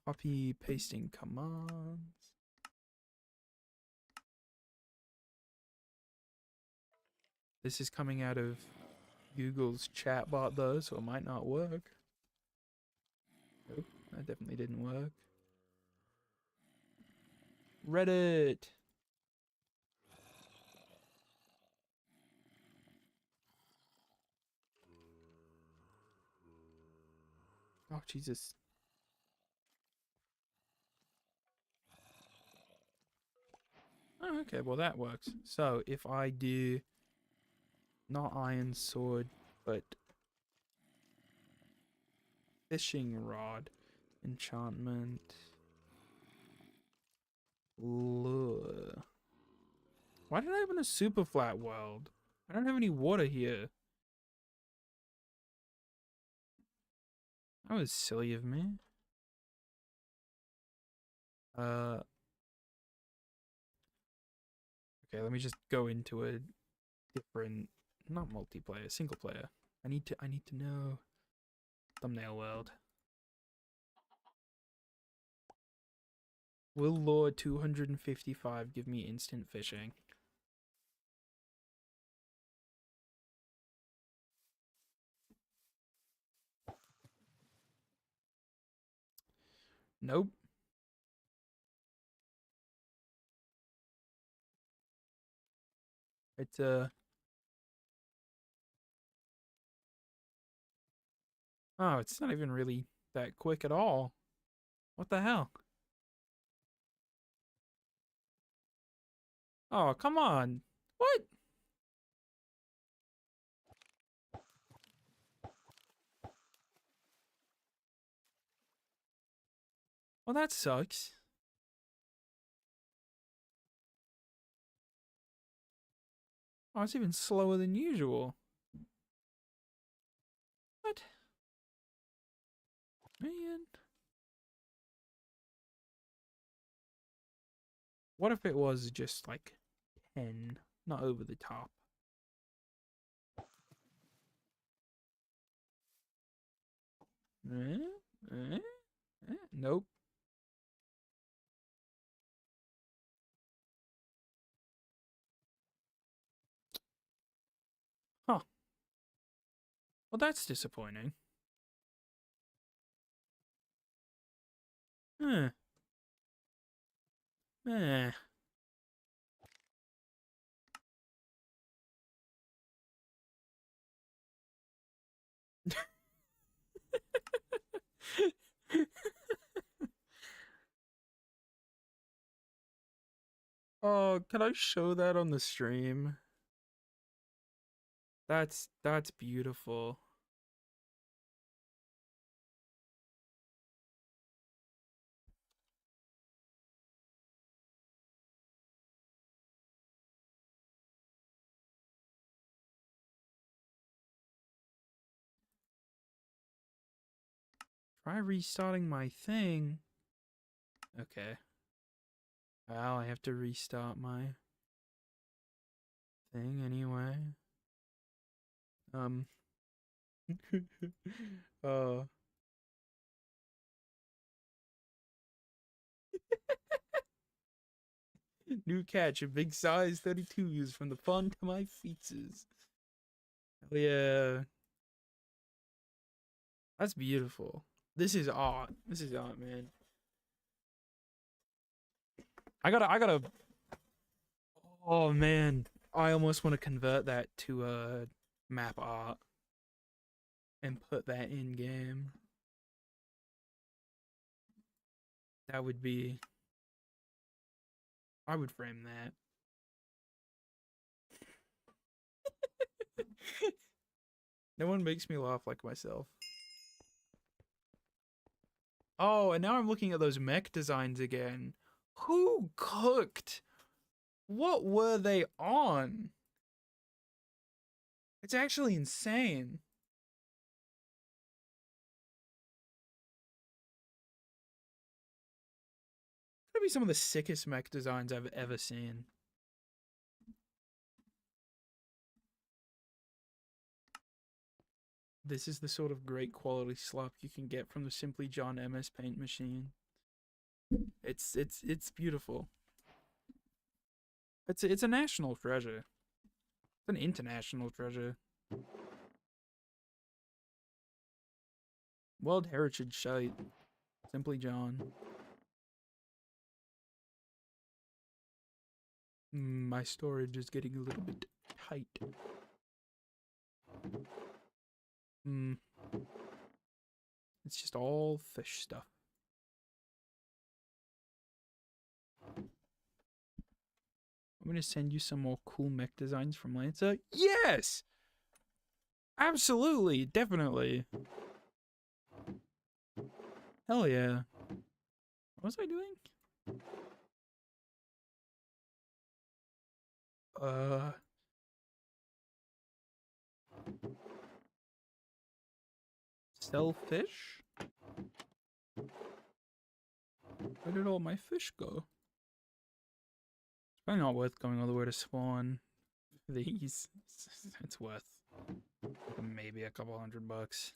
Speaker 1: copy pasting commands. This is coming out of Google's chatbot though, so it might not work. Nope, that definitely didn't work. Reddit. Oh, Jesus. Oh, okay, well that works. So if I do not iron sword, but fishing rod enchantment lure. Why did I open a super flat world? I don't have any water here. That was silly of me. Okay, let me just go into a different, not multiplayer, single player. I need to know. Thumbnail world. Will Lure 255 give me instant fishing? Nope. It's oh, it's not even really that quick at all. What the hell? Oh, come on. What? Well, that sucks. Oh, it's even slower than usual. What? Man. What if it was just like 10, not over the top? Nope. Huh. Well, that's disappointing. Eh. Eh. Oh, can I show that on the stream? That's beautiful. Try restarting my thing. Okay. Well, I have to restart my thing anyway. uh New catch, a big size 32s from the fun to my feetses. Hell yeah. That's beautiful. This is art. This is art, man. I gotta oh man. I almost want to convert that to map art and put that in game. That would be I would frame that. No one makes me laugh like myself. Oh, and now I'm looking at those mech designs again. Who cooked? What were they on? It's actually insane. Could be some of the sickest mech designs I've ever seen. This is the sort of great quality slop you can get from the Simply John MS Paint machine. It's beautiful. It's a national treasure. It's an international treasure. World Heritage Site. Simply John. My storage is getting a little bit tight. It's just all fish stuff. I'm gonna send you some more cool mech designs from Lancer. Yes! Absolutely, definitely. Hell yeah. What was I doing? Sell fish? Where did all my fish go? It's probably not worth going all the way to spawn these. It's worth maybe a couple $100.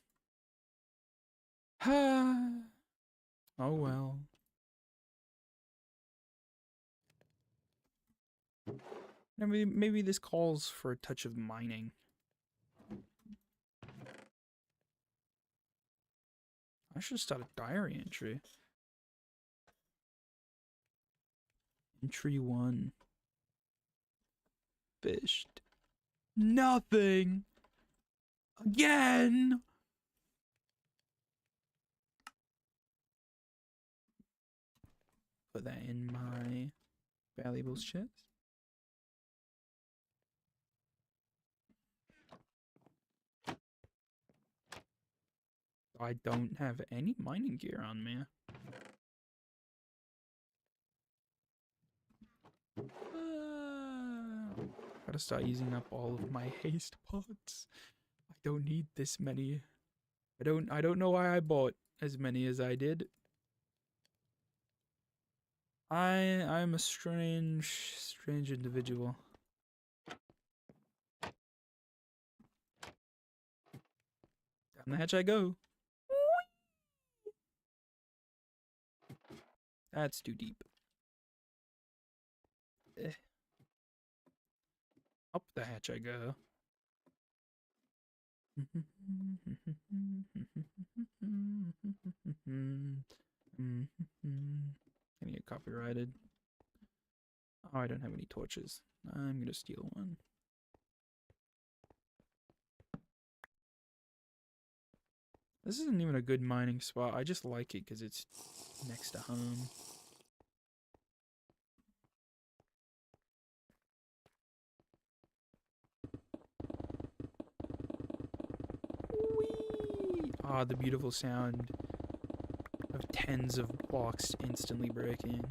Speaker 1: Oh well. Maybe this calls for a touch of mining. I should start a diary entry. Entry 1. Fished. Nothing! Again! Put that in my valuables chest. I don't have any mining gear on me. Gotta start using up all of my haste pots. I don't need this many. I don't know why I bought as many as I did. I'm a strange individual. Down the hatch I go. That's too deep. Eh. Up the hatch I go. Gonna get copyrighted. Oh, I don't have any torches. I'm gonna steal one. This isn't even a good mining spot. I just like it because it's next to home. Whee! Ah, the beautiful sound of tens of blocks instantly breaking.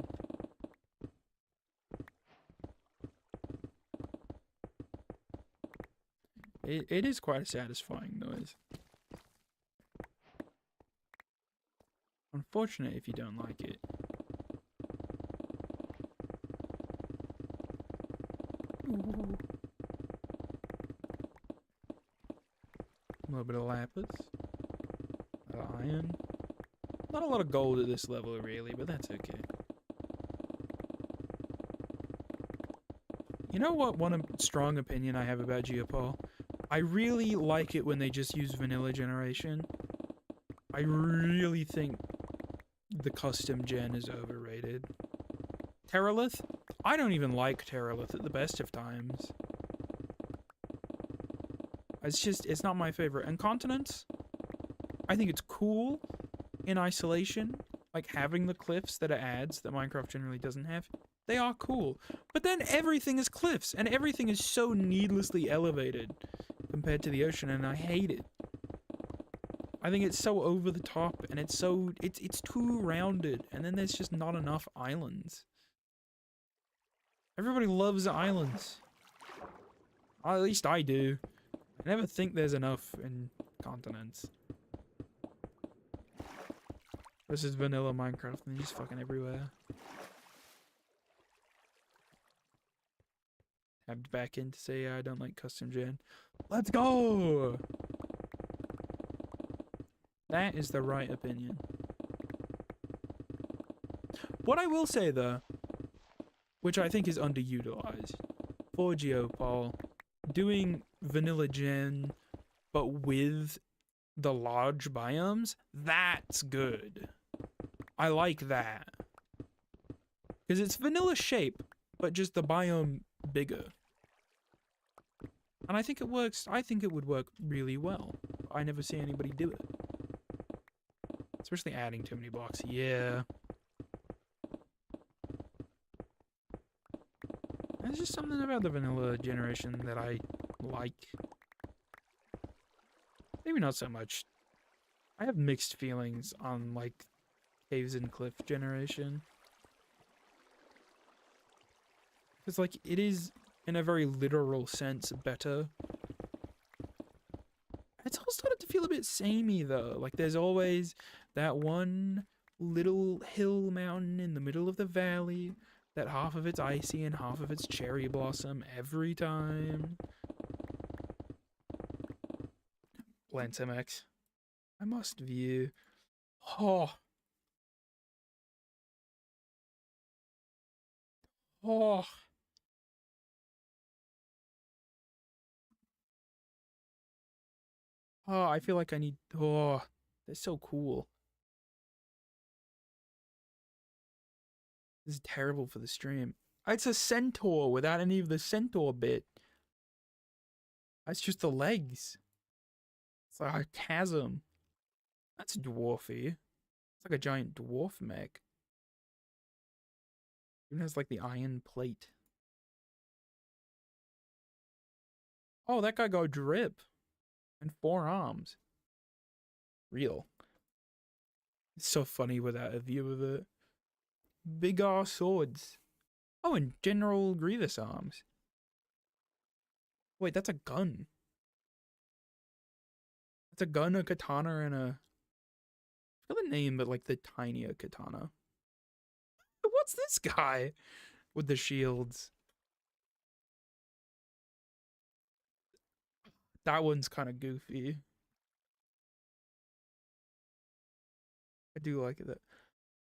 Speaker 1: It is quite a satisfying noise. Unfortunate if you don't like it. Ooh. A little bit of lapis. A lot of iron. Not a lot of gold at this level, really, but that's okay. You know what one strong opinion I have about Geopol? I really like it when they just use vanilla generation. I really think the custom gen is overrated. Terralith? I don't even like Terralith at the best of times. It's not my favorite. And Continents? I think it's cool in isolation. Like having the cliffs that it adds that Minecraft generally doesn't have. They are cool. But then everything is cliffs, and everything is so needlessly elevated compared to the ocean, and I hate it. I think it's so over the top, and it's too rounded, and then there's just not enough islands. Everybody loves islands. Well, at least I do. I never think there's enough in continents. This is vanilla Minecraft, and they're just fucking everywhere. Tabbed back in to say I don't like custom gen. Let's go! That is the right opinion. What I will say though, which I think is underutilized, for Geopol, doing vanilla gen, but with the large biomes, that's good. I like that. Because it's vanilla shape, but just the biome bigger. And I think it works. I think it would work really well. I never see anybody do it. Especially adding too many blocks. Yeah. There's just something about the vanilla generation that I like. Maybe not so much. I have mixed feelings on, like, Caves and Cliff generation. Because, like, it is, in a very literal sense, better. It's all started to feel a bit samey, though. Like, there's always that one little hill mountain in the middle of the valley that half of it's icy and half of it's cherry blossom every time. Lancemex. I must view. Oh. Oh. Oh, I feel like I need... Oh, that's so cool. This is terrible for the stream. It's a centaur without any of the centaur bit. That's just the legs. It's like a chasm. That's dwarfy. It's like a giant dwarf mech. Even has like the iron plate. Oh, that guy got drip. And 4 arms. Real. It's so funny without a view of it. Big ass swords. Oh, and General Grievous arms. Wait, that's a gun. That's a gun, a katana, and a... I forgot the name, but like the tinier katana. What's this guy with the shields? That one's kind of goofy. I do like it.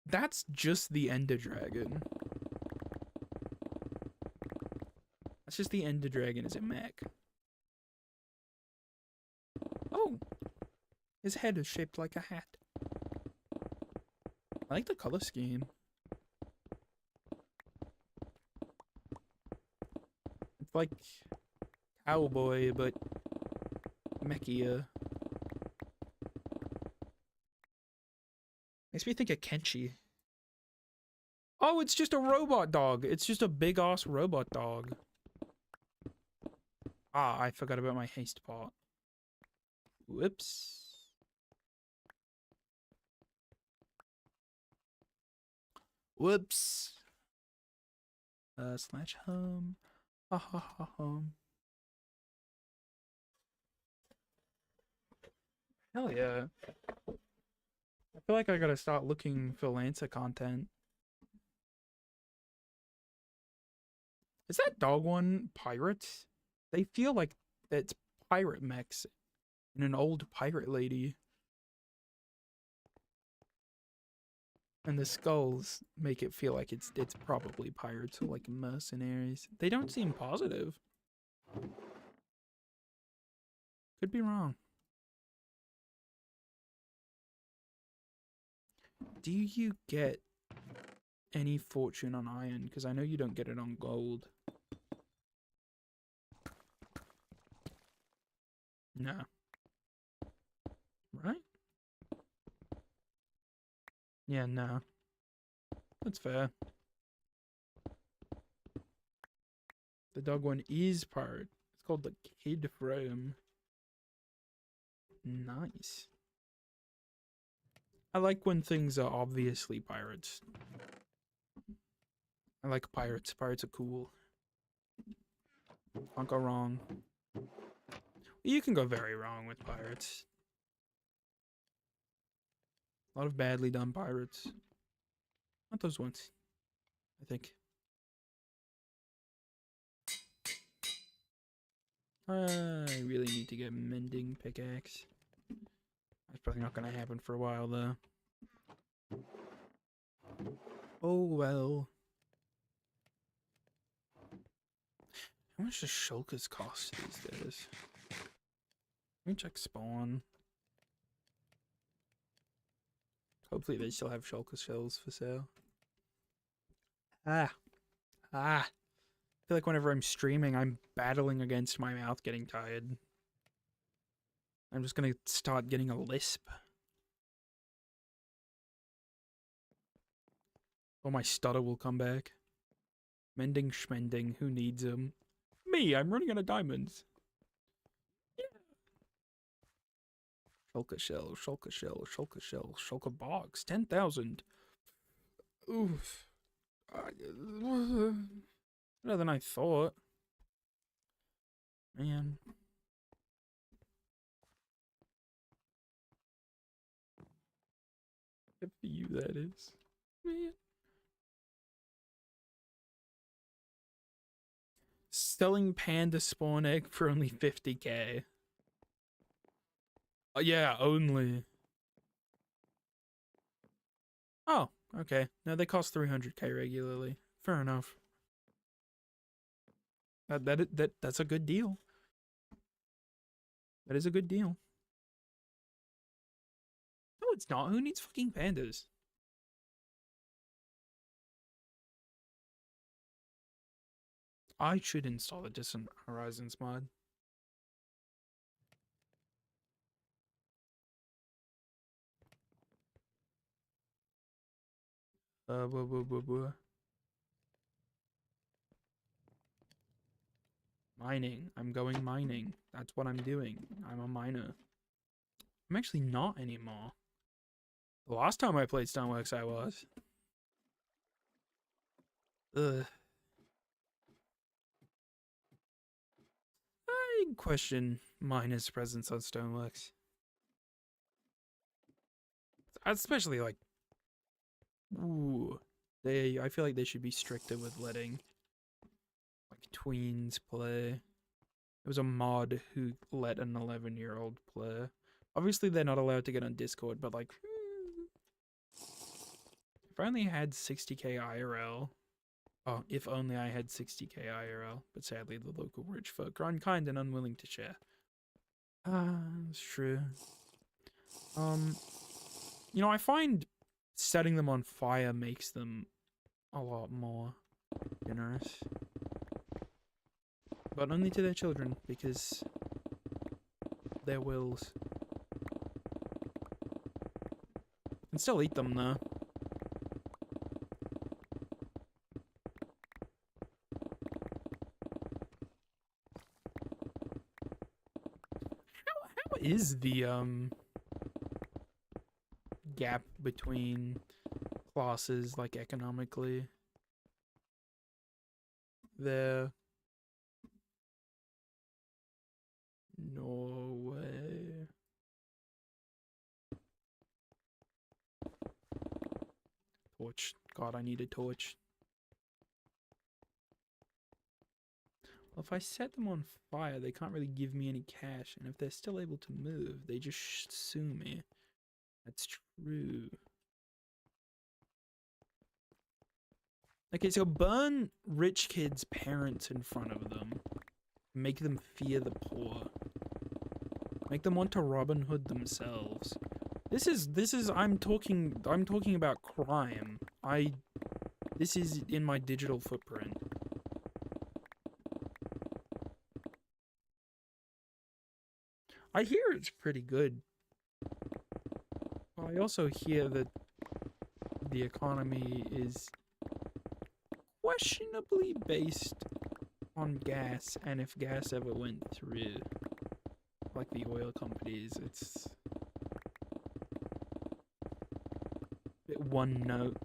Speaker 1: That's just the Ender Dragon. That's just the Ender Dragon as a mech. Oh! His head is shaped like a hat. I like the color scheme. It's like cowboy, but mechier. Makes me think of Kenshi. Oh, it's just a robot dog. It's just a big ass robot dog. Ah, I forgot about my haste part. Whoops. Whoops. Slash home. Ha ha ha home. Hell yeah. I feel like I gotta start looking for Lancer content. Is that dog one pirates? They feel like it's pirate mechs and an old pirate lady. And the skulls make it feel like it's probably pirates or like mercenaries. They don't seem positive. Could be wrong. Do you get any fortune on iron? Because I know you don't get it on gold. No. Right? Yeah, no. That's fair. The dog one is pirate. It's called the Kid Frame. Nice. I like when things are obviously pirates. I like pirates. Pirates are cool. Can't go wrong. You can go very wrong with pirates. A lot of badly done pirates. Not those ones, I think. I really need to get mending pickaxe. That's probably not gonna happen for a while though. Oh well. How much does shulkers cost these days? Let me check spawn. Hopefully they still have shulker shells for sale. Ah. I feel like whenever I'm streaming, I'm battling against my mouth getting tired. I'm just gonna start getting a lisp. Or my stutter will come back. Mending schmending, who needs them? Me, I'm running out of diamonds. Yeah. Shulker shell, shulker shell, shulker shell, shulker box, 10,000. Oof. Better than I thought. Man. Good for you, that is. Man. Selling panda spawn egg for only 50k. Yeah, only. Oh, okay. No, they cost 300k regularly. Fair enough. That's a good deal. That is a good deal. No, it's not. Who needs fucking pandas? I should install a Distant Horizons mod. Blah, blah, blah, blah. Mining. I'm going mining. That's what I'm doing. I'm a miner. I'm actually not anymore. The last time I played Stoneworks, I was. Ugh. I question miner's presence on Stoneworks. Especially like, ooh, I feel like they should be stricter with letting like tweens play. There was a mod who let an 11-year-old play. Obviously, they're not allowed to get on Discord, but like, If I only had 60k IRL. Oh, if only I had 60k IRL. But sadly, the local rich folk are unkind and unwilling to share. That's true. You know, I find setting them on fire makes them a lot more generous. But only to their children, because their wills. Can still eat them though. How is the gap between classes, like economically? There. Norway. Torch. God, I need a torch. Well, if I set them on fire, they can't really give me any cash, and if they're still able to move, they just sue me. That's true. Okay, so burn rich kids' parents in front of them. Make them fear the poor. Make them want to Robin Hood themselves. This is I'm talking about crime. This is in my digital footprint. I hear it's pretty good. I also hear that the economy is questionably based on gas, and if gas ever went through, like the oil companies, it's a bit one note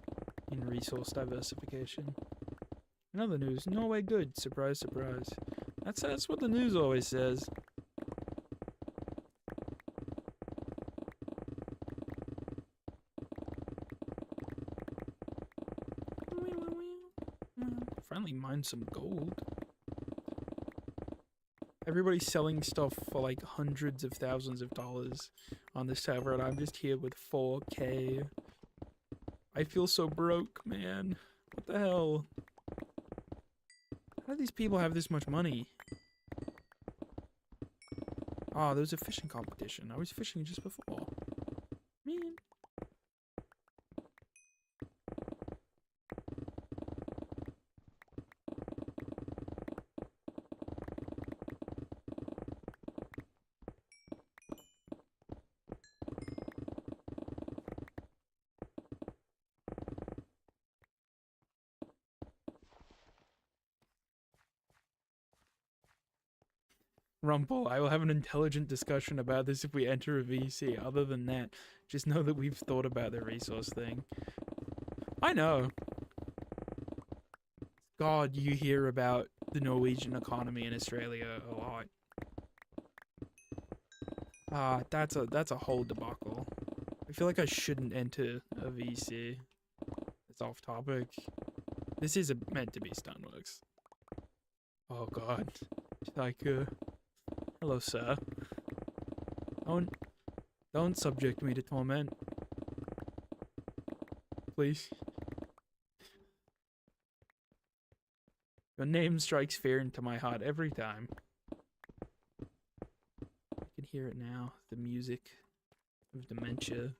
Speaker 1: in resource diversification. In other news, Norway good, surprise, surprise. That's what the news always says. Finally mine some gold. Everybody's selling stuff for like hundreds of thousands of dollars on this server, and I'm just here with 4k. I feel so broke, man. What the hell? How do these people have this much money? Ah, there was a fishing competition. I was fishing just before. Man. Rumple, I will have an intelligent discussion about this if we enter a VC. Other than that, just know that we've thought about the resource thing. I know. God, you hear about the Norwegian economy in Australia a lot. That's a whole debacle. I feel like I shouldn't enter a VC. It's off topic. This is meant to be Stoneworks. Oh god. Like, hello, sir. Don't subject me to torment. Please. Your name strikes fear into my heart every time. I can hear it now. The music of dementia.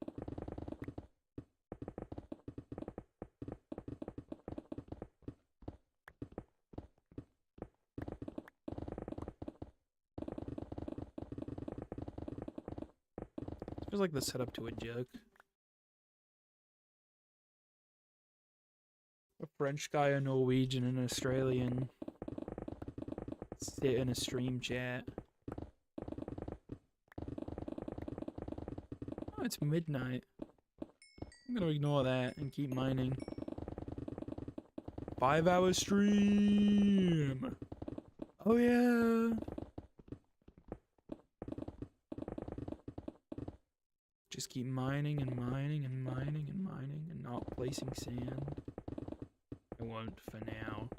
Speaker 1: Feels like the setup to a joke. A French guy, a Norwegian, and an Australian sit in a stream chat. Oh, it's midnight. I'm gonna ignore that and keep mining. 5-hour stream! Oh yeah! Just keep mining and mining and mining and mining and not placing sand. I won't for now.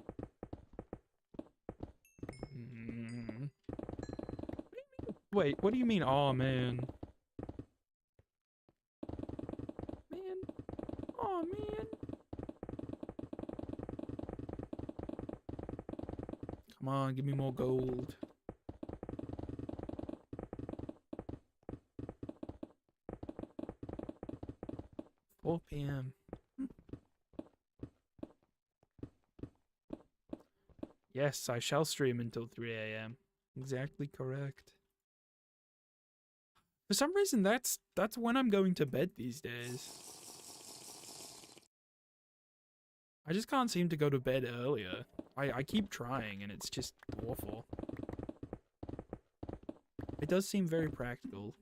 Speaker 1: Wait, what do you mean, aw, man? Man? Aw, man. Come on, give me more gold. Four PM. Yes, I shall stream until 3 AM. Exactly correct. For some reason, that's when I'm going to bed these days. I just can't seem to go to bed earlier. I keep trying, and it's just awful. It does seem very practical.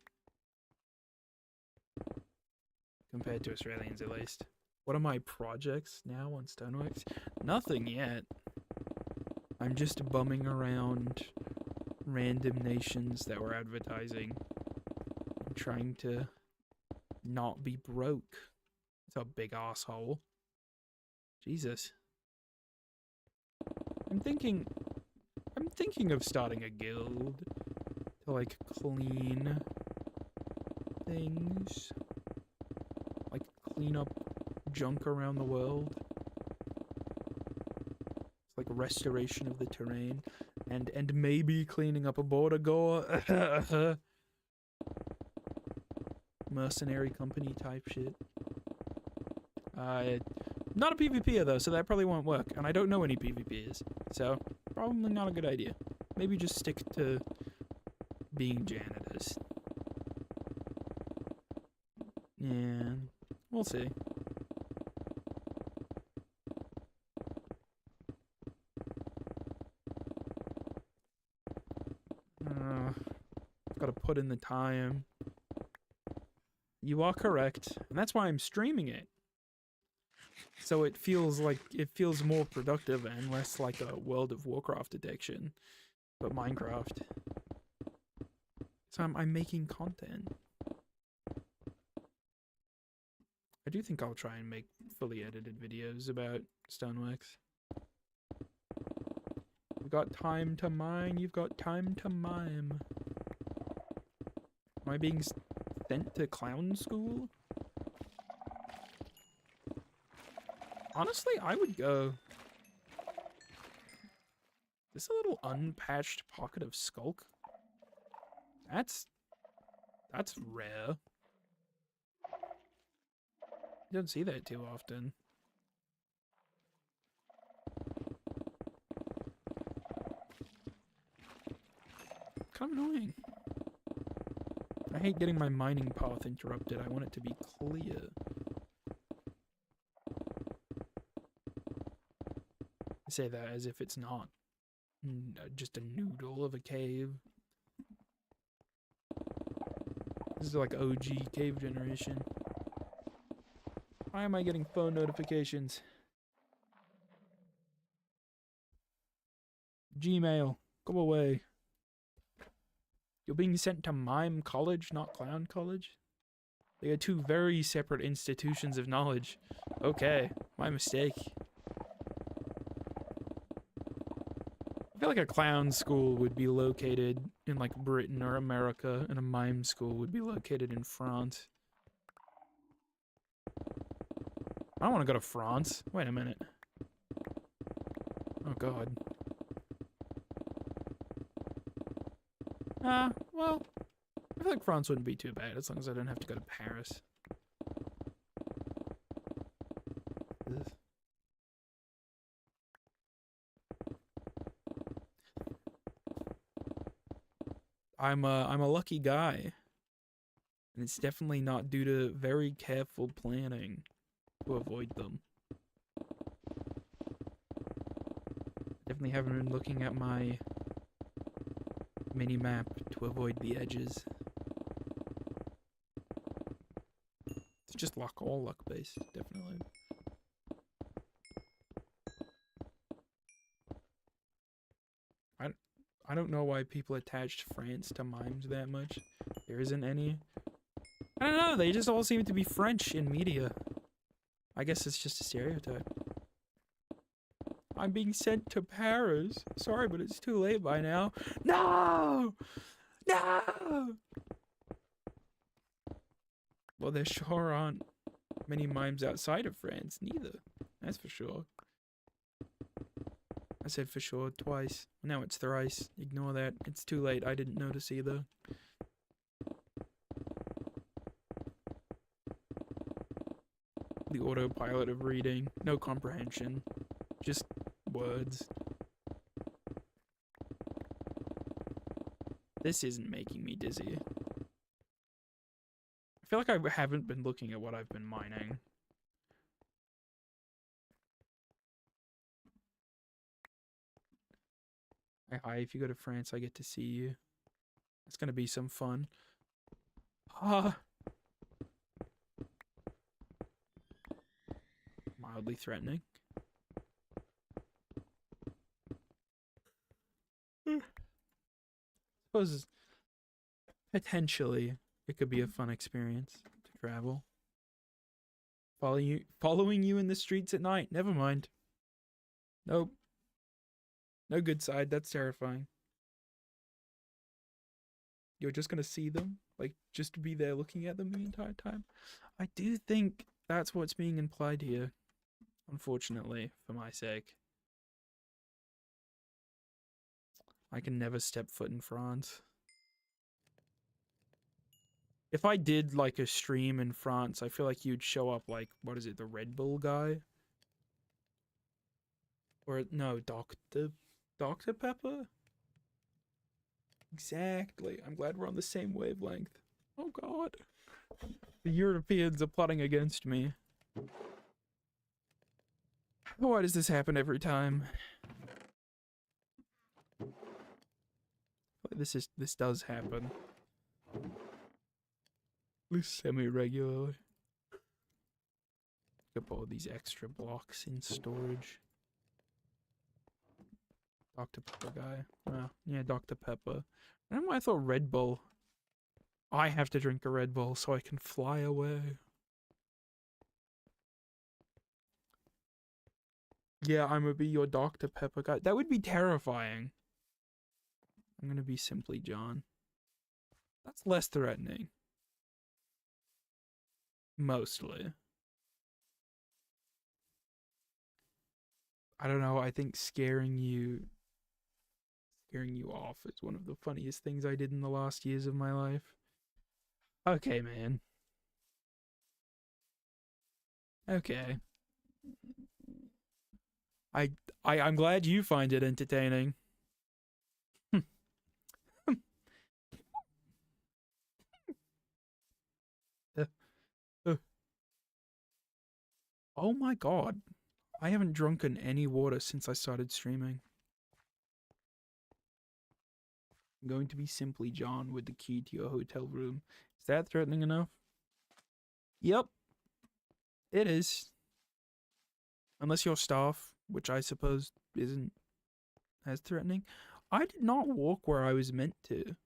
Speaker 1: Compared to Australians, at least. What are my projects now on Stoneworks? Nothing yet. I'm just bumming around random nations that were advertising. I'm trying to not be broke. It's a big asshole. Jesus. I'm thinking of starting a guild to like clean things. Like clean up junk around the world. It's like restoration of the terrain and maybe cleaning up a border gore. Mercenary company type shit. Not a PvPer though, so that probably won't work. And I don't know any PvPers, so probably not a good idea. Maybe just stick to being janitors. Yeah, we'll see. Gotta put in the time. You are correct, and that's why I'm streaming it. So it feels more productive and less like a World of Warcraft addiction, but Minecraft. So I'm making content. I do think I'll try and make fully edited videos about Stoneworks. You've got time to mine, you've got time to mime. Am I being sent to clown school? Honestly, I would go... This a little unpatched pocket of skulk? That's rare. You don't see that too often. Kind of annoying. I hate getting my mining path interrupted. I want it to be clear. I say that as if it's not just a noodle of a cave. This is like OG cave generation. Why am I getting phone notifications? Gmail, go away. You're being sent to Mime College, not Clown College? They are two very separate institutions of knowledge. Okay, my mistake. I feel like a clown school would be located in like Britain or America, and a mime school would be located in France. I don't want to go to France. Wait a minute. Oh god. Well, I feel like France wouldn't be too bad as long as I don't have to go to Paris. Ugh. I'm a lucky guy. And it's definitely not due to very careful planning to avoid them. Definitely haven't been looking at my mini-map to avoid the edges. It's just luck, all luck-based, definitely. I don't know why people attached France to mimes that much. There isn't any. I don't know, they just all seem to be French in media. I guess it's just a stereotype. I'm being sent to Paris. Sorry, but it's too late by now. No! No! Well, there sure aren't many mimes outside of France, neither. That's for sure. I said for sure twice. Now it's thrice. Ignore that. It's too late. I didn't notice either. The autopilot of reading. No comprehension. Just words. This isn't making me dizzy. I feel like I haven't been looking at what I've been mining. Hi, if you go to France, I get to see you. It's gonna be some fun. Mildly threatening. Suppose potentially it could be a fun experience to travel. Following you in the streets at night. Never mind. Nope. No good side. That's terrifying. You're just gonna see them, like just to be there looking at them the entire time. I do think that's what's being implied here. Unfortunately, for my sake. I can never step foot in France. If I did like a stream in France, I feel like you'd show up like, what is it, the Red Bull guy? Or no, Dr. Pepper? Exactly. I'm glad we're on the same wavelength. Oh god. The Europeans are plotting against me. Why does this happen every time? This does happen. At least semi-regularly. Could put all these extra blocks in storage. Dr. Pepper guy. Yeah, Dr. Pepper. I don't know why I thought Red Bull. I have to drink a Red Bull so I can fly away. Yeah, I'm gonna be your Dr. Pepper guy. That would be terrifying. I'm gonna be Simply John. That's less threatening. Mostly. I don't know, I think scaring you off is one of the funniest things I did in the last years of my life. Okay, man. Okay. I'm glad you find it entertaining. Oh my god. I haven't drunken any water since I started streaming. I'm going to be Simply John with the key to your hotel room. Is that threatening enough? Yep. It is. Unless you're staff, which I suppose isn't as threatening. I did not walk where I was meant to.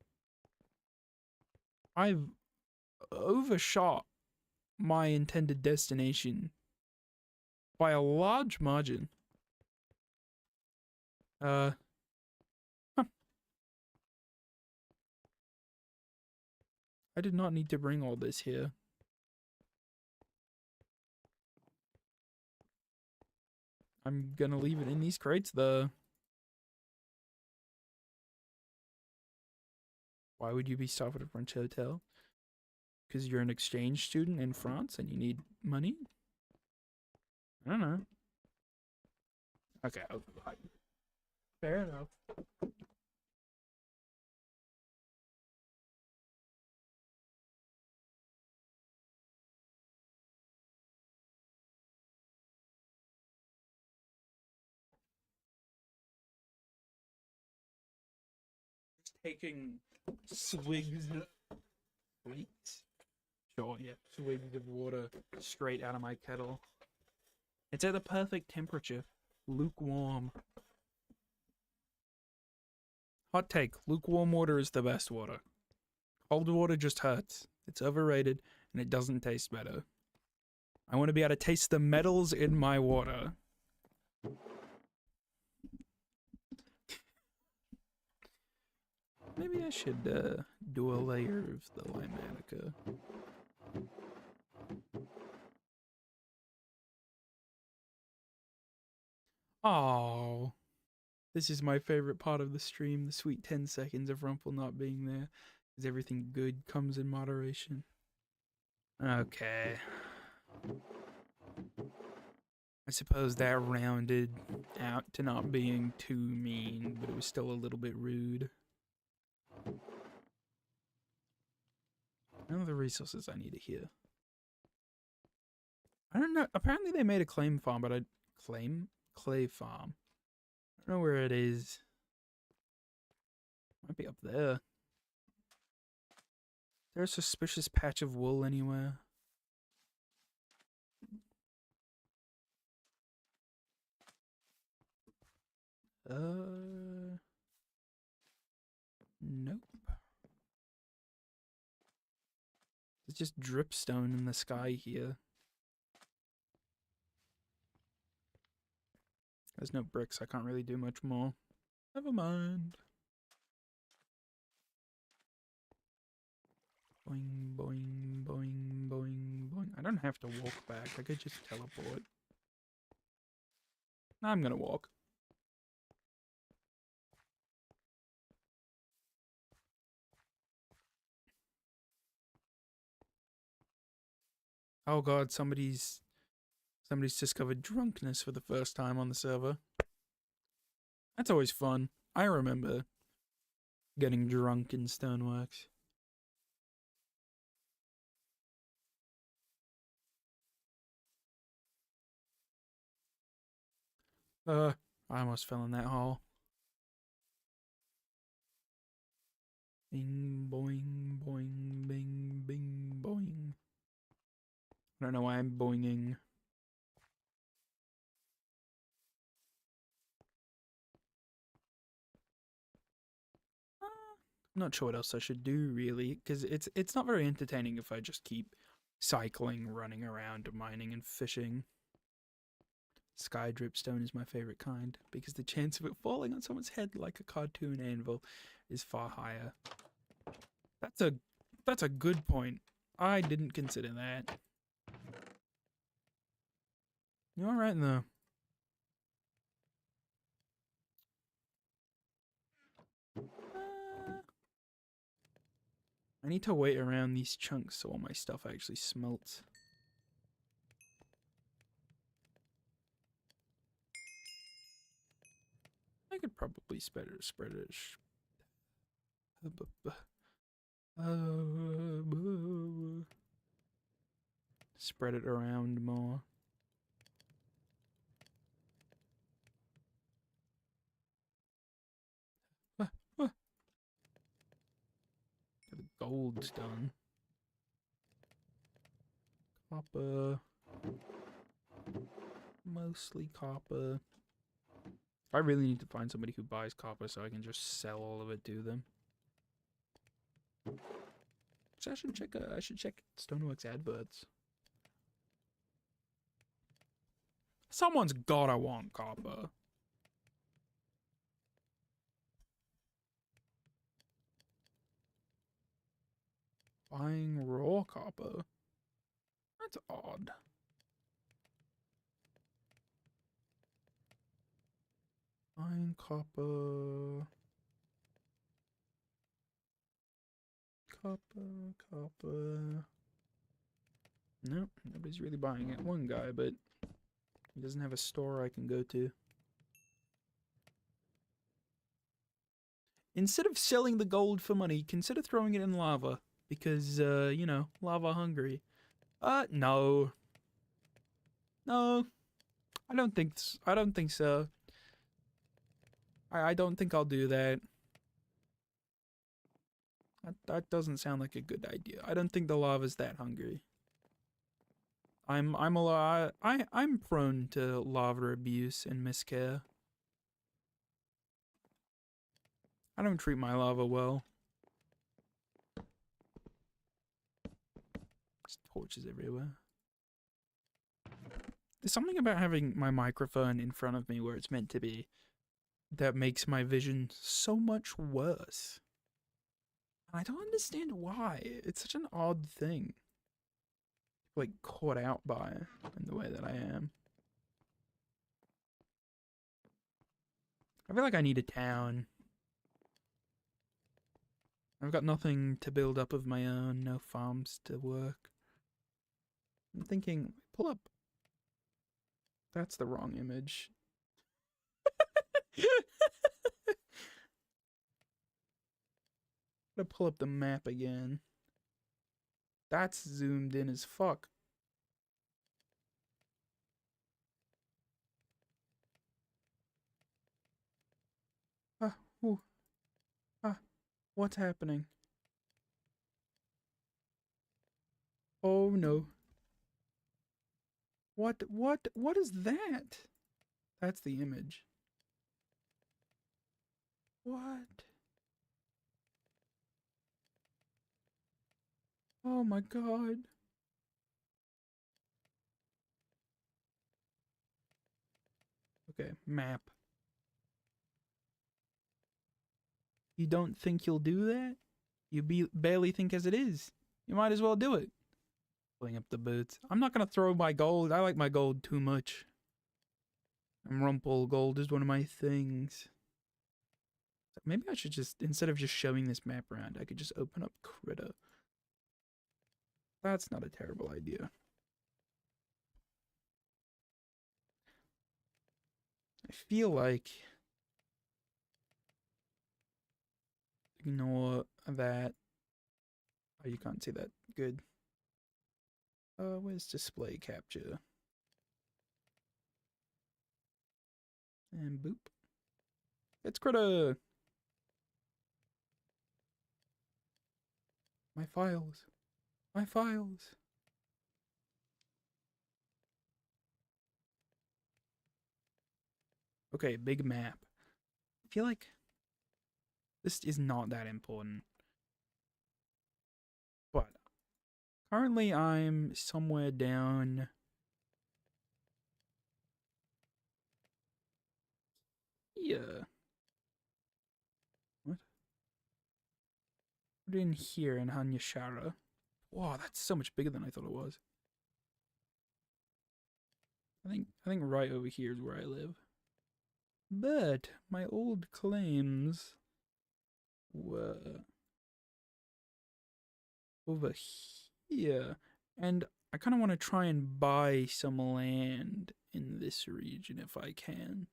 Speaker 1: I've overshot my intended destination by a large margin. Huh. I did not need to bring all this here. I'm gonna leave it in these crates though. Why would you be stopped at a French hotel? Because you're an exchange student in France and you need money? I don't know. Okay, fair enough. Just taking swigs. Swigs? Sure, yeah. Swigs of water straight out of my kettle. It's at the perfect temperature. Lukewarm. Hot take. Lukewarm water is the best water. Cold water just hurts. It's overrated and it doesn't taste better. I want to be able to taste the metals in my water. Maybe I should do a layer of the Limatica. Oh, This is my favorite part of the stream, the sweet 10 seconds of Rumple not being there. Because everything good comes in moderation. Okay. I suppose that rounded out to not being too mean, but it was still a little bit rude. None of the resources I need are here. I don't know. Apparently they made a clay farm, but clay farm. I don't know where it is. Might be up there. There's a suspicious patch of wool anywhere. Nope. It's just dripstone in the sky here. There's no bricks, I can't really do much more. Never mind. Boing, boing, boing, boing, boing. I don't have to walk back, I could just teleport. I'm gonna walk. Oh god, somebody's discovered drunkenness for the first time on the server. That's always fun. I remember getting drunk in Stoneworks. I almost fell in that hole. Bing, boing, boing, bing, bing, boing. I don't know why I'm boinging. I'm not sure what else I should do, really, because it's not very entertaining if I just keep cycling, running around, mining, and fishing. Sky dripstone is my favorite kind, because the chance of it falling on someone's head like a cartoon anvil is far higher. That's a good point. I didn't consider that. You're alright though. I need to wait around these chunks so all my stuff actually smelts. I could probably spread it. Spread it around more. The gold's done. Copper. Mostly copper. I really need to find somebody who buys copper so I can just sell all of it to them. So I should check Stoneworks adverts. Someone's gotta want copper. Buying raw copper? That's odd. Buying copper. Copper. Nope, nobody's really buying it. One guy, but he doesn't have a store I can go to. Instead of selling the gold for money, consider throwing it in lava. Because, you know, lava hungry. No. No. I don't think so. I don't think I'll do that. That doesn't sound like a good idea. I don't think the lava's that hungry. I'm prone to lava abuse and miscare. I don't treat my lava well. There's torches everywhere. There's something about having my microphone in front of me where it's meant to be that makes my vision so much worse. I don't understand why. It's such an odd thing. Like, caught out by in the way that I am. I feel like I need a town. I've got nothing to build up of my own, no farms to work. I'm thinking, pull up. That's the wrong image. Gotta pull up the map again. That's zoomed in as fuck. Ah, ooh. Ah, what's happening? Oh no. What is that? That's the image. What? Oh my god. Okay, map. You don't think you'll do that? You barely think as it is. You might as well do it. Pulling up the boots. I'm not gonna throw my gold. I like my gold too much. And rumple gold is one of my things. Maybe I should just, instead of just showing this map around, I could just open up Critter. That's not a terrible idea. I feel like ignore that. Oh, you can't see that. Good. Where's display capture? And boop. It's Critter! My files. My files. Okay, big map. I feel like this is not that important. But currently I'm somewhere down here. What? What in here in Hanyashara? Wow, that's so much bigger than I thought it was. I think right over here is where I live. But my old claims were over here. And I kind of want to try and buy some land in this region if I can.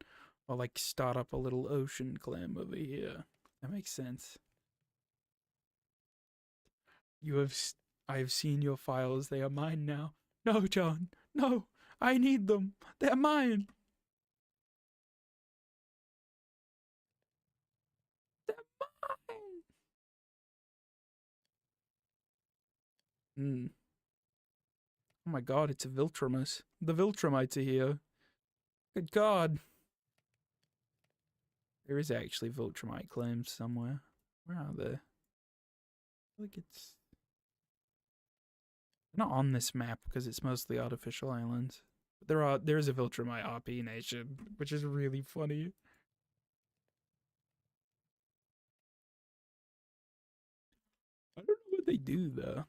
Speaker 1: Or like start up a little ocean claim over here. That makes sense. I have seen your files. They are mine now. No, John. No. I need them. They're mine. They're mine. Hmm. Oh my god, it's a Viltrumus. The Viltrumites are here. Good god. There is actually Viltrumite claims somewhere. Where are they? I feel like it's not on this map because it's mostly artificial islands. But there is a Viltrumite RP nation, which is really funny. I don't know what they do though.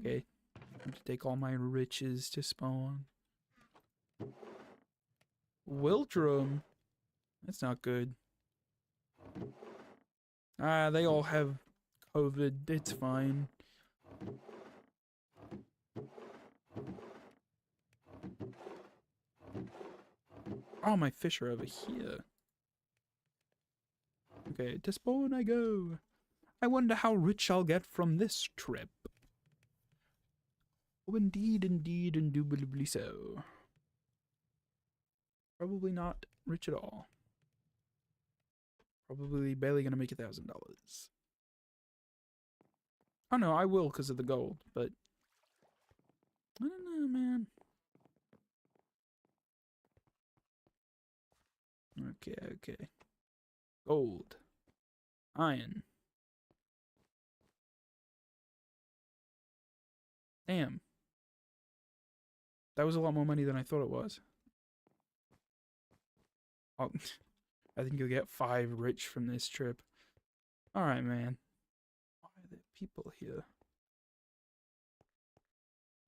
Speaker 1: Okay. I have to take all my riches to spawn. Wiltrum? That's not good. Ah, they all have COVID. It's fine. Oh, my fish are over here. Okay, to spawn I go. I wonder how rich I'll get from this trip. Oh, indeed, indeed, indubitably so. Probably not rich at all. Probably barely gonna make $1,000. Oh no, I will because of the gold, but I don't know, man. Okay, okay. Gold. Iron. Damn. That was a lot more money than I thought it was. Oh, I think you'll get 5 rich from this trip. Alright, man. Why are there people here?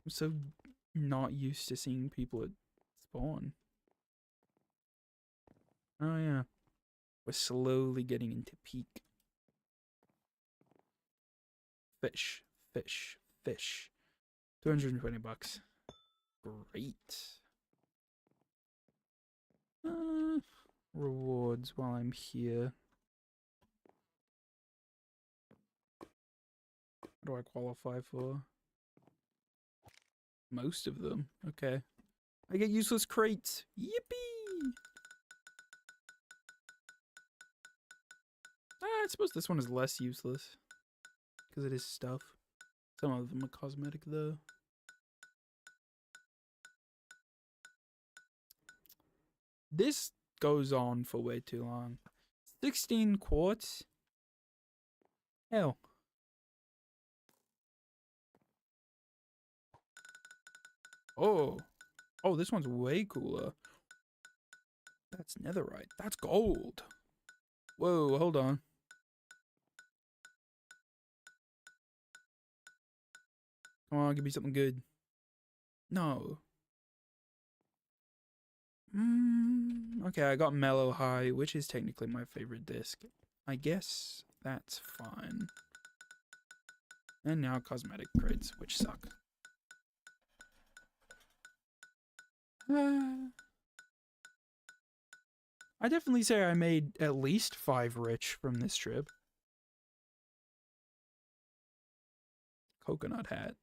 Speaker 1: I'm so not used to seeing people at spawn. Oh yeah. We're slowly getting into peak. Fish, fish, fish. 220 bucks. Great. Rewards while I'm here. What do I qualify for? Most of them. Okay. I get useless crates. Yippee! I suppose this one is less useless. Because it is stuff. Some of them are cosmetic though. This goes on for way too long. 16 quartz? Hell. Oh. Oh, this one's way cooler. That's netherite. That's gold. Whoa, hold on. Come on, give me something good. No. Okay, I got mellow high, which is technically my favorite disc. I guess that's fine. And now cosmetic crates, which suck. I definitely say I made at least 5 rich from this trip. Coconut hat.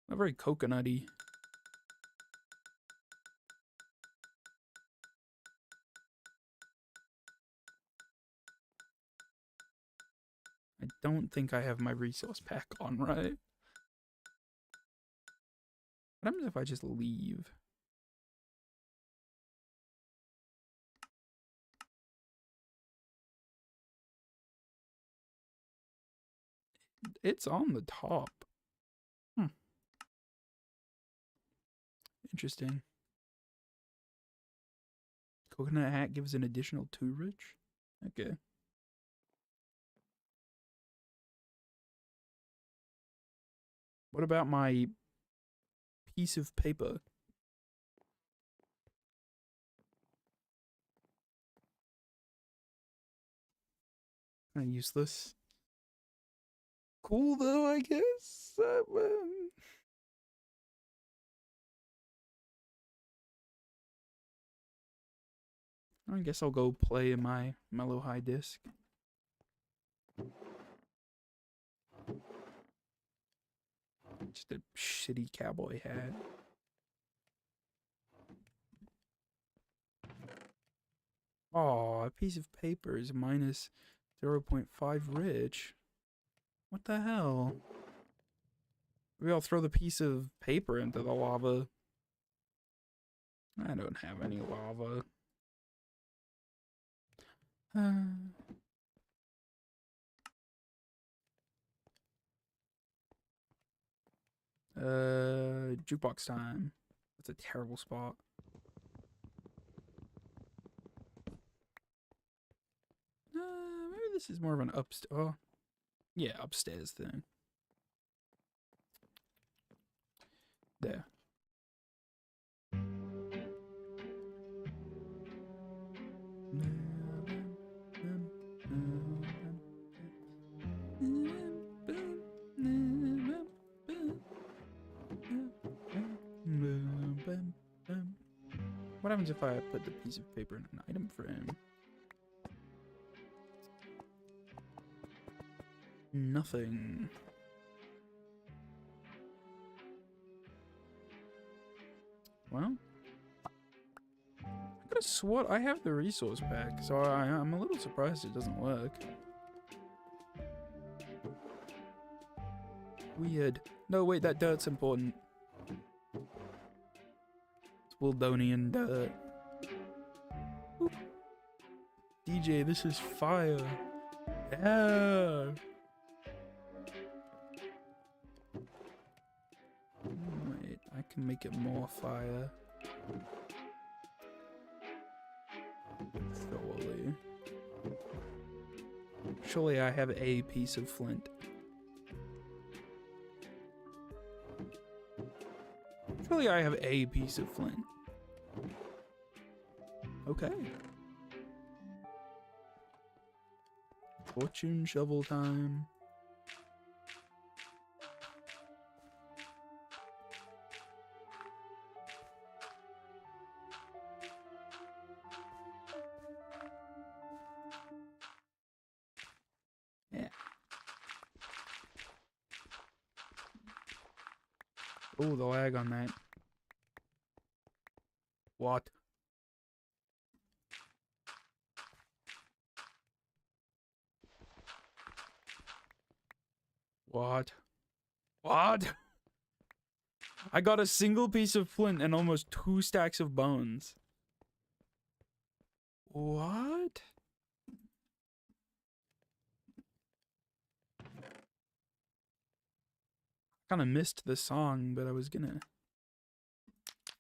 Speaker 1: Not very coconutty. I don't think I have my resource pack on right. What happens if I just leave? It's on the top. Interesting. Coconut hat gives an additional 2 rich? Okay. What about my piece of paper? Kind of useless. Cool though, I guess. I guess I'll go play in my mellow high disc. Just a shitty cowboy hat. Oh, a piece of paper is minus 0.5 rich. What the hell? Maybe I'll throw the piece of paper into the lava. I don't have any lava. Jukebox time. That's a terrible spot. Maybe this is more of an upstairs. Oh, yeah, upstairs thing. There. What happens if I put the piece of paper in an item frame? Nothing. Well, I could have swore I have the resource pack, so I'm a little surprised it doesn't work. Weird. No, wait, that dirt's important. It's Wildonian dirt. Oop. DJ, this is fire. Yeah. Wait, I can make it more fire. Surely I have a piece of flint. Thankfully, I have a piece of flint. Okay. Fortune shovel time. Yeah. Oh, the lag on that. What? What? What? I got a single piece of flint and almost 2 stacks of bones. What? Kind of missed the song, but I was gonna.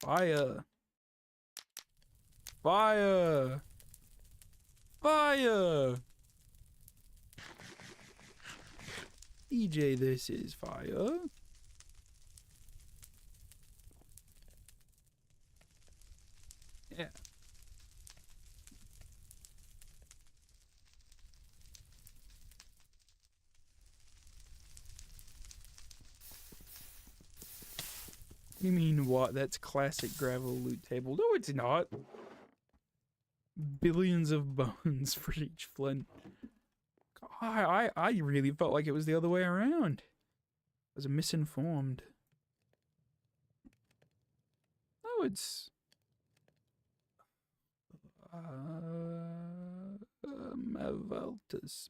Speaker 1: Fire. Fire. Fire. EJ, this is fire. Yeah. You mean what? That's classic gravel loot table. No, it's not. Billions of bones for each flint. I really felt like it was the other way around. I was misinformed. No, it's... Mavaltus.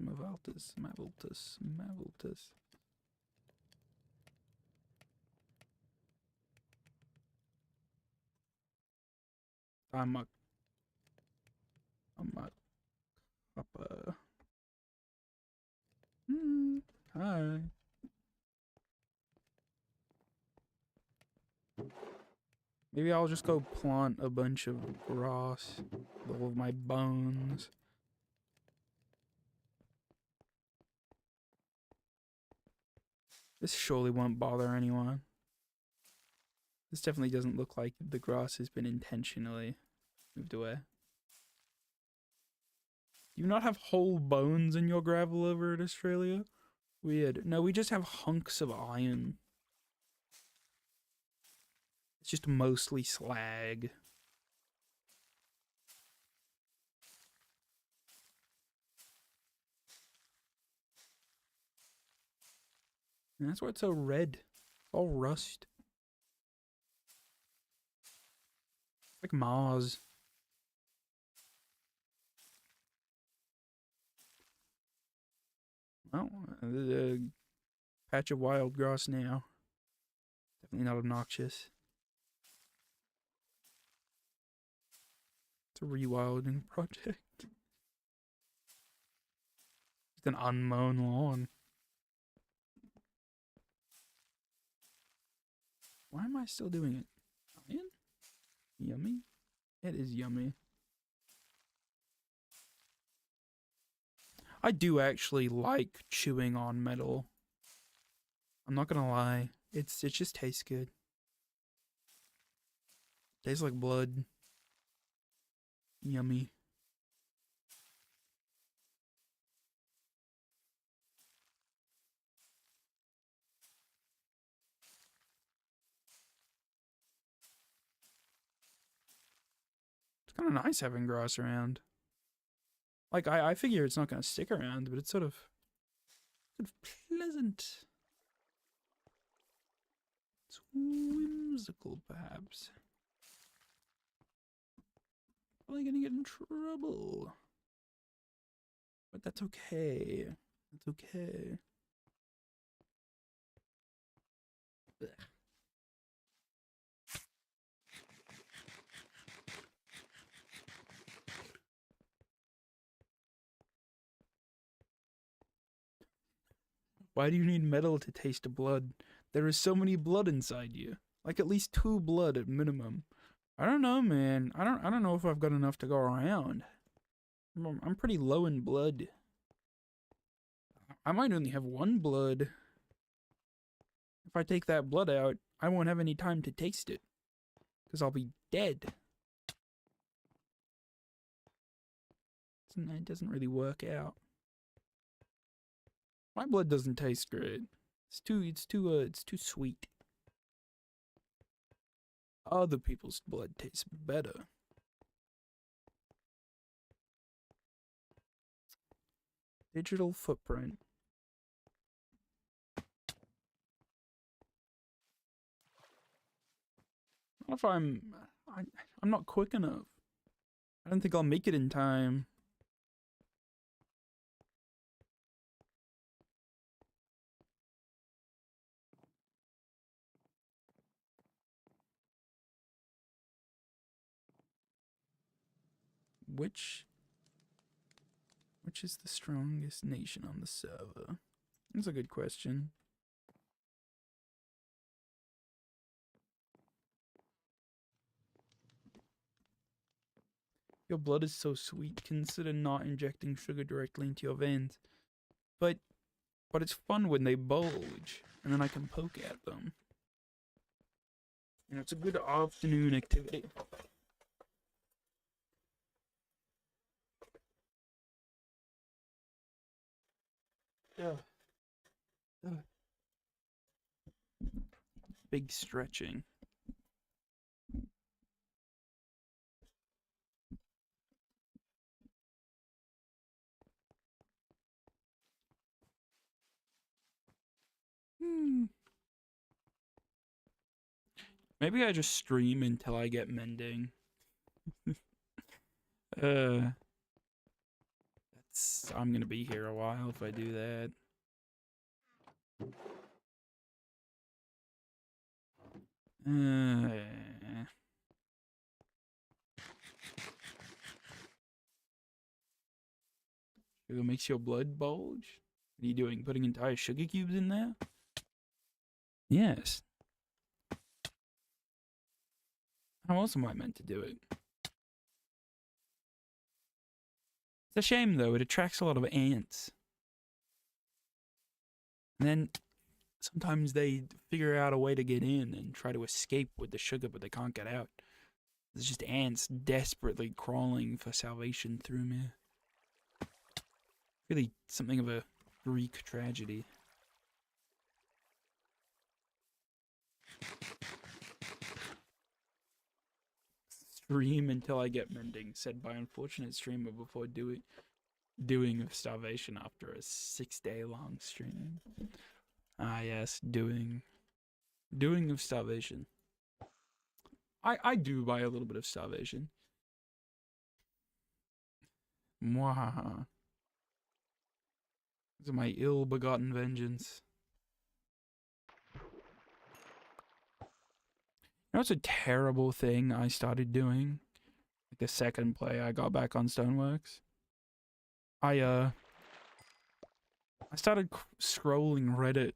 Speaker 1: I'm a Papa. Hi. Maybe I'll just go plant a bunch of grass with all of my bones. This surely won't bother anyone. This definitely doesn't look like the grass has been intentionally moved away. Do you not have whole bones in your gravel over at Australia? Weird. No, we just have hunks of iron. It's just mostly slag. And that's why it's so red. All rust. Like Mars. Well, there's a patch of wild grass now. Definitely not obnoxious. It's a rewilding project. It's an unmown lawn. Why am I still doing it? Iron? Yummy? It is yummy. I do actually like chewing on metal. I'm not gonna lie. It just tastes good. Tastes like blood. Yummy. It's kind of nice having grass around. Like, I figure it's not going to stick around, but it's sort of pleasant. It's whimsical, perhaps. Probably going to get in trouble. But that's okay. That's okay. Ugh. Why do you need metal to taste blood? There is so many blood inside you. Like at least 2 blood at minimum. I don't know, man. I don't know if I've got enough to go around. I'm pretty low in blood. I might only have 1 blood. If I take that blood out, I won't have any time to taste it. because I'll be dead. It doesn't really work out. My blood doesn't taste great. It's too sweet. Other people's blood tastes better. Digital footprint. What if I'm not quick enough? I don't think I'll make it in time. Which is the strongest nation on the server? That's a good question. Your blood is so sweet, consider not injecting sugar directly into your veins. But it's fun when they bulge, and then I can poke at them. You know, it's a good afternoon activity. Big stretching. Maybe I just stream until I get mending. I'm gonna be here a while if I do that. Sugar makes your blood bulge? What are you doing? Putting entire sugar cubes in there? Yes. How else am I meant to do it? It's a shame though, it attracts a lot of ants. And then sometimes they figure out a way to get in and try to escape with the sugar, but they can't get out. There's just ants desperately crawling for salvation through me. Really something of a Greek tragedy. Stream until I get mending, said by unfortunate streamer before doing of starvation after a 6-day long stream. Ah yes, doing of starvation. I do buy a little bit of starvation. Mwahaha. This is my ill-begotten vengeance. You know what's a terrible thing I started doing? Like the second play I got back on Stoneworks? I started scrolling Reddit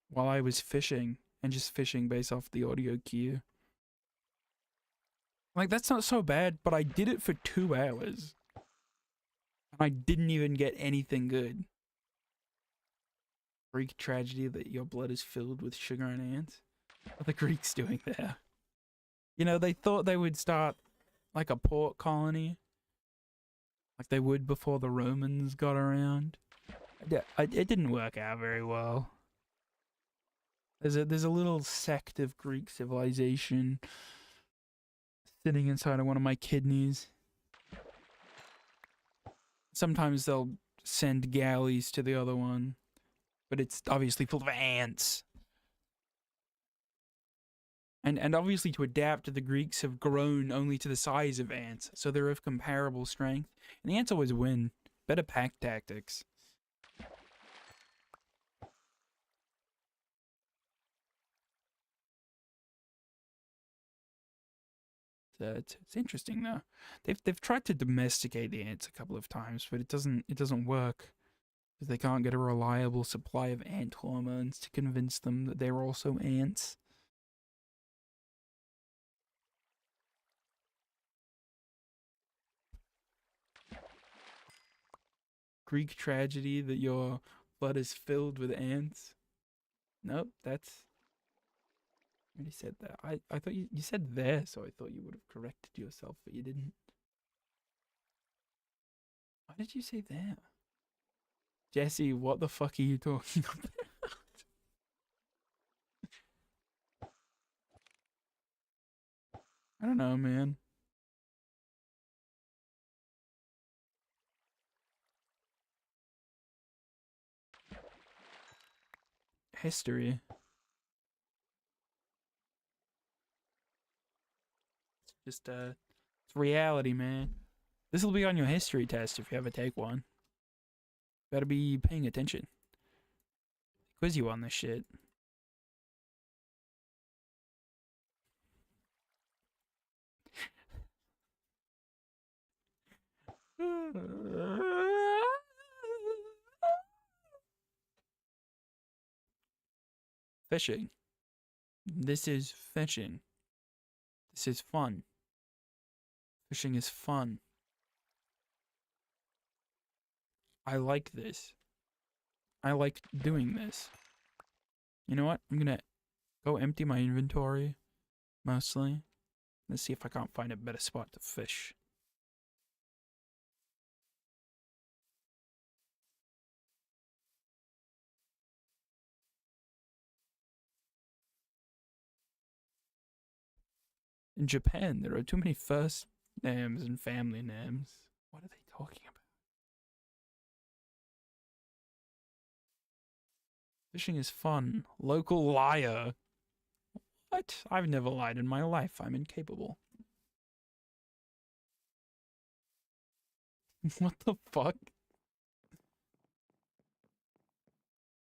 Speaker 1: while I was fishing, and just fishing based off the audio cue. Like, that's not so bad, but I did it for 2 hours. And I didn't even get anything good. Greek tragedy that your blood is filled with sugar and ants? What are the Greeks doing there? You know, they thought they would start like a port colony, like they would before the Romans got around. It didn't work out very well. There's a little sect of Greek civilization sitting inside of one of my kidneys. Sometimes they'll send galleys to the other one, but it's obviously full of ants. And obviously to adapt, the Greeks have grown only to the size of ants, so they're of comparable strength. And the ants always win. Better pack tactics. It's interesting though. They've tried to domesticate the ants a couple of times, but it doesn't work because they can't get a reliable supply of ant hormones to convince them that they're also ants. Greek tragedy that your blood is filled with ants. Nope, that's already said that. I thought you said there, so I thought you would have corrected yourself, but you didn't. Why did you say there? Jesse, what the fuck are you talking about? I don't know, man. History. Just it's reality, man. This will be on your history test if you ever take one. Better be paying attention. Quiz you on this shit. Fishing. This is fishing. This is fun. Fishing is fun. I like this. I like doing this. You know what? I'm gonna go empty my inventory, mostly. Let's see if I can't find a better spot to fish. In Japan, there are too many first names and family names. What are they talking about? Fishing is fun. Local liar. What? I've never lied in my life. I'm incapable. What the fuck?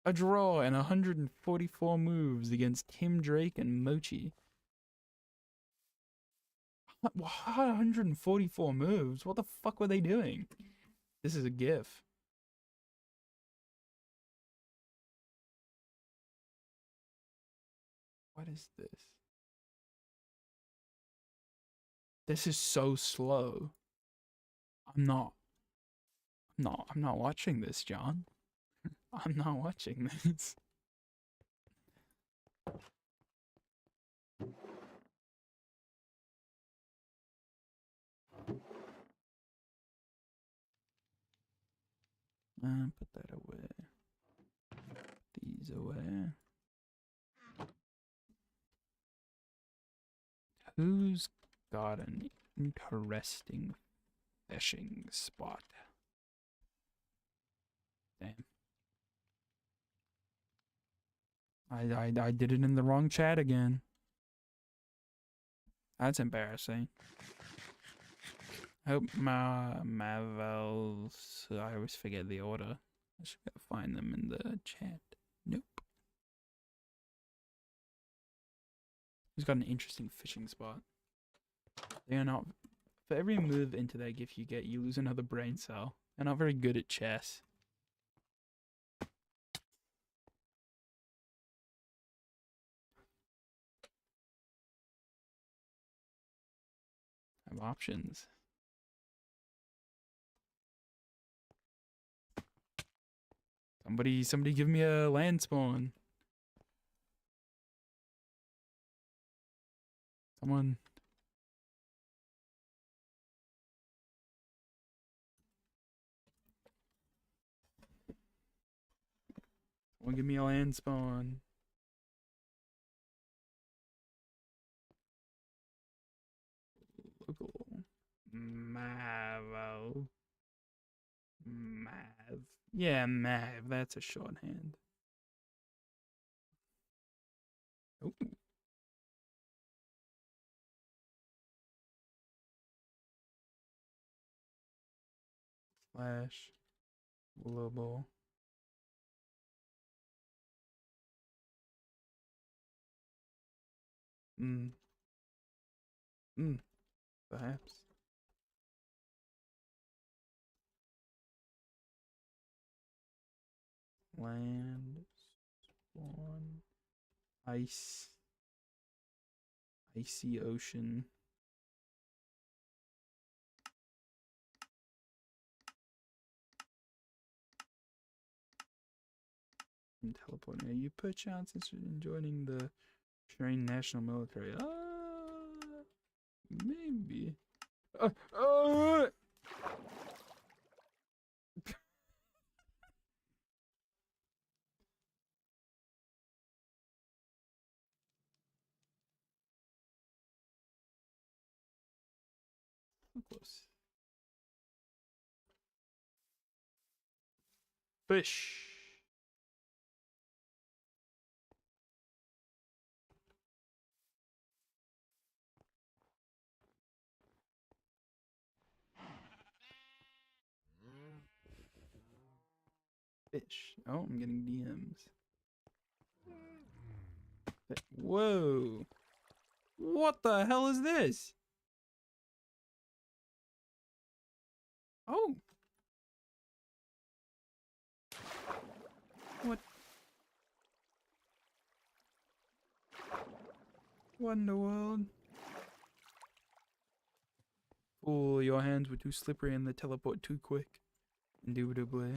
Speaker 1: A draw and 144 moves against Tim Drake and Mochi. 144 moves? What the fuck were they doing? This is a GIF. What is this? This is so slow. I'm not watching this, John. I'm not watching this. Put that away. These away. Who's got an interesting fishing spot? Damn. I did it in the wrong chat again. That's embarrassing. Hope Mavels. I always forget the order. I should go find them in the chat. Nope. He's got an interesting fishing spot. They are not. For every move into that gift you get, you lose another brain cell. They're not very good at chess. I have options. Somebody give me a land spawn. Someone. Someone give me a land spawn. Local. Mavo. Mav. Yeah, Mav. That's a shorthand. Oh. Slash. Global. Perhaps. Land. Spawn. Ice. Icy ocean. And teleporting. Are you perchance interested in joining the Train national military. Maybe. Close. Fish. Fish. Oh, I'm getting DMs. Whoa. What the hell is this? Oh. What? What in the world? Oh, your hands were too slippery and they teleport too quick. Indubitably.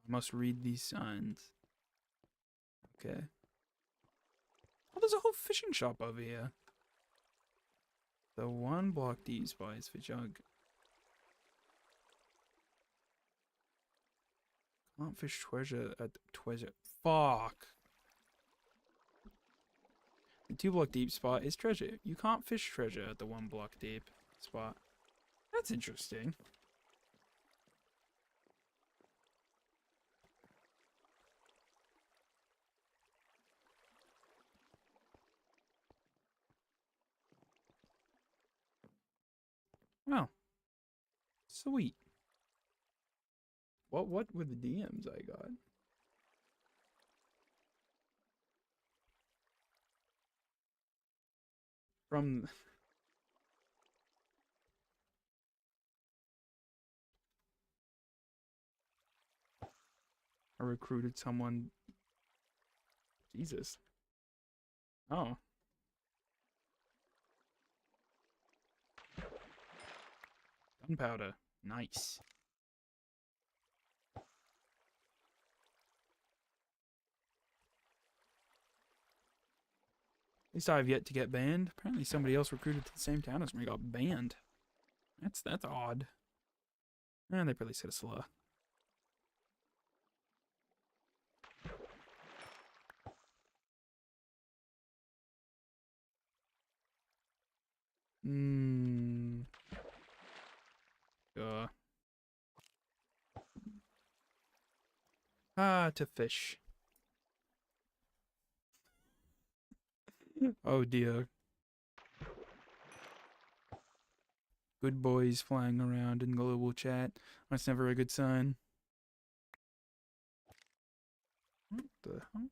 Speaker 1: I must read these signs. Okay. Oh, there's a whole fishing shop over here. The one block D spies for jug. Can't fish treasure at treasure. Fuck. The 2 block deep spot is treasure. You can't fish treasure at the 1 block deep spot. That's interesting. Well, sweet. What were the DMs I got? From I recruited someone. Jesus. Oh. Gunpowder. Nice. At least I've yet to get banned. Apparently somebody else recruited to the same town as me got banned. That's odd. And they probably said a slur. To fish. Oh dear. Good boys flying around in global chat. That's never a good sign. What the hell?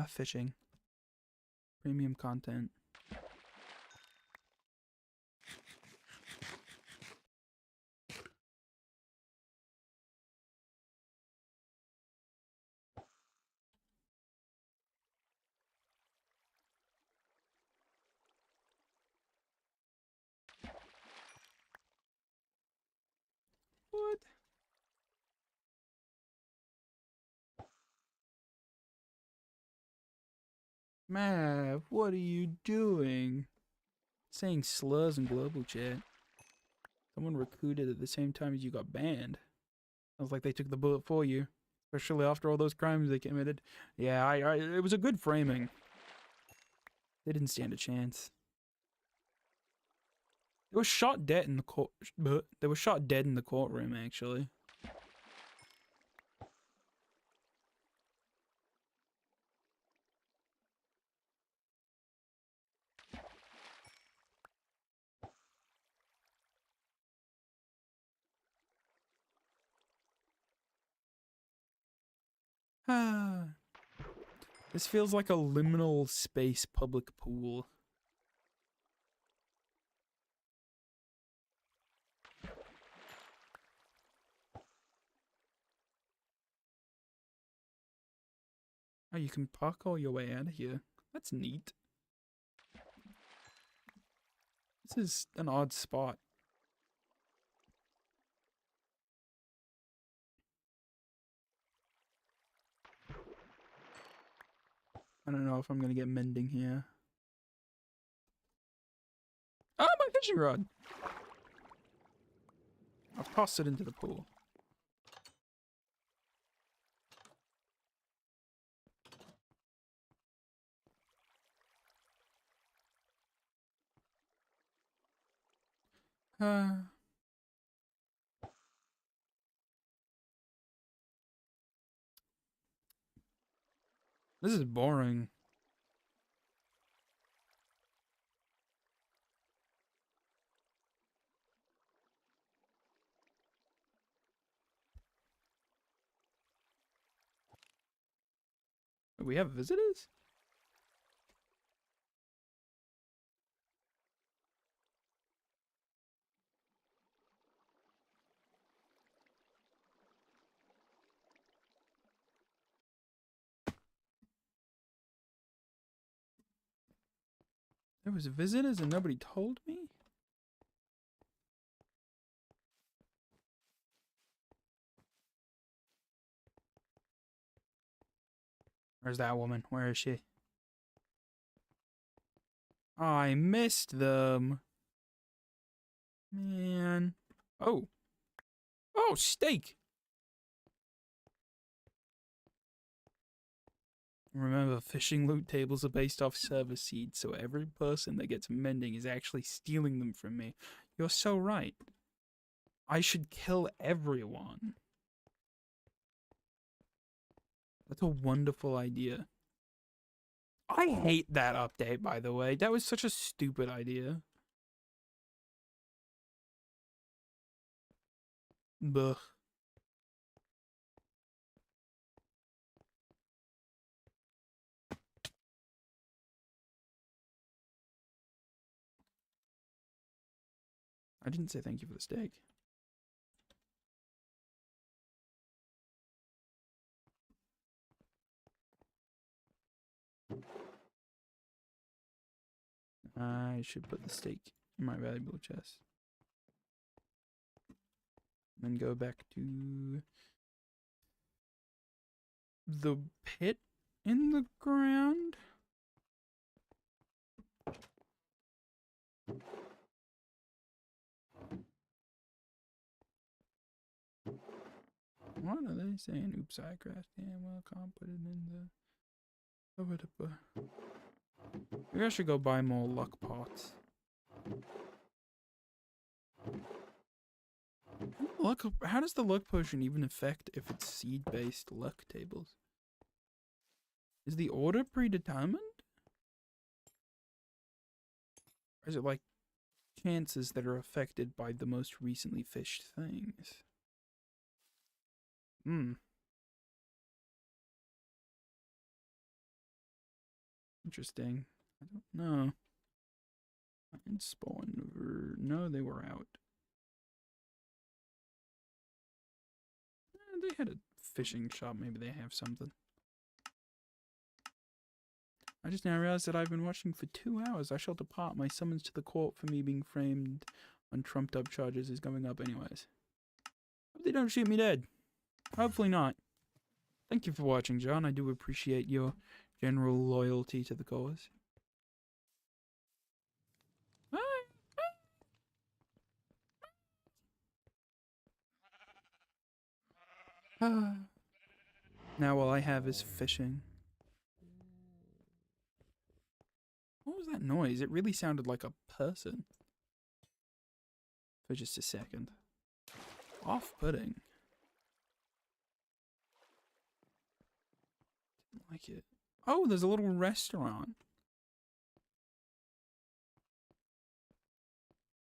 Speaker 1: Fishing. Premium content. What? Mav, what are you doing? Saying slurs in global chat. Someone recruited at the same time as you got banned. Sounds like they took the bullet for you. Especially after all those crimes they committed. Yeah, it was a good framing. They didn't stand a chance. They were shot dead in the court. They were shot dead in the courtroom, actually. This feels like a liminal space public pool. Oh, you can parkour your way out of here. That's neat. This is an odd spot. I don't know if I'm gonna get mending here. Oh, my fishing rod! I've tossed it into the pool. This is boring. We have visitors? There was visitors and nobody told me? Where's that woman? Where is she? Oh, I missed them. Man. Oh. Oh, steak! Remember, fishing loot tables are based off server seeds, so every person that gets mending is actually stealing them from me. You're so right. I should kill everyone. That's a wonderful idea. I hate that update, by the way. That was such a stupid idea. Buh. I didn't say thank you for the steak. I should put the steak in my valuable chest. Then go back to the pit in the ground. What are they saying? Oops, I crashed. Yeah, well, I can't put it in the... Maybe I should go buy more luck pots. How does the luck potion even affect if it's seed-based luck tables? Is the order predetermined? Or is it like chances that are affected by the most recently fished things? Interesting. I don't know. And spawn over. No, they were out. They had a fishing shop. Maybe they have something. I just now realized that I've been watching for 2 hours. I shall depart. My summons to the court for me being framed on trumped up charges is going up anyways. Hope they don't shoot me dead. Hopefully not. Thank you for watching, John. I do appreciate your general loyalty to the cause. Now all I have is fishing. What was that noise? It really sounded like a person. For just a second. Off-putting. Didn't like it. Oh, there's a little restaurant.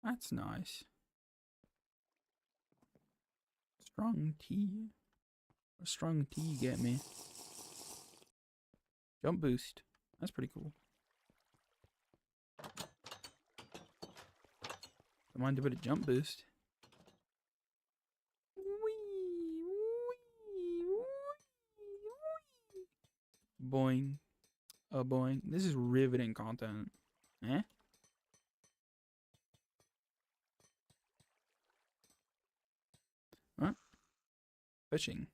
Speaker 1: That's nice. Strong tea. A strong tea get me. Jump boost. That's pretty cool. Don't mind a bit of jump boost. boing. Boing. This is riveting content. Eh? What? Fishing.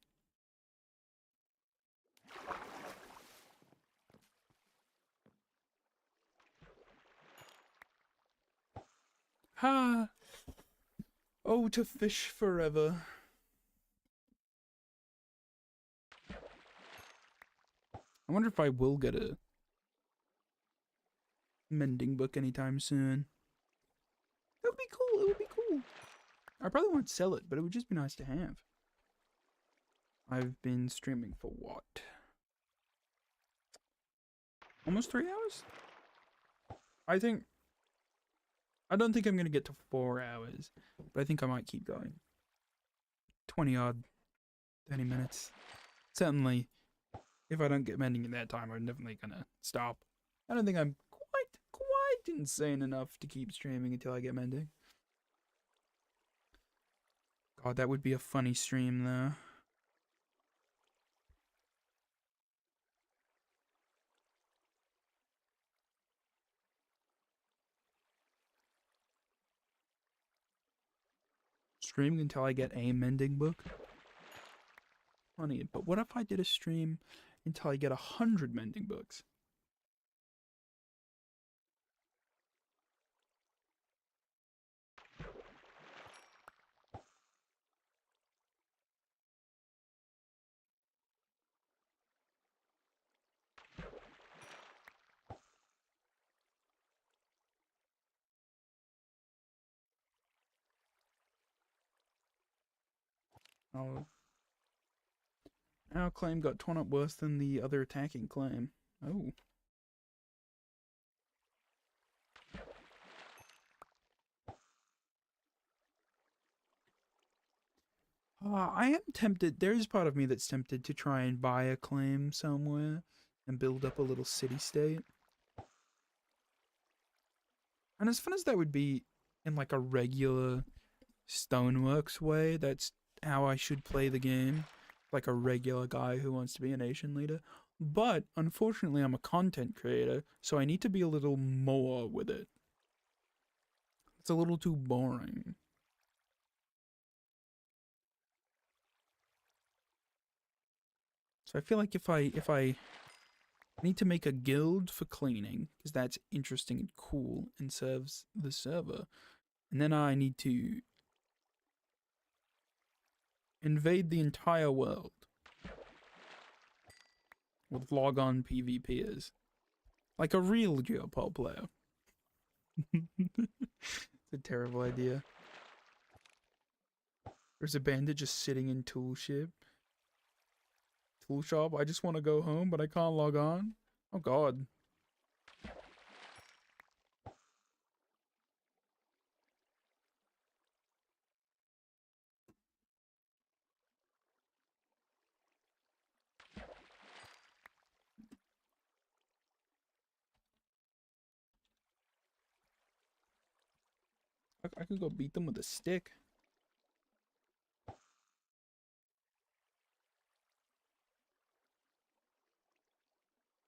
Speaker 1: Ha! Oh, to fish forever. I wonder if I will get a mending book anytime soon. It would be cool. It would be cool. I probably won't sell it, but it would just be nice to have. I've been streaming for what? Almost 3 hours? I don't think I'm going to get to 4 hours, but I think I might keep going. 20 odd, 30 minutes. Certainly, if I don't get mending in that time, I'm definitely going to stop. I don't think I'm quite insane enough to keep streaming until I get mending. God, that would be a funny stream, though. Streaming until I get a mending book? Funny, but what if I did a stream until I get 100 mending books? Oh. Our claim got torn up worse than the other attacking claim. Oh. I am tempted. There is part of me that's tempted to try and buy a claim somewhere and build up a little city-state. And as fun as that would be in like a regular Stoneworks way, that's how I should play the game. Like a regular guy who wants to be a nation leader. But unfortunately, I'm a content creator, so I need to be a little more with it. It's a little too boring. So I feel like if I need to make a guild for cleaning, because that's interesting and cool and serves the server, and then I need to invade the entire world with log-on PvPers. Like a real Geopol player. It's a terrible idea. There's a bandit just sitting in tool shop. I just want to go home, but I can't log on. Oh god. I could go beat them with a stick.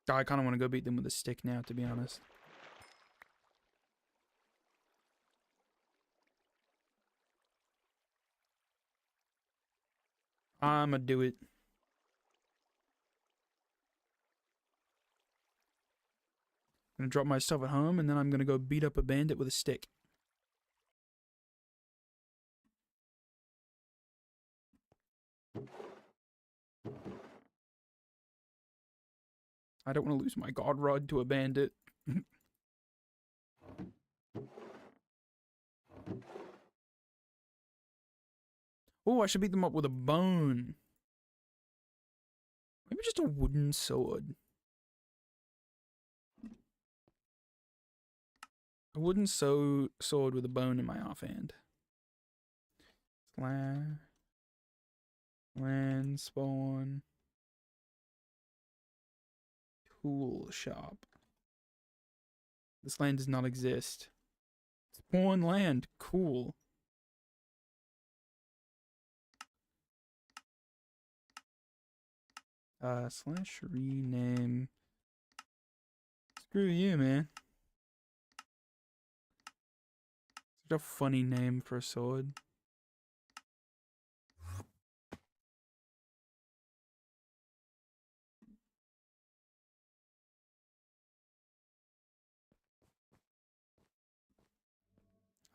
Speaker 1: I kind of want to go beat them with a stick now, to be honest. I'ma do it. I'm gonna drop my stuff at home, and then I'm gonna go beat up a bandit with a stick. I don't want to lose my god rod to a bandit. Oh, I should beat them up with a bone. Maybe just a wooden sword. A wooden sword with a bone in my offhand. Land spawn. Tool shop. This land does not exist. Spawn land. Cool. Slash rename. Screw you, man. Such a funny name for a sword.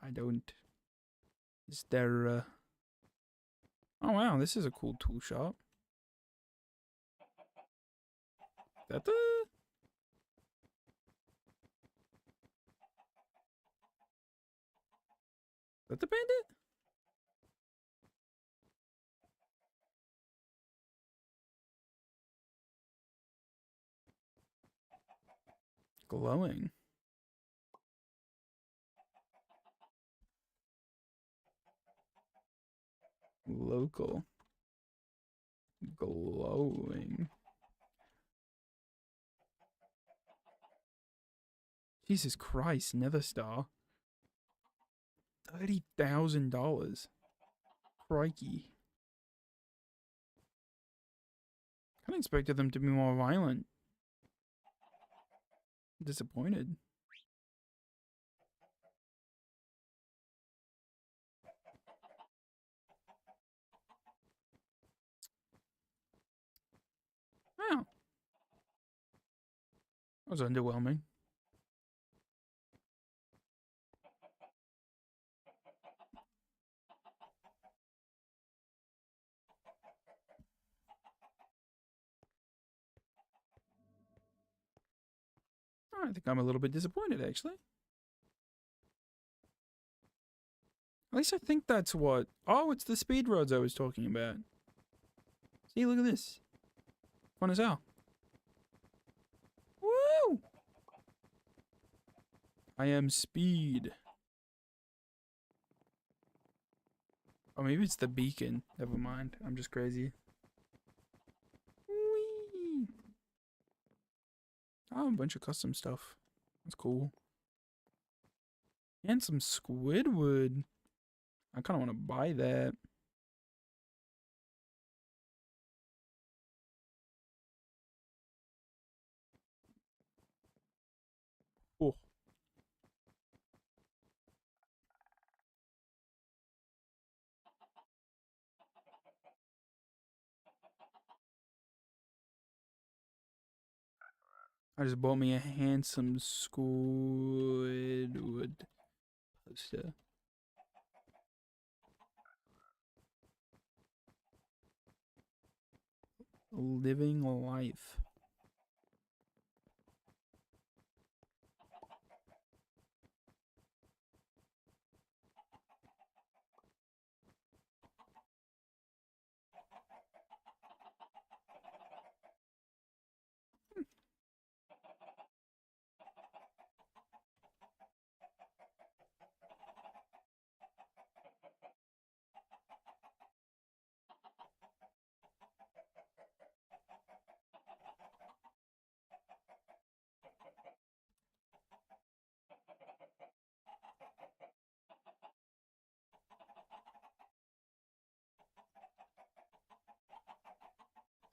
Speaker 1: I don't. Is there, oh wow, this is a cool tool shop. Is that the... Is that the bandit? Glowing. Local. Glowing. Jesus Christ, Nether Star. $30,000. Crikey. Kinda expected them to be more violent. Disappointed. Wow. That was underwhelming. I think I'm a little bit disappointed, actually. At least I think that's what... Oh, it's the speed roads I was talking about. See, look at this. Fun as hell. Woo! I am speed. Oh, maybe it's the beacon. Never mind. I'm just crazy. Whee! Oh, a bunch of custom stuff. That's cool. And some Squidward. I kind of want to buy that. Oh. I just bought me a handsome Squidward poster. Living life.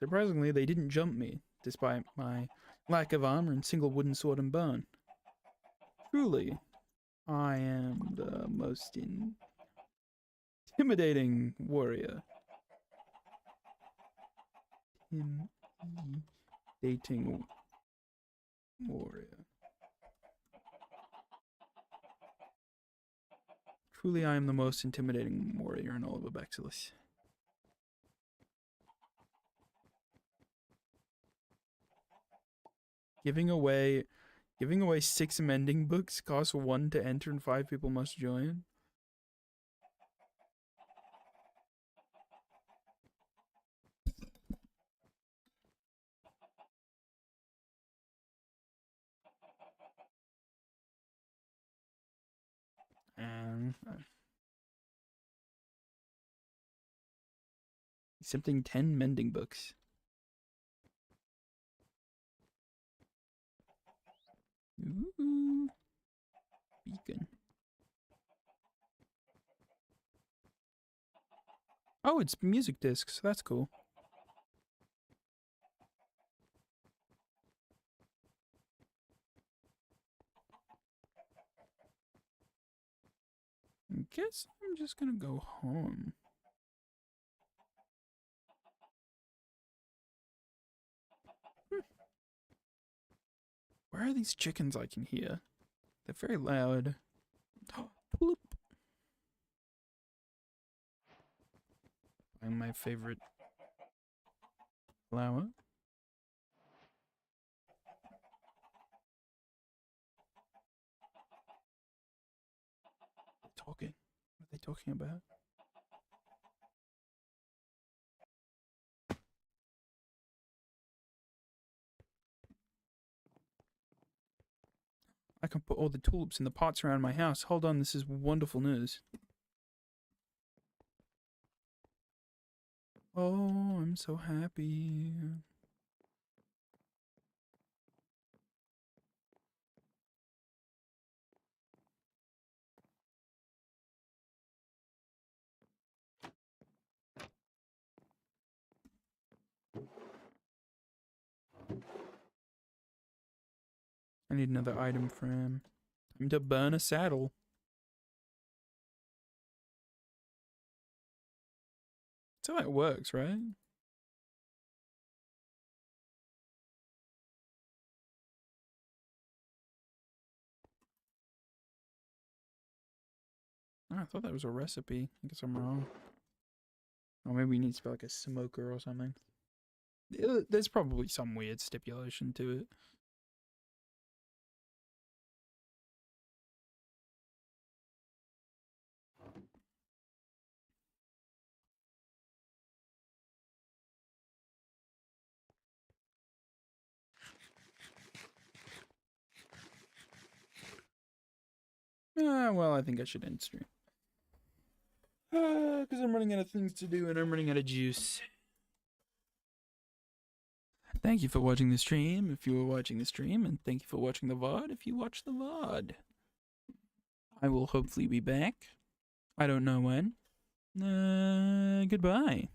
Speaker 1: Surprisingly, they didn't jump me, despite my lack of armor and single wooden sword and bone. Truly, I am the most intimidating warrior. Intimidating warrior. Truly, I am the most intimidating warrior in all of Abaxilis. Giving away 6 mending books costs 1 to enter and 5 people must join. And accepting 10 mending books. Ooh. Beacon. Oh, it's music discs. That's cool. guess I'm just gonna go home. Where are these chickens I can hear? They're very loud. Tulip. Find my favorite flower. Talking. What are they talking about? I can put all the tulips in the pots around my house. Hold on, this is wonderful news. Oh, I'm so happy. I need another item frame. Time to burn a saddle. That's how it works, right? Oh, I thought that was a recipe. I guess I'm wrong. Or maybe it needs to be like a smoker or something. There's probably some weird stipulation to it. Well, I think I should end stream. Because I'm running out of things to do and I'm running out of juice. Thank you for watching the stream if you were watching the stream, and thank you for watching the VOD if you watched the VOD. I will hopefully be back. I don't know when. Goodbye.